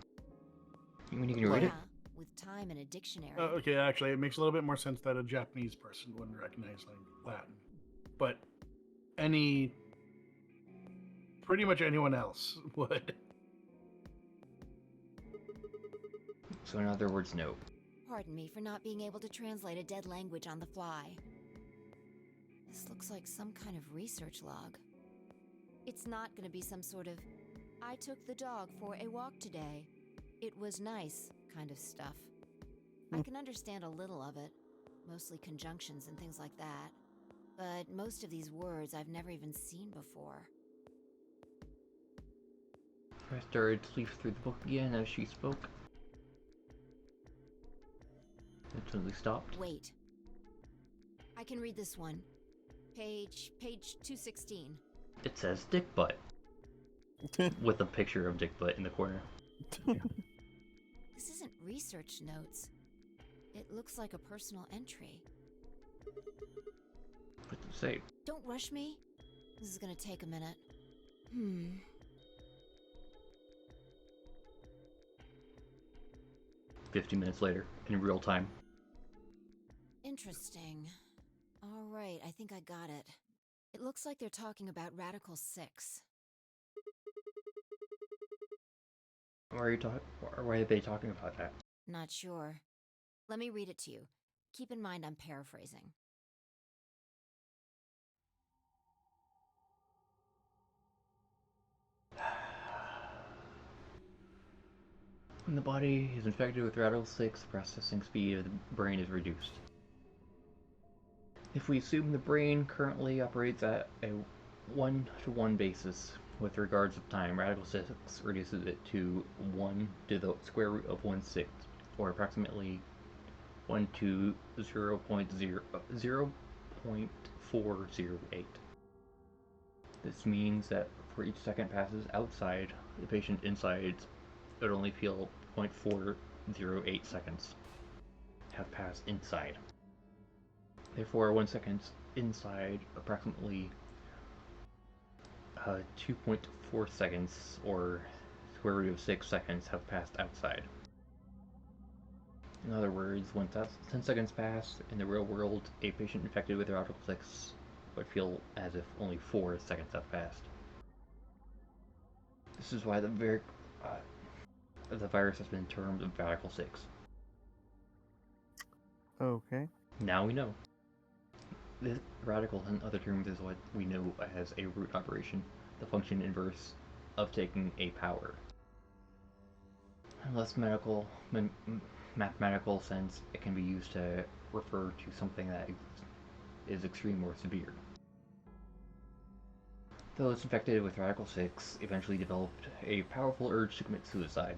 You mean you can read it? With time and a dictionary. Okay, actually, it makes a little bit more sense that a Japanese person wouldn't recognize Latin. But pretty much anyone else would. So in other words, no. Pardon me for not being able to translate a dead language on the fly. This looks like some kind of research log. It's not going to be some sort of, I took the dog for a walk today. It was nice kind of stuff. I can understand a little of it, mostly conjunctions and things like that. But most of these words I've never even seen before. I started to leaf through the book again as she spoke. It suddenly stopped. Wait. I can read this one. Page 216. It says Dick Butt. With a picture of Dick Butt in the corner. This isn't research notes. It looks like a personal entry. What did it say? Don't rush me. This is gonna take a minute. 50 minutes later, in real time. Interesting. All right, I think I got it. It looks like they're talking about Radical 6. Why are they talking about that? Not sure. Let me read it to you. Keep in mind I'm paraphrasing. When the body is infected with Radical 6, the processing speed of the brain is reduced. If we assume the brain currently operates at a 1-to-1 basis with regards of time, Radical 6 reduces it to 1 to the square root of 1/6, or approximately 1 to 0.408. This means that for each second passes outside the patient inside, it would only feel 0.408 seconds have passed inside. Therefore, 1 second inside, approximately 2.4 seconds, or square root of 6 seconds, have passed outside. In other words, when 10 seconds pass, in the real world, a patient infected with Radical 6 would feel as if only 4 seconds have passed. This is why the virus has been termed Radical 6. Okay. Now we know. This radical, in other terms, is what we know as a root operation, the function inverse of taking a power. In less mathematical sense, it can be used to refer to something that is extreme or severe. Those infected with Radical 6 eventually developed a powerful urge to commit suicide.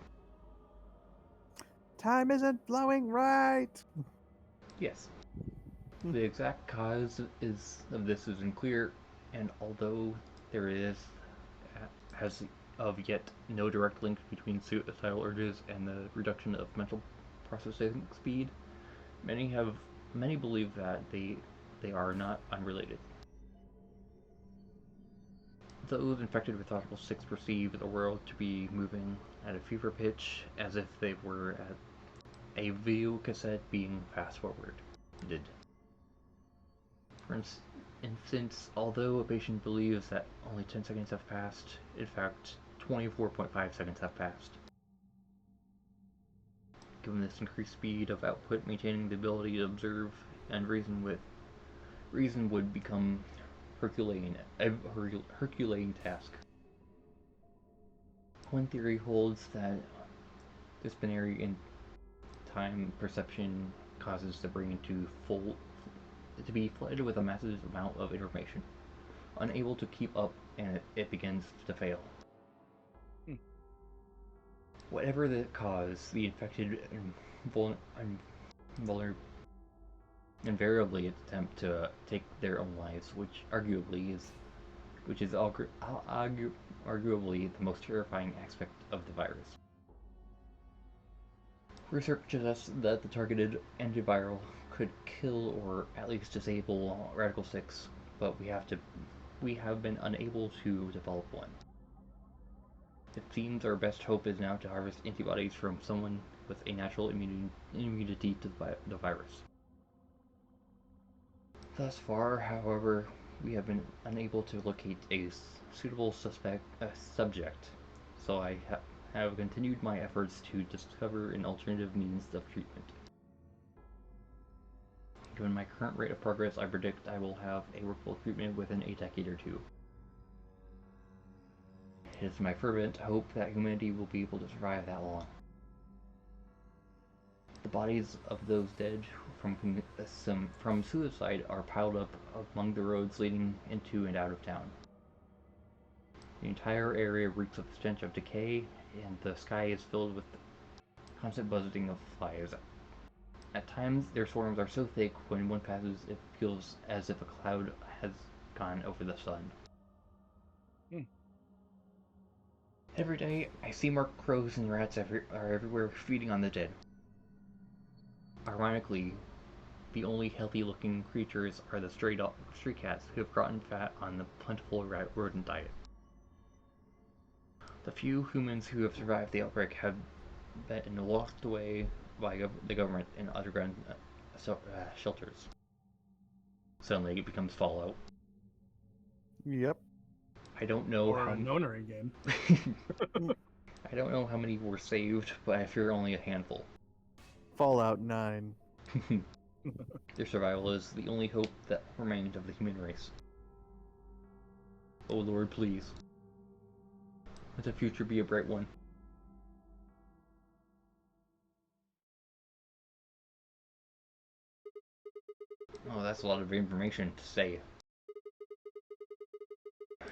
Time isn't flowing right! Yes. The exact cause of this is unclear, and although there has of yet no direct link between suicidal urges and the reduction of mental processing speed, many believe that they are not unrelated. Those infected with Radical 6 perceive the world to be moving at a fever pitch, as if they were at a video cassette being fast forwarded. For instance, although a patient believes that only 10 seconds have passed, in fact, 24.5 seconds have passed. Given this increased speed of output, maintaining the ability to observe and reason would become a Herculean task. One theory holds that this binary in time perception causes the brain to be flooded with a massive amount of information, unable to keep up, and it begins to fail. Whatever the cause, the infected invariably attempt to take their own lives, which is arguably the most terrifying aspect of the virus. Research suggests that the targeted antiviral could kill or at least disable Radical 6, but we have been unable to develop one. It seems our best hope is now to harvest antibodies from someone with a natural immunity to the virus. Thus far, however, we have been unable to locate a suitable subject, so I have continued my efforts to discover an alternative means of treatment. Given my current rate of progress, I predict I will have a workable treatment within a decade or two. It is my fervent hope that humanity will be able to survive that long. The bodies of those dead from suicide are piled up among the roads leading into and out of town. The entire area reeks of the stench of decay, and the sky is filled with constant buzzing of flies. At times, their swarms are so thick when one passes it feels as if a cloud has gone over the sun. Every day, I see more crows and rats are everywhere feeding on the dead. Ironically, the only healthy-looking creatures are the stray cats who have gotten fat on the plentiful rodent diet. The few humans who have survived the outbreak have been locked away by the government in underground shelters. Suddenly it becomes Fallout. Yep. I don't know Or how a Nonary game. I don't know how many were saved, but I fear only a handful. Fallout 9. Their survival is the only hope that remained of the human race. Oh Lord, please. Let the future be a bright one. Oh, that's a lot of information to say.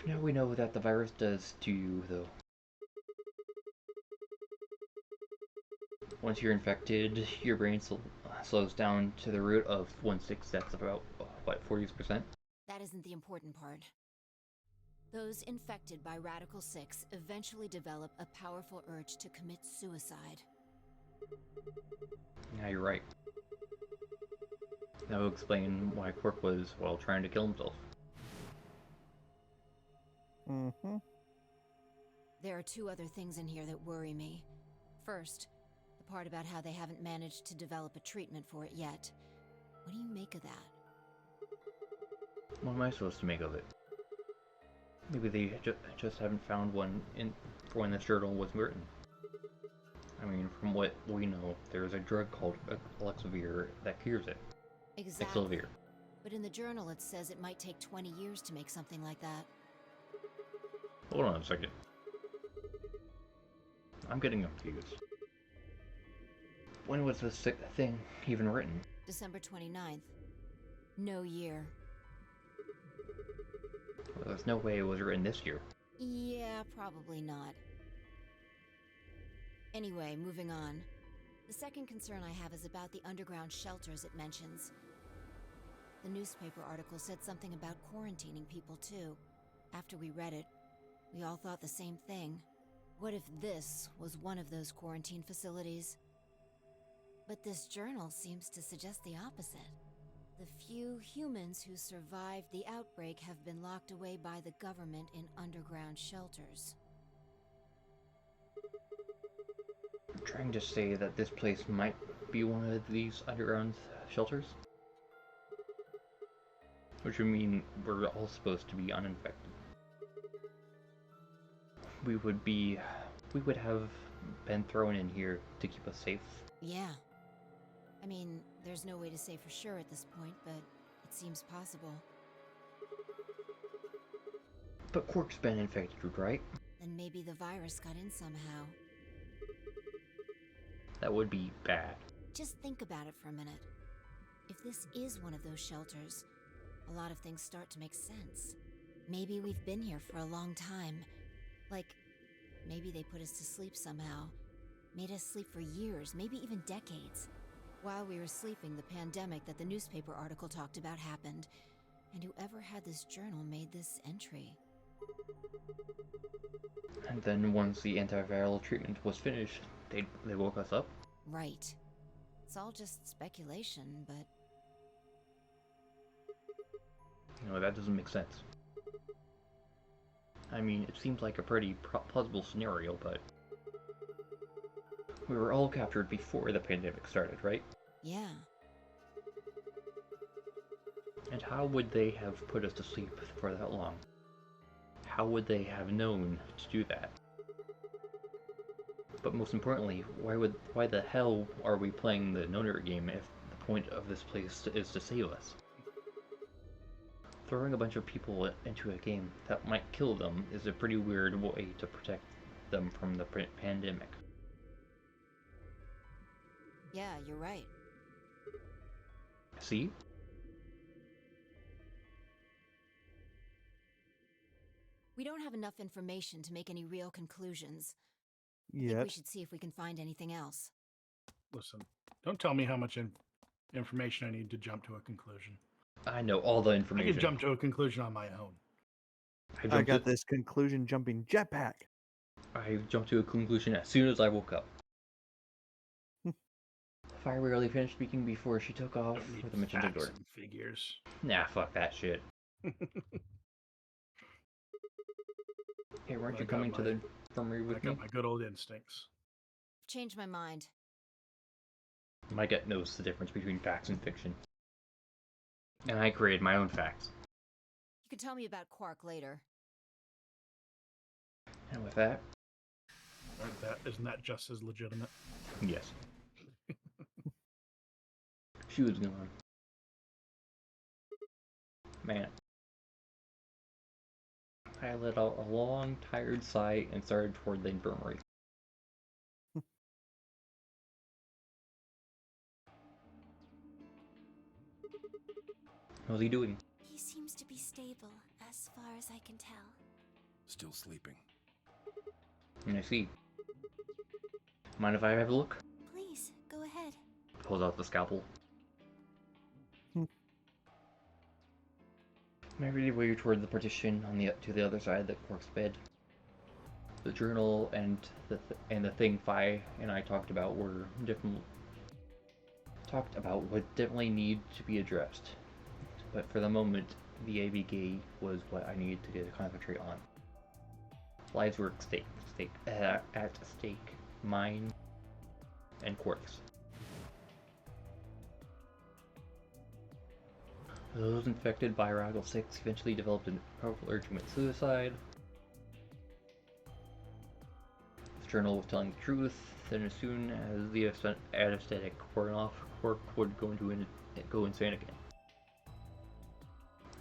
Now we know what the virus does to you, though. Once you're infected, your brain slows down to the root of 1/6. That's about, what, 40%? That isn't the important part. Those infected by Radical 6 eventually develop a powerful urge to commit suicide. Yeah, you're right. That will explain why Quark was, well, trying to kill himself. Mm-hmm. There are two other things in here that worry me. First, the part about how they haven't managed to develop a treatment for it yet. What do you make of that? What am I supposed to make of it? Maybe they just haven't found one for when this journal was written. I mean, from what we know, there's a drug called Elixir that cures it. Exactly. Elixir. But in the journal it says it might take 20 years to make something like that. Hold on a second. I'm getting confused. When was this thing even written? December 29th. No year. Well, there's no way it was written this year. Yeah, probably not. Anyway, moving on. The second concern I have is about the underground shelters it mentions. The newspaper article said something about quarantining people too. After we read it, we all thought the same thing. What if this was one of those quarantine facilities? But this journal seems to suggest the opposite. The few humans who survived the outbreak have been locked away by the government in underground shelters. I'm trying to say that this place might be one of these underground shelters? Which would mean we're all supposed to be uninfected. We would have been thrown in here to keep us safe. Yeah. I mean, there's no way to say for sure at this point, but it seems possible. But Quark's been infected, right? Then maybe the virus got in somehow. That would be bad. Just think about it for a minute. If this is one of those shelters, a lot of things start to make sense. Maybe we've been here for a long time. Like, maybe they put us to sleep somehow. Made us sleep for years, maybe even decades. While we were sleeping, the pandemic that the newspaper article talked about happened, and whoever had this journal made this entry. And then once the antiviral treatment was finished, they woke us up? Right. It's all just speculation, but... You know, that doesn't make sense. I mean, it seems like a pretty plausible scenario, but... We were all captured before the pandemic started, right? Yeah. And how would they have put us to sleep for that long? How would they have known to do that? But most importantly, why the hell are we playing the Nonary game if the point of this place is to save us? Throwing a bunch of people into a game that might kill them is a pretty weird way to protect them from the pandemic. Yeah, you're right. See? We don't have enough information to make any real conclusions. I think Yet. we should see if we can find anything else. Listen, don't tell me how much information I need to jump to a conclusion. I know all the I information. can jump to a conclusion on my own. I got this conclusion jumping jetpack. I jumped to a conclusion as soon as I woke up. Fire rarely finished speaking before she took off Don't need with a magenta facts door. and figures. Nah, fuck that shit. Hey, weren't you coming to the infirmary with I me? got my good old instincts. Changed my mind. My gut knows the difference between facts and fiction. And I created my own facts. You can tell me about Quark later. And with that, Isn't that just as legitimate? yes. She was gone. Man. I let out a long, tired sigh and started toward the infirmary. How's he doing? He seems to be stable, as far as I can tell. Still sleeping. I see. Mind if I have a look? Please, go ahead. Pulls out the scalpel. I made my way toward the partition to the other side of the Quark's bed. The journal and the thing Phi and I talked about would definitely need to be addressed. But for the moment, the AV gate was what I needed to concentrate on. Lives were at stake. Mine and Quark's. Those infected by Aragel 6 eventually developed a powerful urge to commit suicide. The journal was telling the truth, then as soon as the anesthetic wore off, Quark would go insane again.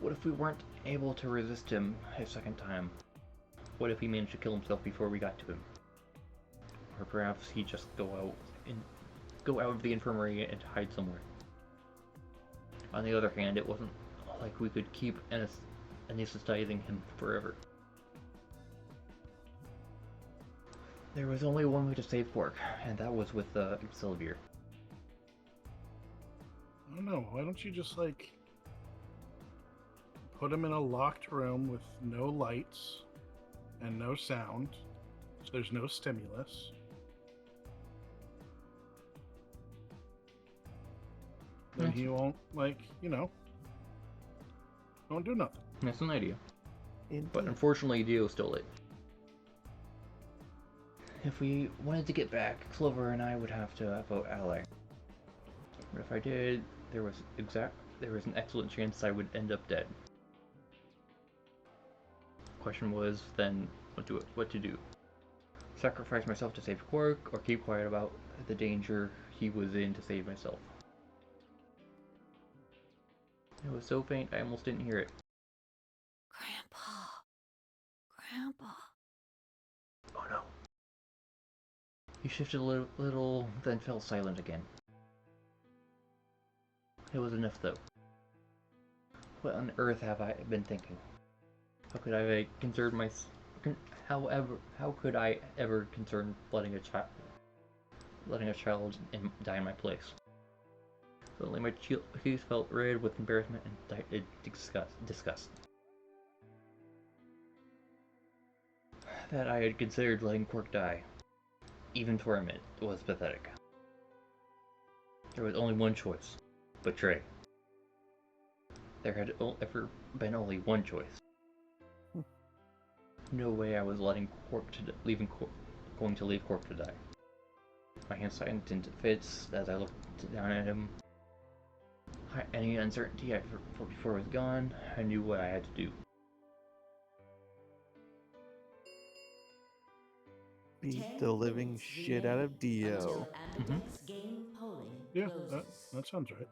What if we weren't able to resist him a second time? What if he managed to kill himself before we got to him? Or perhaps he'd just go out of the infirmary and hide somewhere. On the other hand, it wasn't like we could keep anesthetizing him forever. There was only one way to save Quark, and that was with Sylvia. I don't know. Why don't you just, put him in a locked room with no lights and no sound, so there's no stimulus. Then he won't, won't do nothing. That's an idea. Indeed. But unfortunately, Dio stole it. If we wanted to get back, Clover and I would have to vote ally. But if I did, there was an excellent chance I would end up dead. Question was then what to do. Sacrifice myself to save Quark, or keep quiet about the danger he was in to save myself. It was so faint I almost didn't hear it. Grandpa. Oh no. He shifted a little, then fell silent again. It was enough though. What on earth have I been thinking? How could I ever concern letting a child die in my place? Suddenly my cheeks felt red with embarrassment and disgust. That I had considered letting Quark die, even for a minute, was pathetic. There was only one choice: betray. There had ever been only one choice. No way I was letting going to leave Quark to die. My hands tightened into fists as I looked down at him. Any uncertainty I felt before was gone. I knew what I had to do. Beat the living shit out of Dio. Game polling Yeah, closes. that sounds right.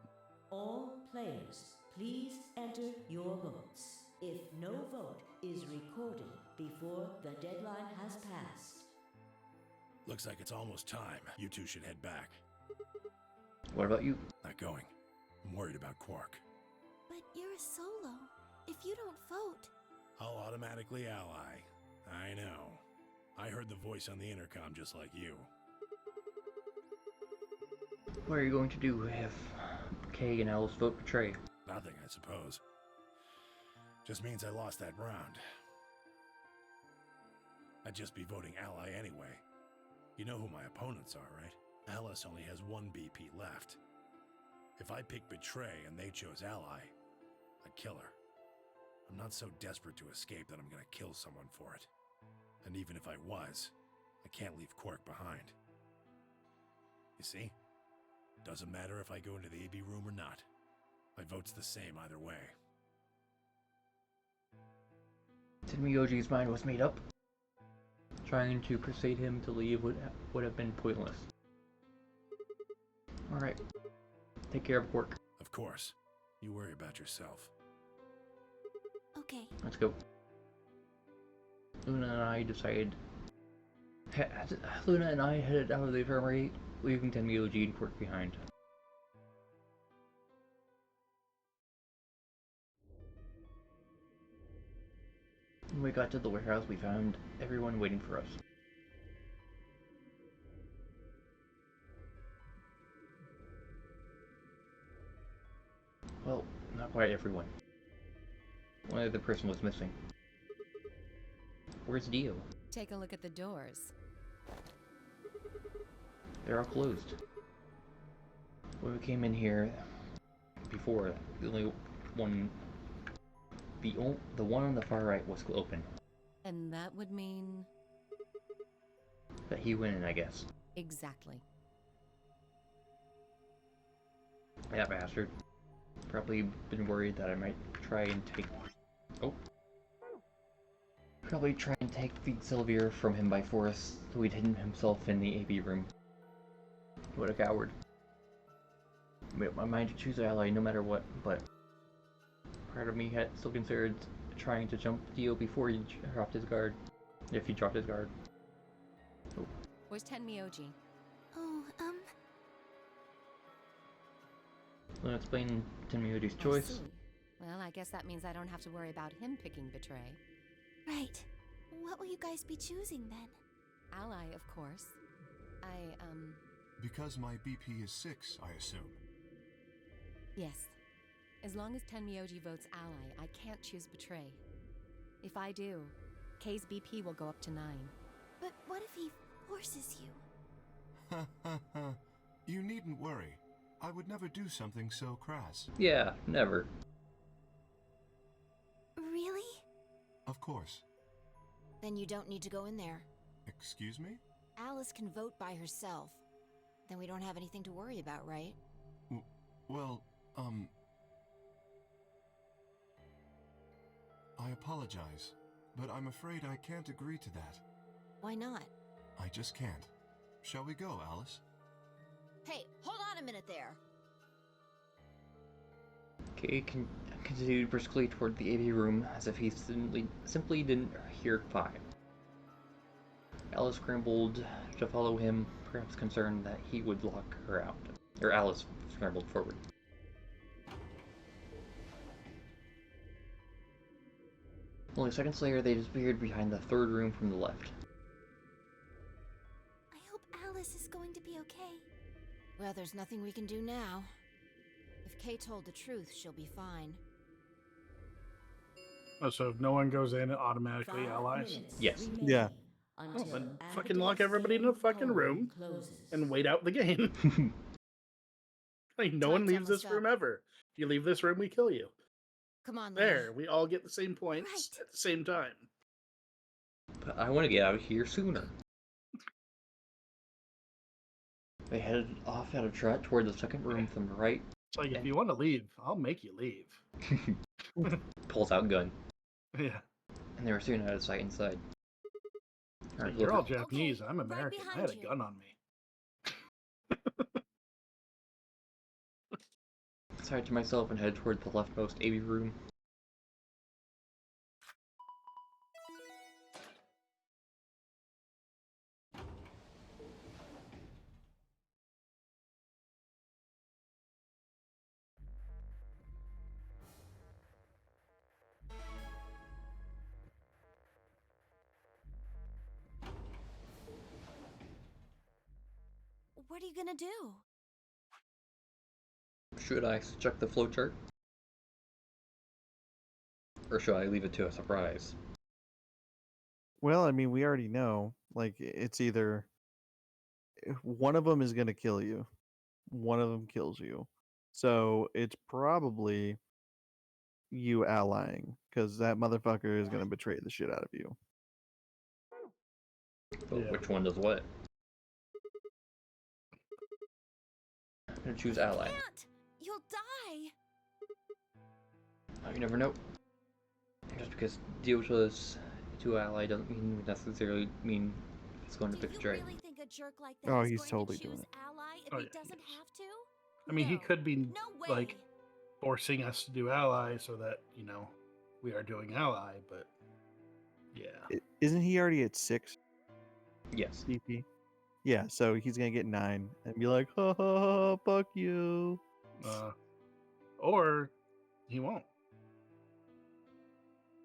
All players, please enter your votes. If no vote is recorded before the deadline has passed. Looks like it's almost time. You two should head back. What about you? Not going. I'm worried about Quark. But you're a solo. If you don't vote... I'll automatically ally. I know. I heard the voice on the intercom just like you. What are you going to do if Kay and Alice vote betray? Nothing, I suppose. Just means I lost that round. I'd just be voting ally anyway. You know who my opponents are, right? Alice only has one BP left. If I pick betray and they chose ally, I'd kill her. I'm not so desperate to escape that I'm gonna kill someone for it. And even if I was, I can't leave Quark behind. You see? Doesn't matter if I go into the AB room or not. My vote's the same either way. Tenmyoji's mind was made up. Trying to persuade him to leave would have been pointless. Alright. Take care of work. Of course. You worry about yourself. Okay. Let's go. Luna and I decided... Luna and I headed out of the infirmary, leaving Tenmyoji and Quirk behind. When we got to the warehouse, we found everyone waiting for us. Well, not quite everyone. One other person was missing. Where's Dio? Take a look at the doors. They're all closed. When we came in here before, the one on the far right was open. And that would mean... But he went in, I guess. Exactly. That bastard. Probably been worried that I might try and take... Oh. Probably try and take the Sylvia from him by force, so he'd hidden himself in the AB room. What a coward. Made up my mind to choose ally no matter what, but part of me had still considered trying to jump Dio before he dropped his guard. If he dropped his guard. Oh. Where's Tenmyoji? Oh, I'll explain Tenmyoji's I choice. see. Well, I guess that means I don't have to worry about him picking Betray. right. What will you guys be choosing then? Ally, of course. Because my BP is 6, I assume. Yes. As long as Tenmyoji votes Ally, I can't choose Betray. If I do, K's BP will go up to 9. But what if he forces you? Ha ha ha. You needn't worry. I would never do something so crass. Yeah, never. Really? Of course. Then you don't need to go in there. Excuse me? Alice can vote by herself. Then we don't have anything to worry about, right? Well, I apologize, but I'm afraid I can't agree to that. Why not? I just can't. Shall we go, Alice? Hey, hold on a minute there. Kay continued briskly toward the AV room as if he simply didn't hear 5. Alice scrambled to follow him, perhaps concerned that he would lock her out. Or Alice scrambled forward. Only seconds later, they disappeared behind the third room from the left. I hope Alice is going to be okay. Well, there's nothing we can do now. If Kay told the truth, she'll be fine. Oh, so if no one goes in, it automatically 5 allies? minutes Yes. remain Yeah. until Well, then Abaddon's fucking lock everybody in a fucking portal room closes. and wait out the game. Like, no one Time's leaves this almost room up. ever. If you leave this room, we kill you. Come on, Luna. There, we all get the same points Right. at the same time. But I want to get out of here sooner. They headed off at a trot toward the second room from the right. It's like, if you want to leave, I'll make you leave. Pulls out gun. Yeah. And they were soon out of sight inside. Like, you're all Japanese. I'm American. I had a behind you. gun on me. Side to myself and head toward the leftmost AV room. What are you gonna do? Should I check the flowchart? Or should I leave it to a surprise? Well, I mean, we already know. Like, it's either one of them is going to kill you, one of them kills you. So it's probably you allying, because that motherfucker is going to betray the shit out of you. But Yeah. which one does what? I'm gonna choose ally. Can't! You'll die! You never know. Just because deal to ally doesn't necessarily mean it's going to Do pick you right. really think a jerk like that Oh, is he's going totally to doing choose it. ally if Oh, he yeah, he doesn't is. have to? I mean, he No. could be No way. like forcing us to do ally so that we are doing ally, but yeah. Isn't he already at 6 Yes. CP? Yeah, so he's gonna get 9 and be like, ha ha ha, fuck you. Or he won't.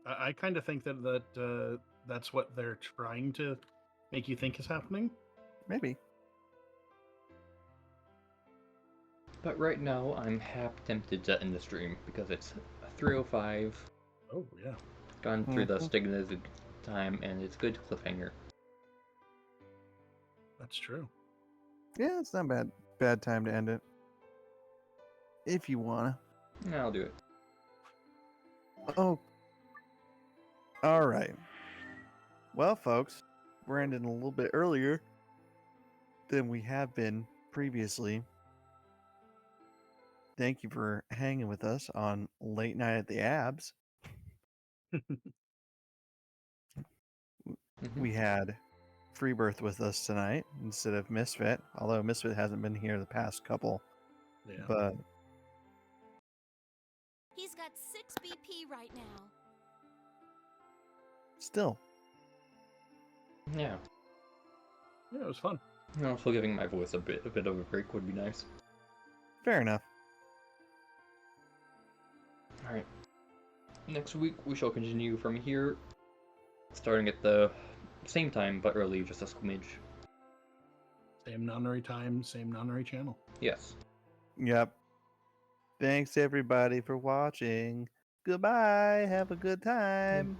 I kind of think that's what they're trying to make you think is happening. Maybe. But right now, I'm half tempted to end the stream because it's 3:05. Oh yeah. Gone through the stigmas of time, and it's good cliffhanger. That's true. Yeah, it's not bad time to end it. If you wanna. Yeah, I'll do it. Oh. All right. Well, folks, we're ending a little bit earlier than we have been previously. Thank you for hanging with us on Late Night at the Abs. We had Freebirth with us tonight instead of Misfit, although Misfit hasn't been here the past couple. Yeah. But He's got 6 BP right now. still, Yeah. Yeah, it was fun. Also, giving my voice a bit of a break would be nice. fair enough. All right. Next week we shall continue from here, starting at the same time but early, just a smidge. Same Nonary time, same Nonary channel. Yes. Yep. Thanks everybody for watching. Goodbye. Have a good time.